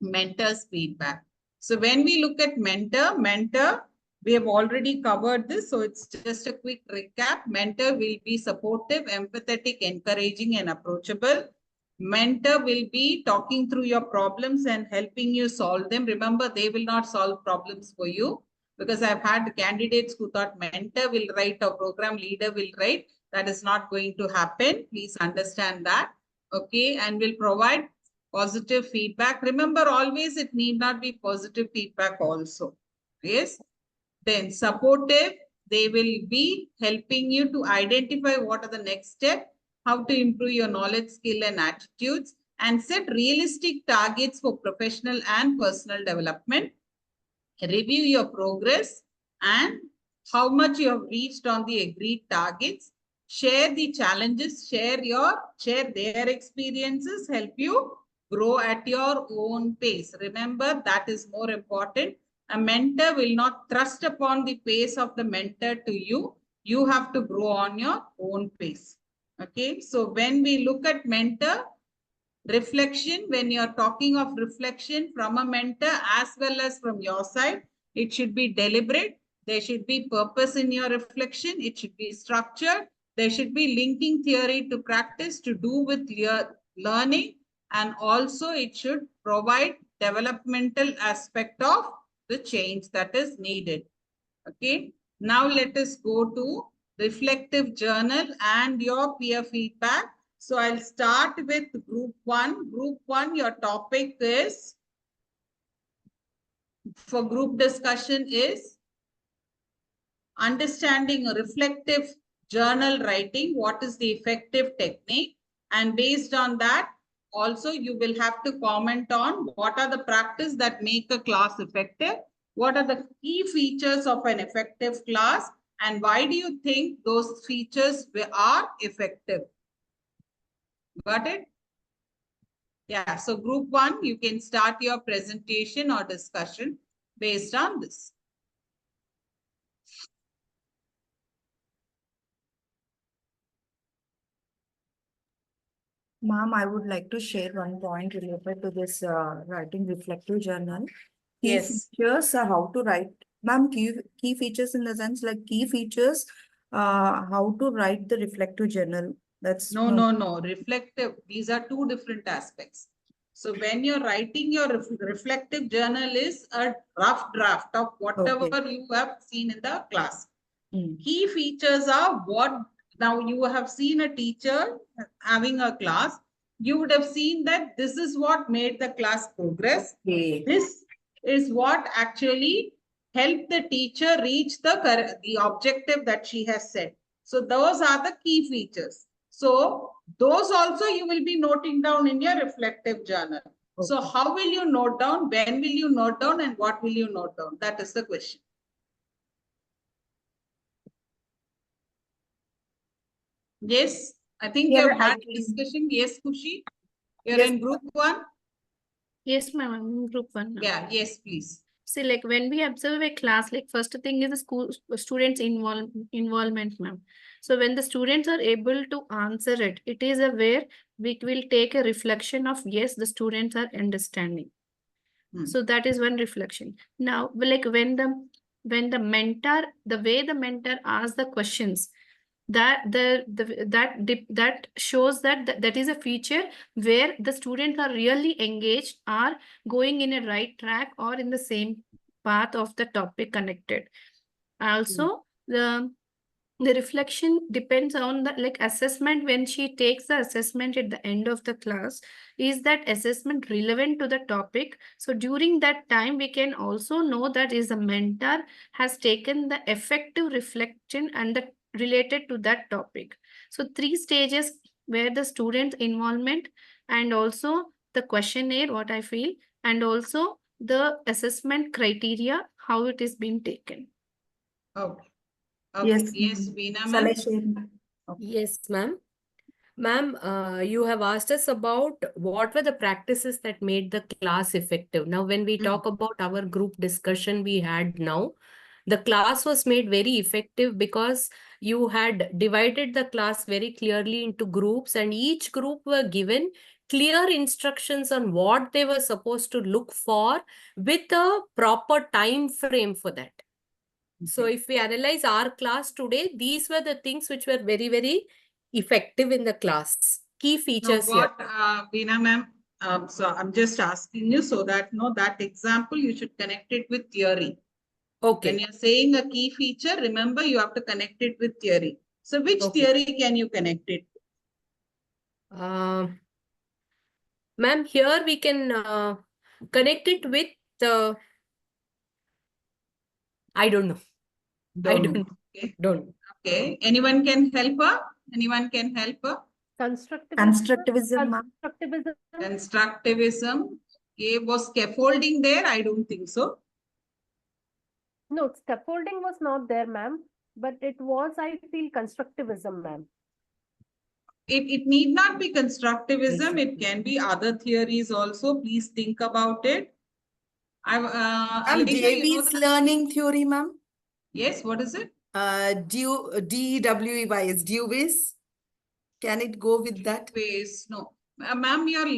mentor's feedback. So when we look at mentor, we have already covered this. So it's just a quick recap. Mentor will be supportive, empathetic, encouraging, and approachable. Mentor will be talking through your problems and helping you solve them. Remember, they will not solve problems for you because I've had candidates who thought mentor will write or program leader will write. That is not going to happen. Please understand that. Okay, and will provide positive feedback. Remember, always it need not be positive feedback also. Yes. Then supportive, they will be helping you to identify what are the next step, how to improve your knowledge, skill, and attitudes, and set realistic targets for professional and personal development. Review your progress and how much you have reached on the agreed targets. Share the challenges, share their experiences, help you grow at your own pace. Remember, that is more important. A mentor will not thrust upon the pace of the mentor to you. You have to grow on your own pace. Okay, so when we look at mentor, reflection, when you're talking of reflection from a mentor as well as from your side, it should be deliberate. There should be purpose in your reflection. It should be structured. There should be linking theory to practice to do with your learning. And also it should provide developmental aspect of the change that is needed. Okay. Now let us go to reflective journal and your peer feedback. So I'll start with group 1. Group 1, your topic is, for group discussion, is understanding reflective journal writing. What is the effective technique? And based on that, also you will have to comment on what are the practice that make a class effective. What are the key features of an effective class? And why do you think those features are effective? Got it? Yeah, so group 1, you can start your presentation or discussion based on this. Ma'am, I would like to share one point related to this writing reflective journal. Key Yes. features are how to write. Ma'am, key features in the sense like key features, how to write the reflective journal. That's No. Reflective. These are two different aspects. So when you're writing your reflective journal is a rough draft of whatever you have seen in the class. Key features are what, now you have seen a teacher having a class. You would have seen that this is what made the class progress. This is what actually helped the teacher reach the objective that she has set. So those are the key features. So those also you will be noting down in your reflective journal. So how will you note down? When will you note down? And what will you note down? That is the question. Yes, I think you have had discussion. Yes, Kushi, you're in group 1. Yes, ma'am, I'm in group 1 now. Yeah, yes, please. See, like when we observe a class, like first thing is the students' involvement, ma'am. So when the students are able to answer it, it is a where we will take a reflection of, yes, the students are understanding. So that is one reflection. Now, like when the mentor, the way the mentor asks the questions, that shows that is a feature where the students are really engaged, are going in a right track or in the same path of the topic connected. Also, the reflection depends on the like assessment. When she takes the assessment at the end of the class, is that assessment relevant to the topic? So during that time, we can also know that is the mentor has taken the effective reflection and the related to that topic. So 3 stages where the student involvement and also the questionnaire, what I feel, and also the assessment criteria, how it is being taken. Okay. Okay. Yes, Veena ma'am. Yes, ma'am. Ma'am, you have asked us about what were the practices that made the class effective. Now, when we talk about our group discussion we had now, the class was made very effective because you had divided the class very clearly into groups, and each group were given clear instructions on what they were supposed to look for with a proper time frame for that. So if we analyze our class today, these were the things which were very, very effective in the class. Key features here. Veena ma'am, so I'm just asking you so that that example you should connect it with theory. Okay. When you're saying a key feature, remember you have to connect it with theory. So which theory can you connect it? Ma'am, here we can connect it with I don't know. Don't. Okay. Anyone can help her? Anyone can help her? Constructivism, ma'am. Constructivism. Okay. Was scaffolding there? I don't think so. No, scaffolding was not there, ma'am, but it was, I feel, constructivism, ma'am. It need not be constructivism. It can be other theories also. Please think about it. JB's learning theory, ma'am. Yes, what is it? DWEY is due base. Can it go with that? Base, no. Ma'am, you're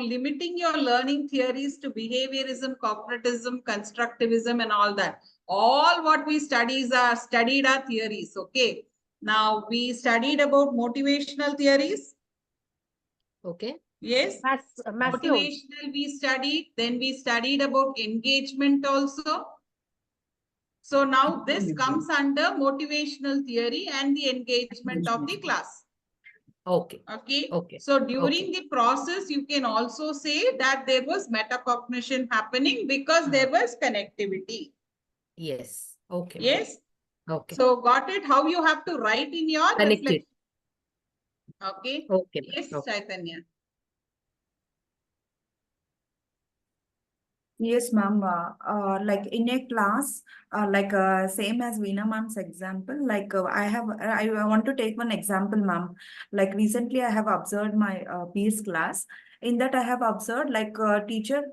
limiting your learning theories to behaviorism, cognitism, constructivism, and all that. All what we studied are theories. Okay. Now we studied about motivational theories. Okay. Yes. Motivational we studied. Then we studied about engagement also. So now this comes under motivational theory and the engagement of the class. Okay. Okay. Okay. So during the process, you can also say that there was metacognition happening because there was connectivity. Yes. Okay. Yes. Okay. So got it? How you have to write in your Connected. reflection. Okay. Okay. Yes, Okay. Chaitanya. Yes, ma'am. Like in a class, same as Veena ma'am's example. I want to take one example, ma'am. Like recently, I have observed my peers class. In that, I have observed teacher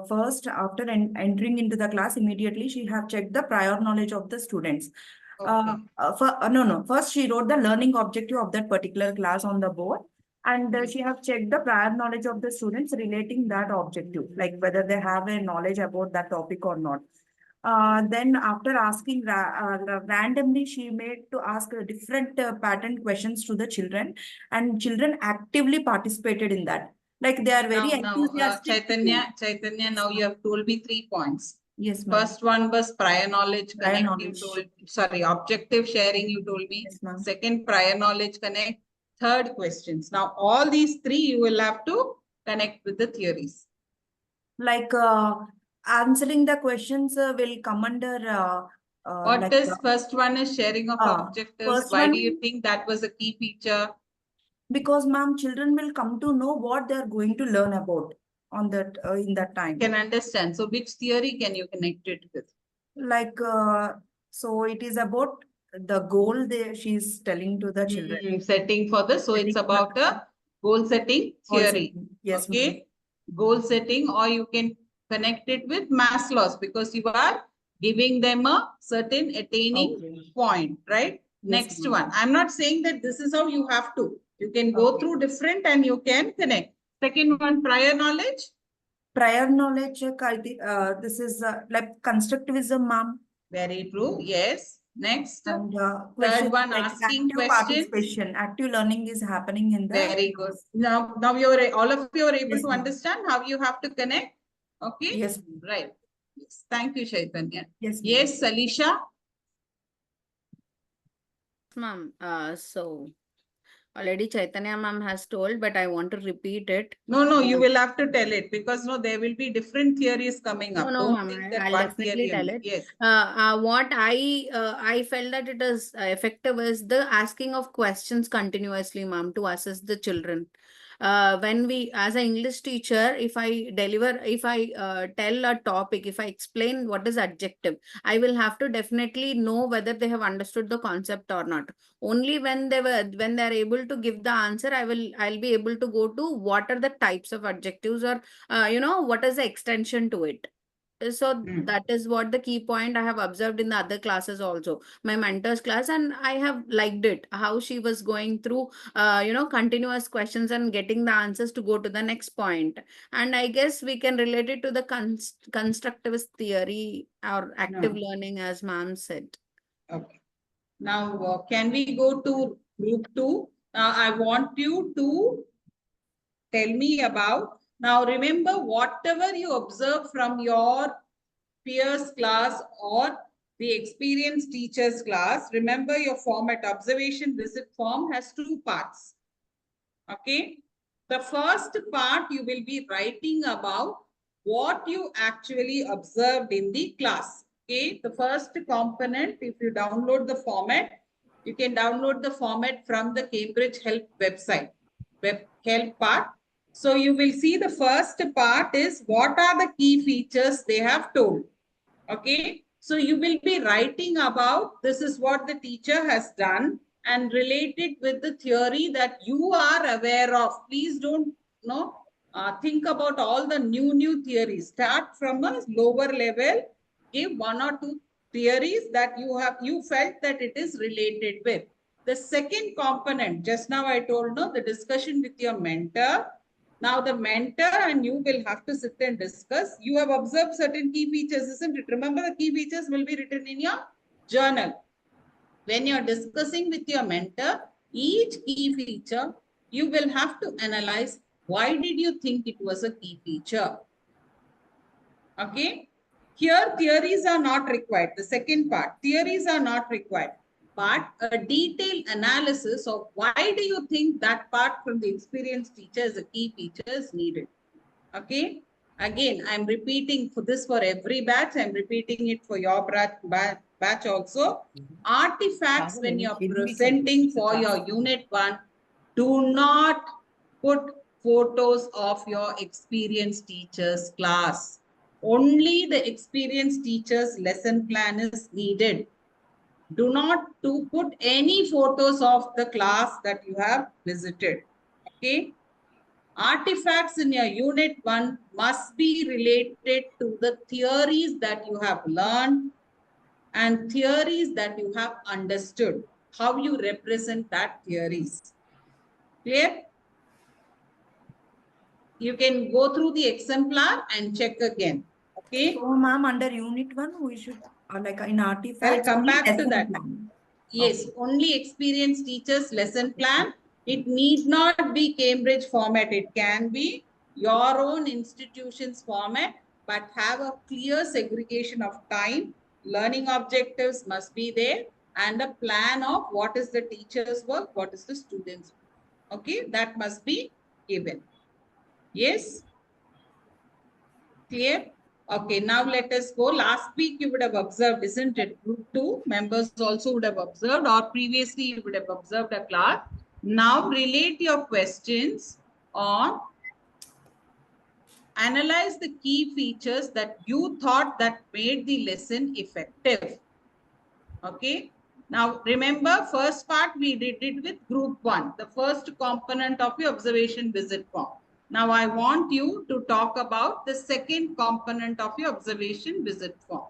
first after entering into the class immediately, she have checked the prior knowledge of the students. No. First, she wrote the learning objective of that particular class on the board. And she have checked the prior knowledge of the students relating that objective, like whether they have a knowledge about that topic or not. Then after asking randomly, she made to ask different pattern questions to the children, and children actively participated in that. Like they are very enthusiastic. Chaitanya, now you have told me 3 points. Yes, ma'am. First one was prior knowledge Prior connect. knowledge. Objective sharing, you told me. Yes, ma'am. Second, prior knowledge connect. Third, questions. Now, all these 3 you will have to connect with the theories. Like answering the questions will come under. What is first one is sharing of objectives. First Why one, do you think that was a key feature? Because, ma'am, children will come to know what they are going to learn about on that in that time. Can understand. So, which theory can you connect it with? Like so, it is about the goal she's telling to the children. Setting for the, so it's about a goal setting theory. Yes, okay. Goal setting, or you can connect it with Maslow's because you are giving them a certain attaining point, right? Yes, Next one. I'm not saying that this is how you have to. You can go through different and you can connect. Second one, prior knowledge. Prior knowledge, this is like constructivism, ma'am. Very true. Yes. Next. And third one, like asking active questions. participation. Active learning is happening in the. Very good. Now you're all of you are able to understand how you have to connect. Okay. Yes. Right. Yes. Thank you, Chaitanya. Yes. Yes, Alisha. Ma'am, so already Chaitanya ma'am has told, but I want to repeat it. No, you will have to tell it because there will be different theories coming up. No, Don't ma'am, think that I'll one definitely theory tell only. it. Yes. What I felt that it is effective is the asking of questions continuously, ma'am, to assess the children. When we, as an English teacher, if I tell a topic, if I explain what is adjective, I will have to definitely know whether they have understood the concept or not. Only when they are able to give the answer, I'll be able to go to what are the types of adjectives, or what is the extension to it. So that is what the key point I have observed in the other classes also, my mentor's class, and I have liked it, how she was going through continuous questions and getting the answers to go to the next point. And I guess we can relate it to the constructivist theory or active learning, as ma'am said. Okay. Now, can we go to group 2? I want you to tell me about. Now, remember, whatever you observe from your peers class or the experienced teachers class, remember your format. Observation visit form has 2 parts. Okay. The first part, you will be writing about what you actually observed in the class. Okay. The first component, if you download the format, you can download the format from the Cambridge Help website, Help part. So you will see the first part is what are the key features they have told. Okay. So you will be writing about this is what the teacher has done and relate it with the theory that you are aware of. Please don't think about all the new theories. Start from a lower level. Give 1 or 2 theories that you felt that it is related with. The second component, just now I told, no, the discussion with your mentor. Now the mentor and you will have to sit and discuss. You have observed certain key features, isn't it? Remember, the key features will be written in your journal. When you're discussing with your mentor, each key feature, you will have to analyze, why did you think it was a key feature? Okay. Here, theories are not required. The second part, theories are not required. But a detailed analysis of why do you think that part from the experienced teacher is a key feature is needed. Okay. Again, I'm repeating for this for every batch. I'm repeating it for your batch also. Artifacts when you're presenting for your unit 1, do not put photos of your experienced teacher's class. Only the experienced teacher's lesson plan is needed. Do not to put any photos of the class that you have visited. Okay. Artifacts in your unit 1 must be related to the theories that you have learned and theories that you have understood. How you represent that theories. Clear? You can go through the exemplar and check again. Okay. So, ma'am, under unit 1, we should like in artifacts. I will come only back to lesson that. plan. Yes, Okay. only experienced teachers lesson plan. It need not be Cambridge format. It can be your own institution's format, but have a clear segregation of time. Learning objectives must be there and a plan of what is the teacher's work, what is the student's work. Okay, that must be given. Yes? Clear? Okay, now let us go. Last week you would have observed, isn't it? Group 2 members also would have observed, or previously you would have observed a class. Now relate your questions on analyze the key features that you thought that made the lesson effective. Okay. Now remember, first part we did it with group 1, the first component of your observation visit form. Now I want you to talk about the second component of your observation visit form.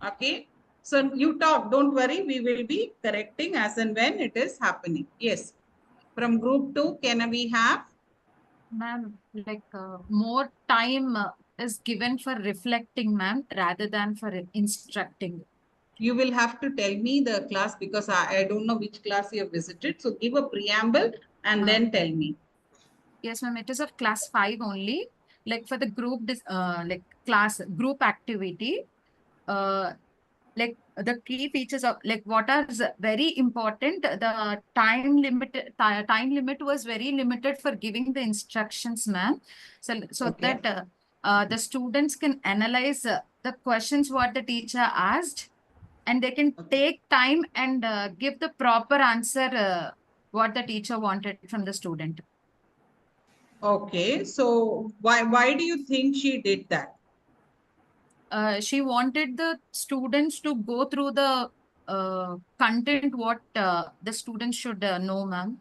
Okay. So you talk, don't worry, we will be correcting as and when it is happening. Yes. From group 2, can we have? Ma'am, like more time is given for reflecting, ma'am, rather than for instructing. You will have to tell me the class because I don't know which class you have visited. So give a preamble and then tell me. Yes, ma'am. It is of class 5 only. Like for the group, like class group activity, like the key features of like what are very important. The time limit was very limited for giving the instructions, ma'am. So Okay. that the students can analyze the questions what the teacher asked, and they can take time and give the proper answer what the teacher wanted from the student. Okay, so why do you think she did that? She wanted the students to go through the content what the students should know, ma'am.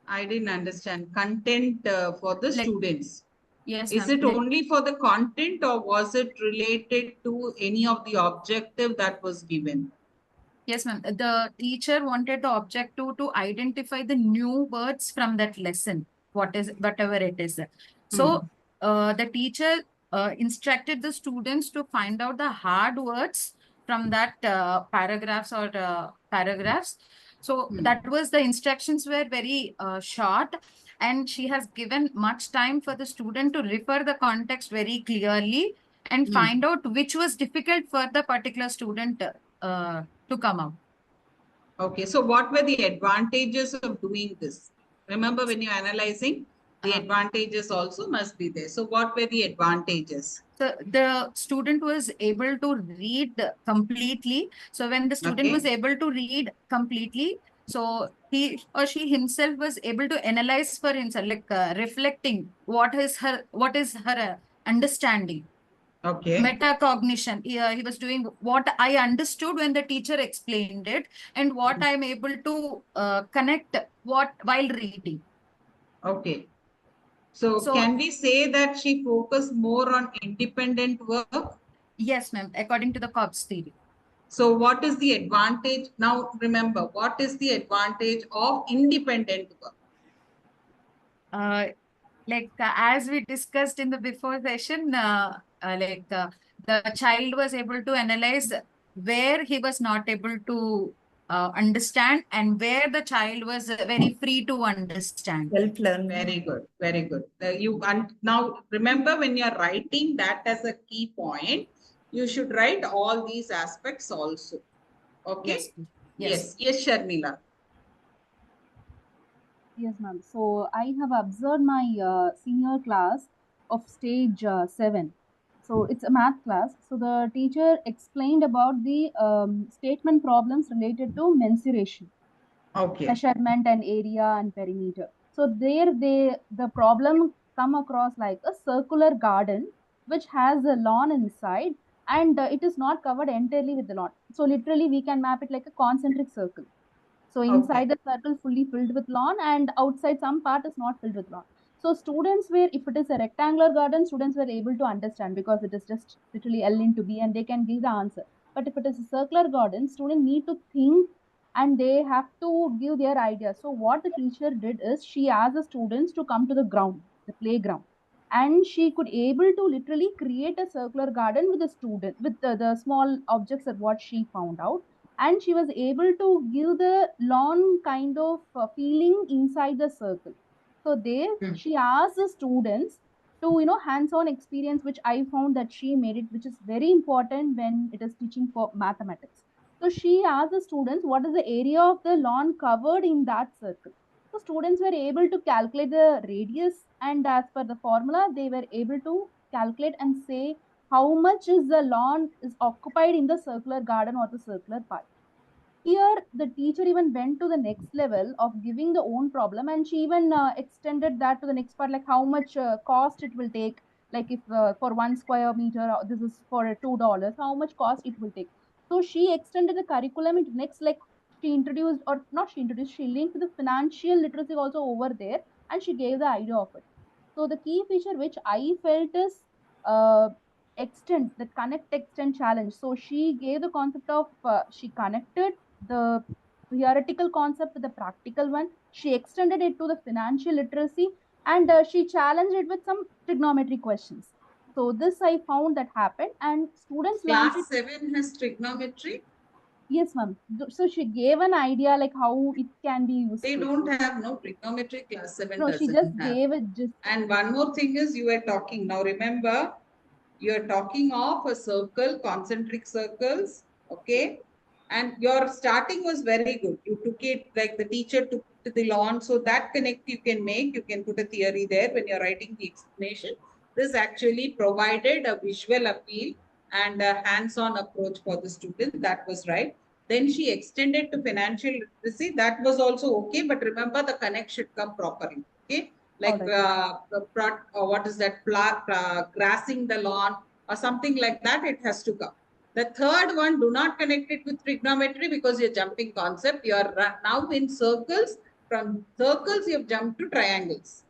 I didn't understand. Content for the students. Yes, Is ma'am. it only for the content or was it related to any of the objective that was given? Yes, ma'am. The teacher wanted the objective to identify the new words from that lesson, whatever it is. So the teacher instructed the students to find out the hard words from that paragraphs. So that was the instructions were very short, and she has given much time for the student to refer the context very clearly and find out which was difficult for the particular student to come out. Okay, so what were the advantages of doing this? Remember, when you're analyzing, the advantages also must be there. So what were the advantages? So the student was able to read completely. So when the student was able to read completely, so he or she himself was able to analyze for himself, like reflecting what is her understanding. Okay. Metacognition. He was doing what I understood when the teacher explained it, and what I'm able to connect what while reading. Okay. So can we say that she focused more on independent work? Yes, ma'am, according to the Cobb's theory. So what is the advantage? Now remember, what is the advantage of independent work? As we discussed in the before session, the child was able to analyze where he was not able to understand and where the child was very free to understand. Self-learning. Very good, very good. Now remember, when you're writing that as a key point, you should write all these aspects also. Okay? Yes. Yes, Sharmila. Yes, ma'am. So I have observed my senior class of stage 7. So it's a math class. So the teacher explained about the statement problems related to mensuration, Okay. measurement and area and perimeter. So there the problem come across like a circular garden which has a lawn inside, and it is not covered entirely with the lawn. So literally we can map it like a concentric circle. So inside the circle fully filled with lawn, and outside some part is not filled with lawn. So students were, if it is a rectangular garden, students were able to understand because it is just literally L into B and they can give the answer. But if it is a circular garden, students need to think and they have to give their idea. So what the teacher did is she asked the students to come to the ground, the playground, and she could able to literally create a circular garden with the student with the small objects that what she found out, and she was able to give the lawn kind of feeling inside the circle. So there she asked the students to hands-on experience, which I found that she made it, which is very important when it is teaching for mathematics. So she asked the students what is the area of the lawn covered in that circle. So students were able to calculate the radius, and as per the formula they were able to calculate and say how much is the lawn is occupied in the circular garden or the circular part. Here the teacher even went to the next level of giving the own problem, and she even extended that to the next part, like how much cost it will take, like if for 1 square meter this is for $2, how much cost it will take. So she extended the curriculum into next, like she introduced, or not she introduced, she linked the financial literacy also over there, and she gave the idea of it. So the key feature which I felt is uh, extend, the connect extend challenge. So she gave the concept of she connected the theoretical concept with the practical one. She extended it to the financial literacy, and she challenged it with some trigonometry questions. So this I found that happened, and students learned it. Class 7 has trigonometry. Yes, ma'am. So she gave an idea like how it can be useful. They don't have no trigonometry. Class 7 No, she doesn't just have. gave it just. And one more thing is, you were talking, now remember, you're talking of a circle, concentric circles, okay? And your starting was very good. You took it like the teacher took to the lawn. So that connect you can make, you can put a theory there when you're writing the explanation. This actually provided a visual appeal and a hands-on approach for the student. That was right. Then she extended to financial literacy. That was also okay. But remember, the connect should come properly, okay? Like what is that, grassing the lawn or something like that, it has to come. The third one, do not connect it with trigonometry because you're jumping concept. You're now in circles. From circles, you've jumped to triangles.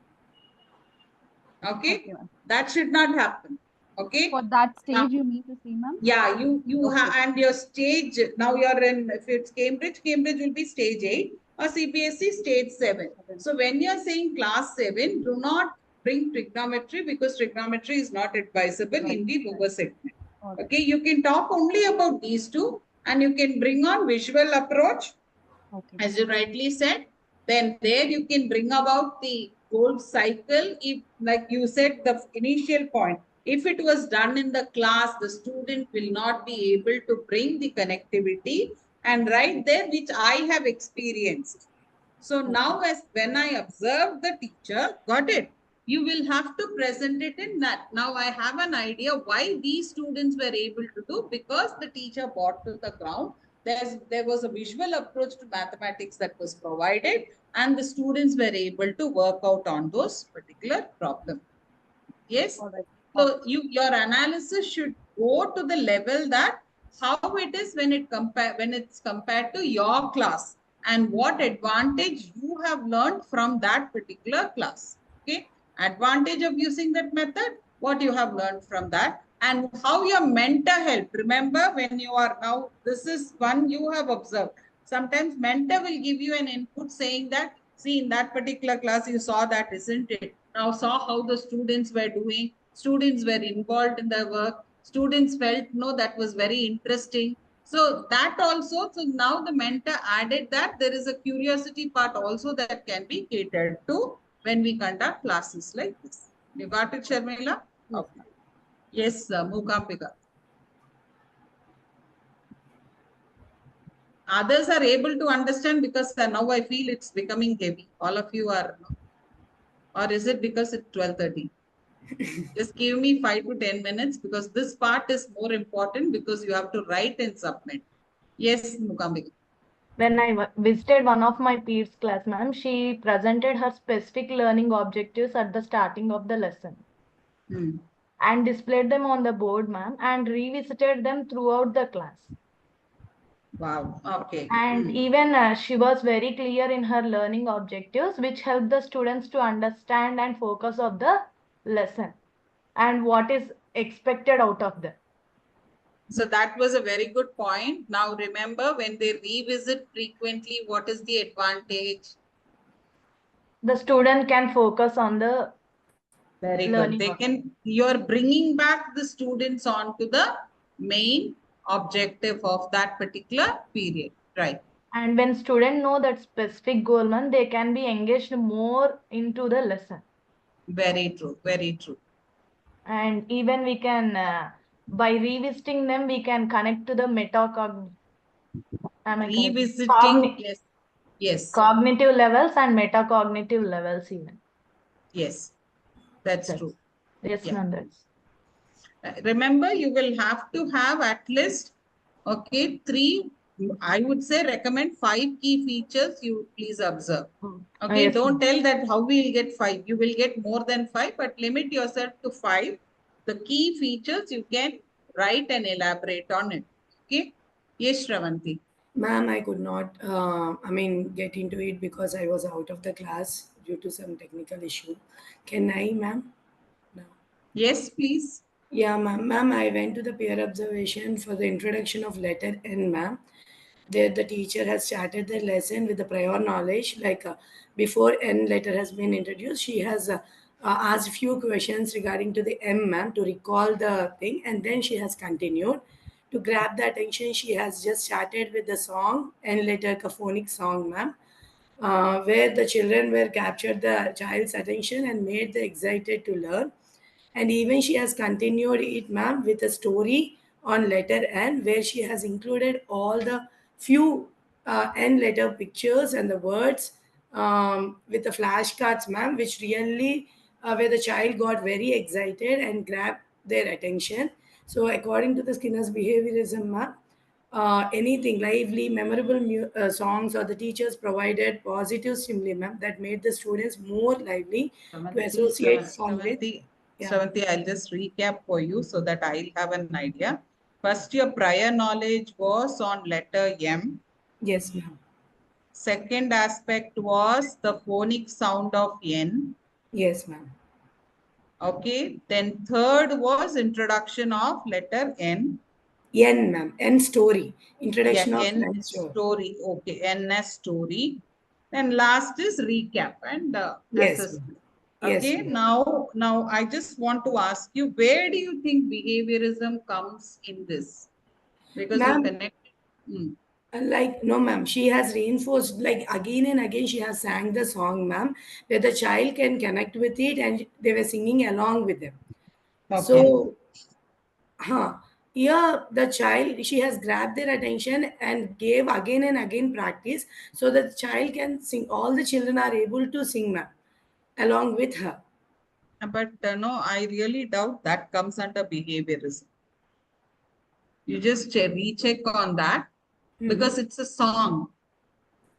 Okay? That should not happen. Okay? For that stage, you need to see, ma'am? Yeah, you have, and your stage, now you're in, if it's Cambridge will be stage 8 or CBSE stage 7. So when you're saying class 7, do not bring trigonometry because trigonometry is not advisable in the lower segment. Okay, you can talk only about these two, and you can bring on visual approach, as you rightly said. Then there you can bring about the gold cycle. If, like you said, the initial point, if it was done in the class, the student will not be able to bring the connectivity, and right there, which I have experienced. So now, as when I observe the teacher, got it, you will have to present it in that. Now I have an idea why these students were able to do, because the teacher brought to the ground. There was a visual approach to mathematics that was provided, and the students were able to work out on those particular problems. Yes. So your analysis should go to the level that how it is when it's compared to your class, and what advantage you have learned from that particular class. Okay. Advantage of using that method, what you have learned from that, And how your mentor helped. Remember, when you are now, this is one you have observed. Sometimes mentor will give you an input saying that, see, in that particular class, you saw that, isn't it? Now saw how the students were doing. Students were involved in the work. Students felt, no, that was very interesting. So that also, so now the mentor added that there is a curiosity part also that can be catered to when we conduct classes like this. You got it, Sharmila? Okay. Yes, Mookampika. Others are able to understand because now I feel it's becoming heavy. All of you are, or is it because it's 12:30? Just give me 5 to 10 minutes because this part is more important because you have to write and submit. Yes, Mookampika. When I visited one of my peers' class, ma'am, she presented her specific learning objectives at the starting of the lesson and displayed them on the board, ma'am, and revisited them throughout the class. Wow. Okay. And even she was very clear in her learning objectives, which helped the students to understand and focus of the lesson and what is expected out of them. So that was a very good point. Now remember, when they revisit frequently, what is the advantage? The student can focus on the very learning. Good. They can, you're bringing back the students on to the main objective of that particular period, right? And when students know that specific goal, man, they can be engaged more into the lesson. Very true. Very true. And even we can, by revisiting them, we can connect to the metacognitive. Revisiting, yes. Yes. Cognitive levels and metacognitive levels even. Yes, that's true. Yes, Yeah. ma'am, that's. Remember, you will have to have at least, okay, 3, I would say recommend 5 key features you please observe. Okay, Yes, don't tell that how we will get 5. You will get more than 5, but limit yourself to 5. The key features you can write and elaborate on it. Okay. Yes, Shravanti. Ma'am, I could not, get into it because I was out of the class due to some technical issue. Can I, ma'am? No. Yes, please. Yeah, ma'am. Ma'am, I went to the peer observation for the introduction of letter N, ma'am. There, the teacher has started the lesson with the prior knowledge, like before N letter has been introduced, she has asked few questions regarding to the M, ma'am, to recall the thing, and then she has continued. To grab the attention, she has just started with the song, N letter caphonic song, ma'am, where the children were captured the child's attention and made the excited to learn. And even she has continued it, ma'am, with a story on letter N, where she has included all the few N letter pictures and the words with the flashcards, ma'am, which really, where the child got very excited and grabbed their attention. So, according to the Skinner's behaviorism, ma'am, anything lively, memorable songs or the teachers provided positive stimuli, ma'am, that made the students more lively to associate song with. Yeah. Shravanti, I'll just recap for you so that I'll have an idea. First, your prior knowledge was on letter M. Yes, ma'am. Second aspect was the phonic sound of N. Yes, ma'am. Okay. Then third was introduction of letter N. N, ma'am. N story. Introduction Yeah, of N story. Okay. NS story. And last is recap and Yes. assessment. Yes, Okay. ma'am. Now I just want to ask you, where do you think behaviorism comes in this? Because you Ma'am, connect. like, no, ma'am, she has reinforced, like, again and again, she has sang the song, ma'am, where the child can connect with it and they were singing along with them. Okay. So, here the child, she has grabbed their attention and gave again and again practice so that the child can sing. All the children are able to sing, ma'am, along with her. But no, I really doubt that comes under behaviorism. You just recheck on that because it's a song.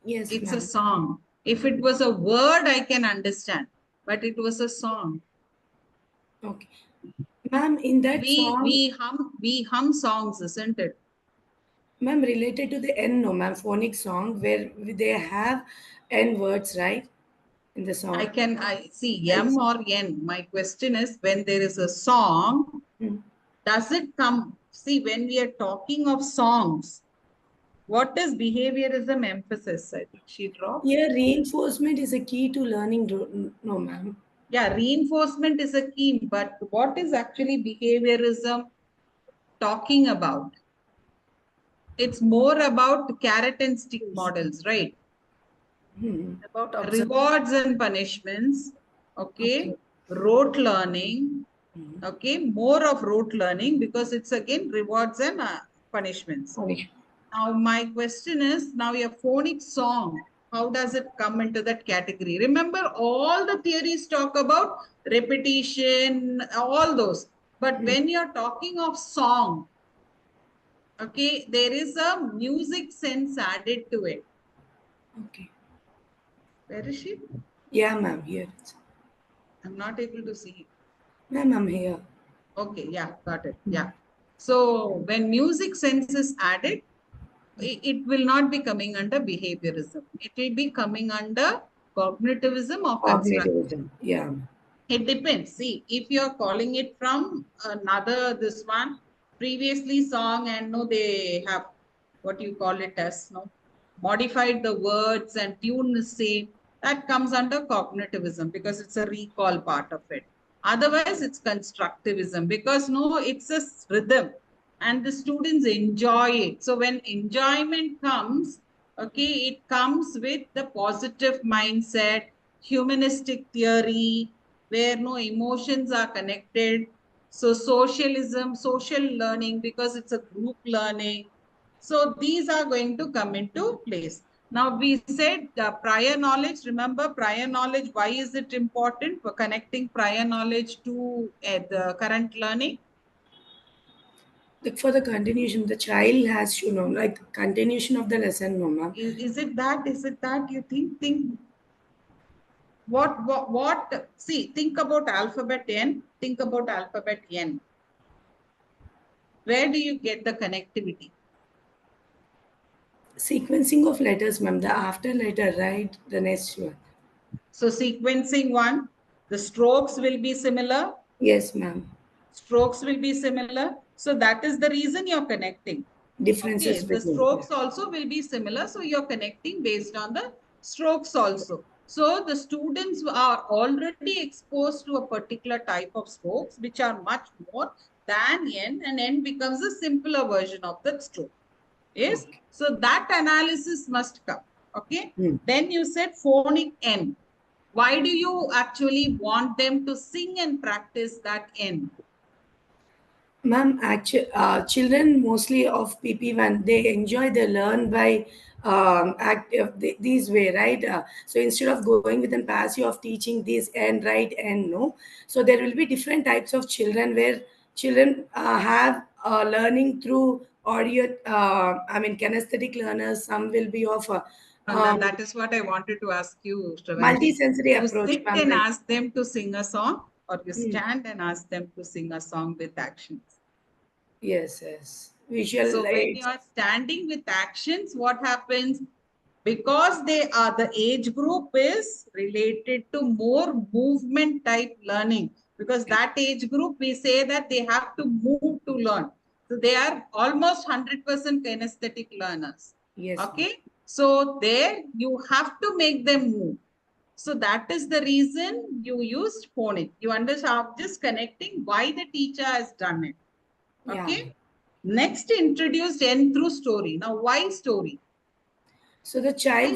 Yes, it's ma'am. a song. If it was a word, I can understand, but it was a song. Okay, ma'am, in that song, we hum songs, isn't it? ma'am, related to the N, no, ma'am, phonic song where they have N words, right? In the song. I see M or N. My question is, when there is a song, does it come? See, when we are talking of songs, what does behaviorism emphasis? I think she dropped. Here, reinforcement is a key to learning. No, ma'am. Yeah, reinforcement is a key, but what is actually behaviorism talking about? It's more about carrot and stick models, right? About Rewards and punishments, okay? Rote learning, okay? More of rote learning because it's again rewards and punishments. Now, my question is, now your phonic song, how does it come into that category? Remember, all the theories talk about repetition, all those. But when you're talking of song, okay, there is a music sense added to it. Okay. Where is she? Yeah, ma'am, here. I'm not able to see. Ma'am, I'm here. Okay, yeah, got it. Yeah. So when music sense is added, it will not be coming under behaviorism. It will be coming under cognitivism or construct. Cognitivism, yeah. It depends. See, if you're calling it from another, this one, previously song and no, they have, what you call it as, no, modified the words and tune the same, that comes under cognitivism because it's a recall part of it. Otherwise, it's constructivism because no, it's a rhythm and the students enjoy it. So when enjoyment comes, okay, it comes with the positive mindset, humanistic theory, where no emotions are connected. So socialism, social learning, because it's a group learning. So these are going to come into place. Now we said prior knowledge, remember prior knowledge, why is it important for connecting prior knowledge to the current learning? Like for the continuation, the child has to know, like continuation of the lesson, no, ma'am. Is it that? Is it that you think? What? See, think about alphabet N. Think about alphabet N. Where do you get the connectivity? Sequencing of letters, ma'am. The after letter, right? The next one. So sequencing one, the strokes will be similar. Yes, ma'am. Strokes will be similar. So that is the reason you're connecting. Differences Okay, the between. strokes also will be similar. So you're connecting based on the strokes also. So the students are already exposed to a particular type of strokes, which are much more than N, and N becomes a simpler version of that stroke. Yes. Okay. So that analysis must come. Okay. Then you said phonic N. Why do you actually want them to sing and practice that N? Ma'am, actually, children mostly of PP1, they enjoy, they learn by these way, right? So instead of going with an passive of teaching this and right and no, so there will be different types of children where children have learning through audio, kinesthetic learners, some will be of That is what I wanted to ask you, Shravanti. multi-sensory You approach, sit ma'am. and Like, ask them to sing a song, or you stand and ask them to sing a song with actions. yes, yes. Visual So when you are standing with actions, what happens? Because they are, the age group is related to more movement type learning, because that age group, we say that they have to move to learn. So they are almost 100% kinesthetic learners. Yes. Okay. So there you have to make them move. So that is the reason you used phonic. You understand, just connecting why the teacher has done it. Okay. Yeah. Next, introduced N through story. Now, why story? So the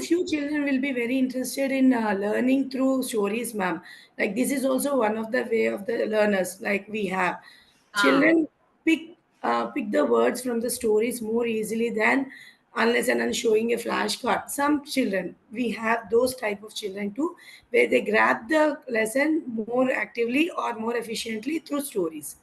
few children will be very interested in learning through stories, ma'am. Like this is also one of the way of the learners. Like we have children pick the words from the stories more easily than unless and showing a flashcard. Some children, we have those type of children too, where they grab the lesson more actively or more efficiently through stories.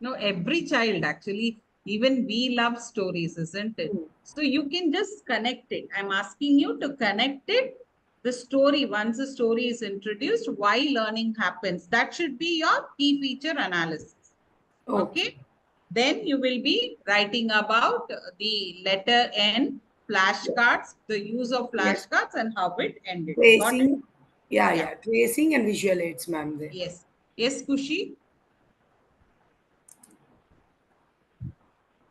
No, every child actually, even we love stories, isn't it? So you can just connect it. I'm asking you to connect it. The story, once the story is introduced, why learning happens. That should be your key feature analysis. Okay. Then you will be writing about the letter N, flashcards, the use of flashcards and how it ended. Got it? Tracing, yeah, tracing and visual aids, ma'am. There. Yes. Yes, Kushi?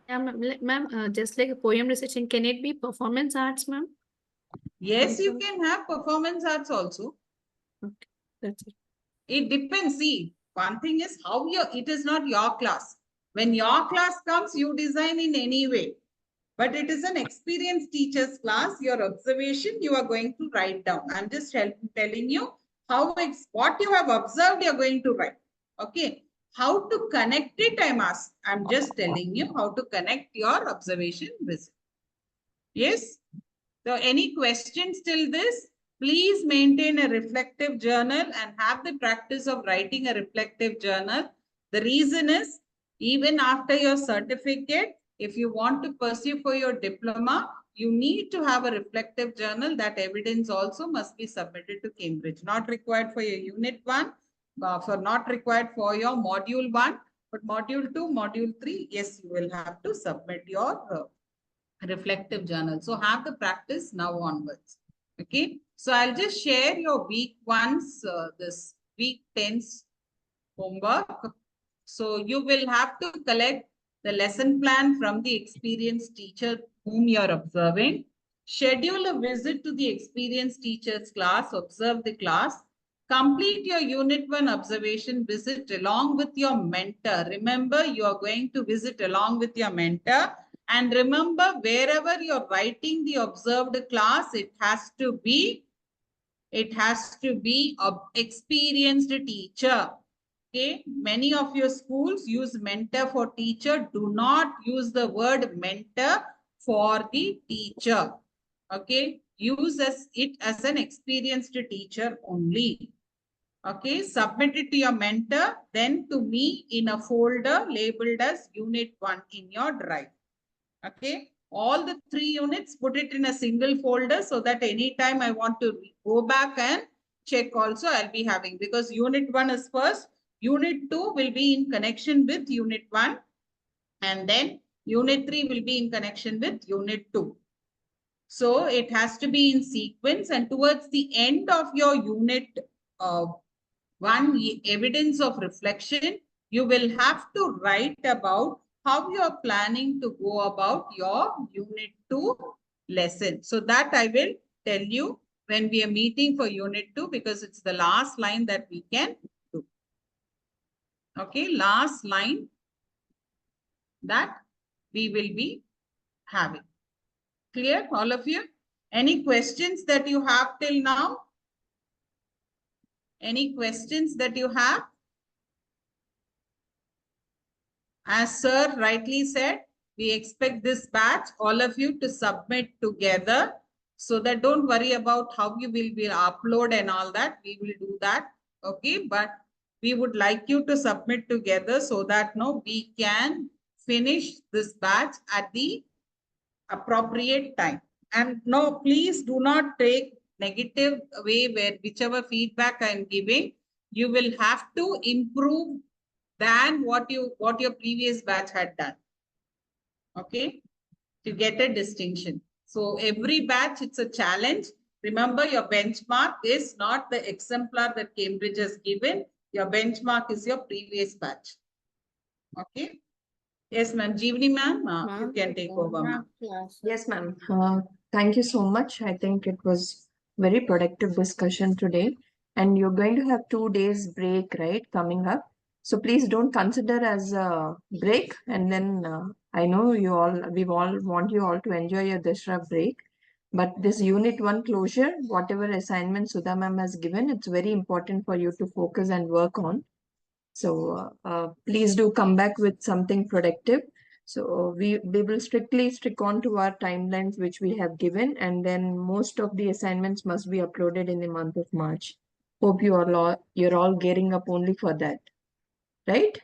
Yeah, ma'am, just like a poem recitation, can it be performance arts, ma'am? Yes, you can have performance arts also. Okay, that's it. It depends. See, one thing is how it is not your class. When your class comes, you design in any way. But it is an experienced teacher's class. Your observation, you are going to write down. I'm just telling you how what you have observed, you're going to write. Okay. How to connect it, I'm just telling you how to connect your observation visit. Yes. So any questions till this? Please maintain a reflective journal and have the practice of writing a reflective journal. The reason is, even after your certificate, if you want to pursue for your diploma, you need to have a reflective journal. That evidence also must be submitted to Cambridge. Not required for your unit 1, not required for your module 1, but module 2, module 3, yes, you will have to submit your reflective journal. So have the practice now onwards. Okay. So I'll just share your week 1's, this week 10's homework. So you will have to collect the lesson plan from the experienced teacher whom you're observing. Schedule a visit to the experienced teacher's class, observe the class. Complete your unit 1 observation visit along with your mentor. Remember, you are going to visit along with your mentor. And remember, wherever you're writing the observed class, it has to be experienced teacher. Okay, many of your schools use mentor for teacher. Do not use the word mentor for the teacher. Okay, use it as an experienced teacher only. Okay, submit it to your mentor, then to me in a folder labeled as unit 1 in your drive. Okay, all the 3 units, put it in a single folder so that anytime I want to go back and check also, I'll be having, because unit 1 is first, unit 2 will be in connection with unit 1, and then unit 3 will be in connection with unit 2. So it has to be in sequence, and towards the end of your unit 1 evidence of reflection, you will have to write about how you are planning to go about your unit 2 lesson. So that I will tell you when we are meeting for unit 2, because it's the last line that we can do. Okay, last line that we will be having. Clear, all of you? Any questions that you have till now? Any questions that you have? As sir rightly said, we expect this batch, all of you, to submit together, so that don't worry about how you will upload and all that. We will do that. Okay, but we would like you to submit together so that we can finish this batch at the appropriate time. And no, please do not take negative way where whichever feedback I am giving, you will have to improve than what your previous batch had done. Okay, to get a distinction. So every batch, it's a challenge. Remember, your benchmark is not the exemplar that Cambridge has given. Your benchmark is your previous batch. Okay. Yes, ma'am. Jeevani ma'am, you can take over, ma'am. Yes, ma'am. Thank you so much. I think it was very productive discussion today. And you're going to have 2 days break, right, coming up. So please don't consider as a break. And then I know we all want you all to enjoy your Dashra break. But this unit 1 closure, whatever assignment Sudha ma'am has given, it's very important for you to focus and work on. So please do come back with something productive. So we will strictly stick on to our timelines which we have given, and then most of the assignments must be uploaded in the month of March. Hope you're all gearing up only for that, right?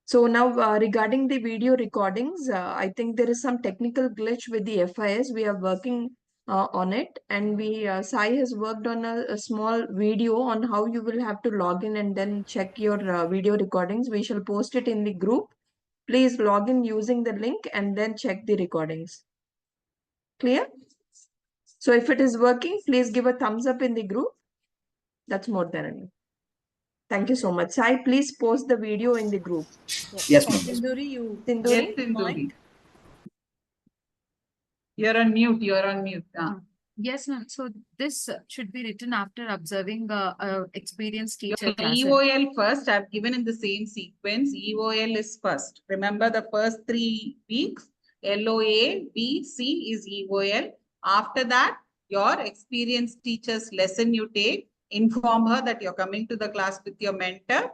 So now regarding the video recordings, I think there is some technical glitch with the FIS. We are working on it, and Sai has worked on a small video on how you will have to log in and then check your video recordings. We shall post it in the group. Please log in using the link and then check the recordings. Clear? So if it is working, please give a thumbs up in the group. That's more than enough. Thank you so much. Sai, please post the video in the group. Yes, ma'am. Sinduri, you Sinduri? Yes, Sinduri. You're on mute. You're on mute. Yes, ma'am. So this should be written after observing experienced teacher Your class. EOL first. I've given in the same sequence. EOL is first. Remember the first 3 weeks. LOA, B, C is EOL. After that, your experienced teacher's lesson you take. Inform her that you're coming to the class with your mentor.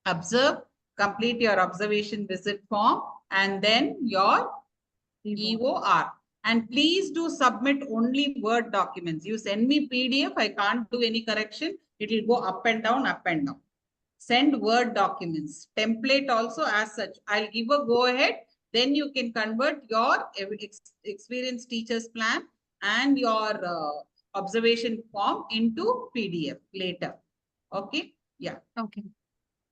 Observe, complete your observation visit form, and then your EOR. And please do submit only Word documents. You send me PDF, I can't do any correction. It will go up and down, up and down. Send Word documents. Template also as such. I'll give a go ahead. Then you can convert your experienced teacher's plan and your observation form into PDF later. Okay? Yeah. Okay.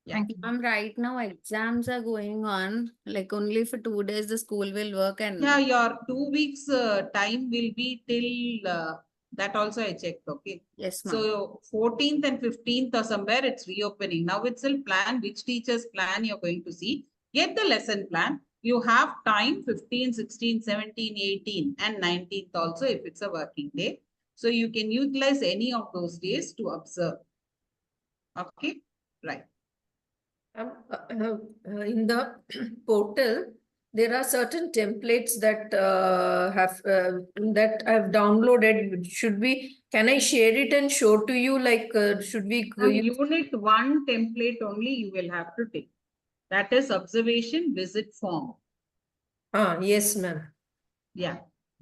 Yeah. Thank you. Right now exams are going on, like only for 2 days the school will work and Yeah, your 2 weeks time will be till that also I checked. Okay. yes, ma'am. So 14th and 15th or somewhere it's reopening. Now itself plan which teacher's plan you're going to see. Get the lesson plan. You have time 15, 16, 17, 18 and 19th also if it's a working day. So you can utilize any of those days to observe. Okay. Right. In the portal, there are certain templates that that I've downloaded. Can I share it and show to you? Like, should we Unit 1 template only you will have to take. That is observation visit form. Yes, ma'am. Yeah.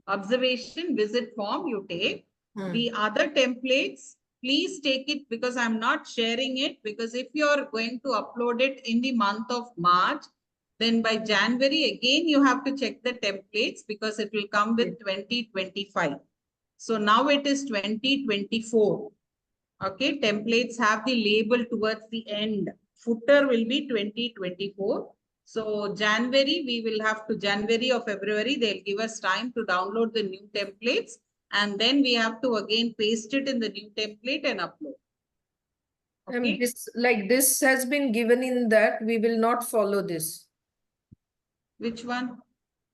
Observation visit form you take. The other templates, please take it because I'm not sharing it, because if you're going to upload it in the month of March, then by January again you have to check the templates because it will come with 2025. So now it is 2024. Okay, templates have the label towards the end. Footer will be 2024. So January, we will have to January or February, they'll give us time to download the new templates. And then we have to again paste it in the new template and upload. Okay. This has been given in that we will not follow this. Which one?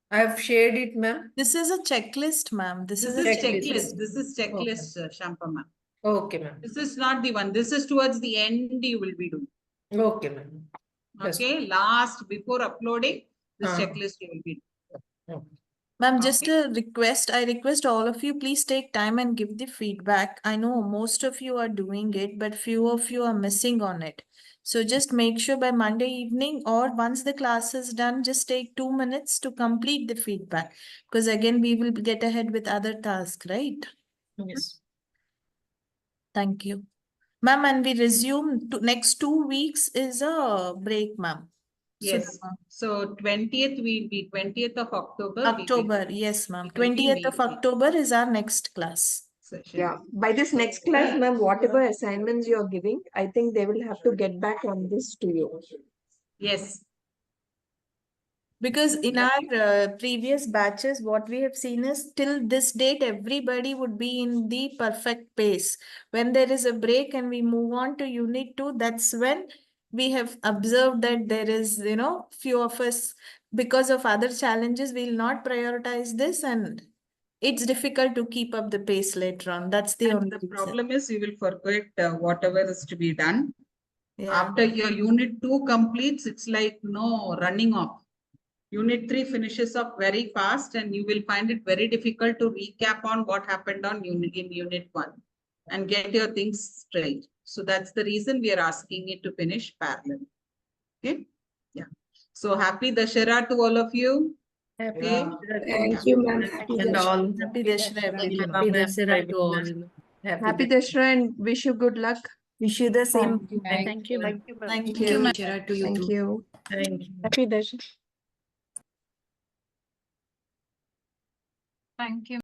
I have shared it, ma'am. This is a checklist, ma'am. This is a checklist. This is checklist, Shampa ma'am. Okay, ma'am. This is not the one. This is towards the end you will be doing. Okay, ma'am. Okay, last before uploading, this checklist you will be doing. Ma'am, just a request. I request all of you, please take time and give the feedback. I know most of you are doing it, but few of you are missing on it. So just make sure by Monday evening or once the class is done, just take 2 minutes to complete the feedback. Because again, we will get ahead with other tasks, right? Yes. Thank you. Ma'am, and we resume to next 2 weeks is a break, ma'am. Yes. So 20th will be 20th of October. October, yes, ma'am. 20th of October is our next class. Session. Yeah, by this next class, ma'am, whatever assignments you're giving, I think they will have to get back on this to you. Yes. Because in our previous batches, what we have seen is till this date, everybody would be in the perfect pace. When there is a break and we move on to unit 2, that's when we have observed that there is, few of us, because of other challenges, we'll not prioritize this and it's difficult to keep up the pace later on. That's the only The problem is you will forget whatever is to be done. Yeah. After your unit 2 completes, it's like running off. Unit 3 finishes up very fast and you will find it very difficult to recap on what happened on unit 1 and get your things straight. So that's the reason we are asking it to finish parallel. Okay. Yeah. So happy Dashera to all of you. Happy. Thank you, ma'am. Happy Dashera, everyone. Happy Dasara to all. Happy Dashera and wish you good luck. Wish you the same. Thank you. Thank you. Thank you. Thank you. Happy Dasha. Thank you.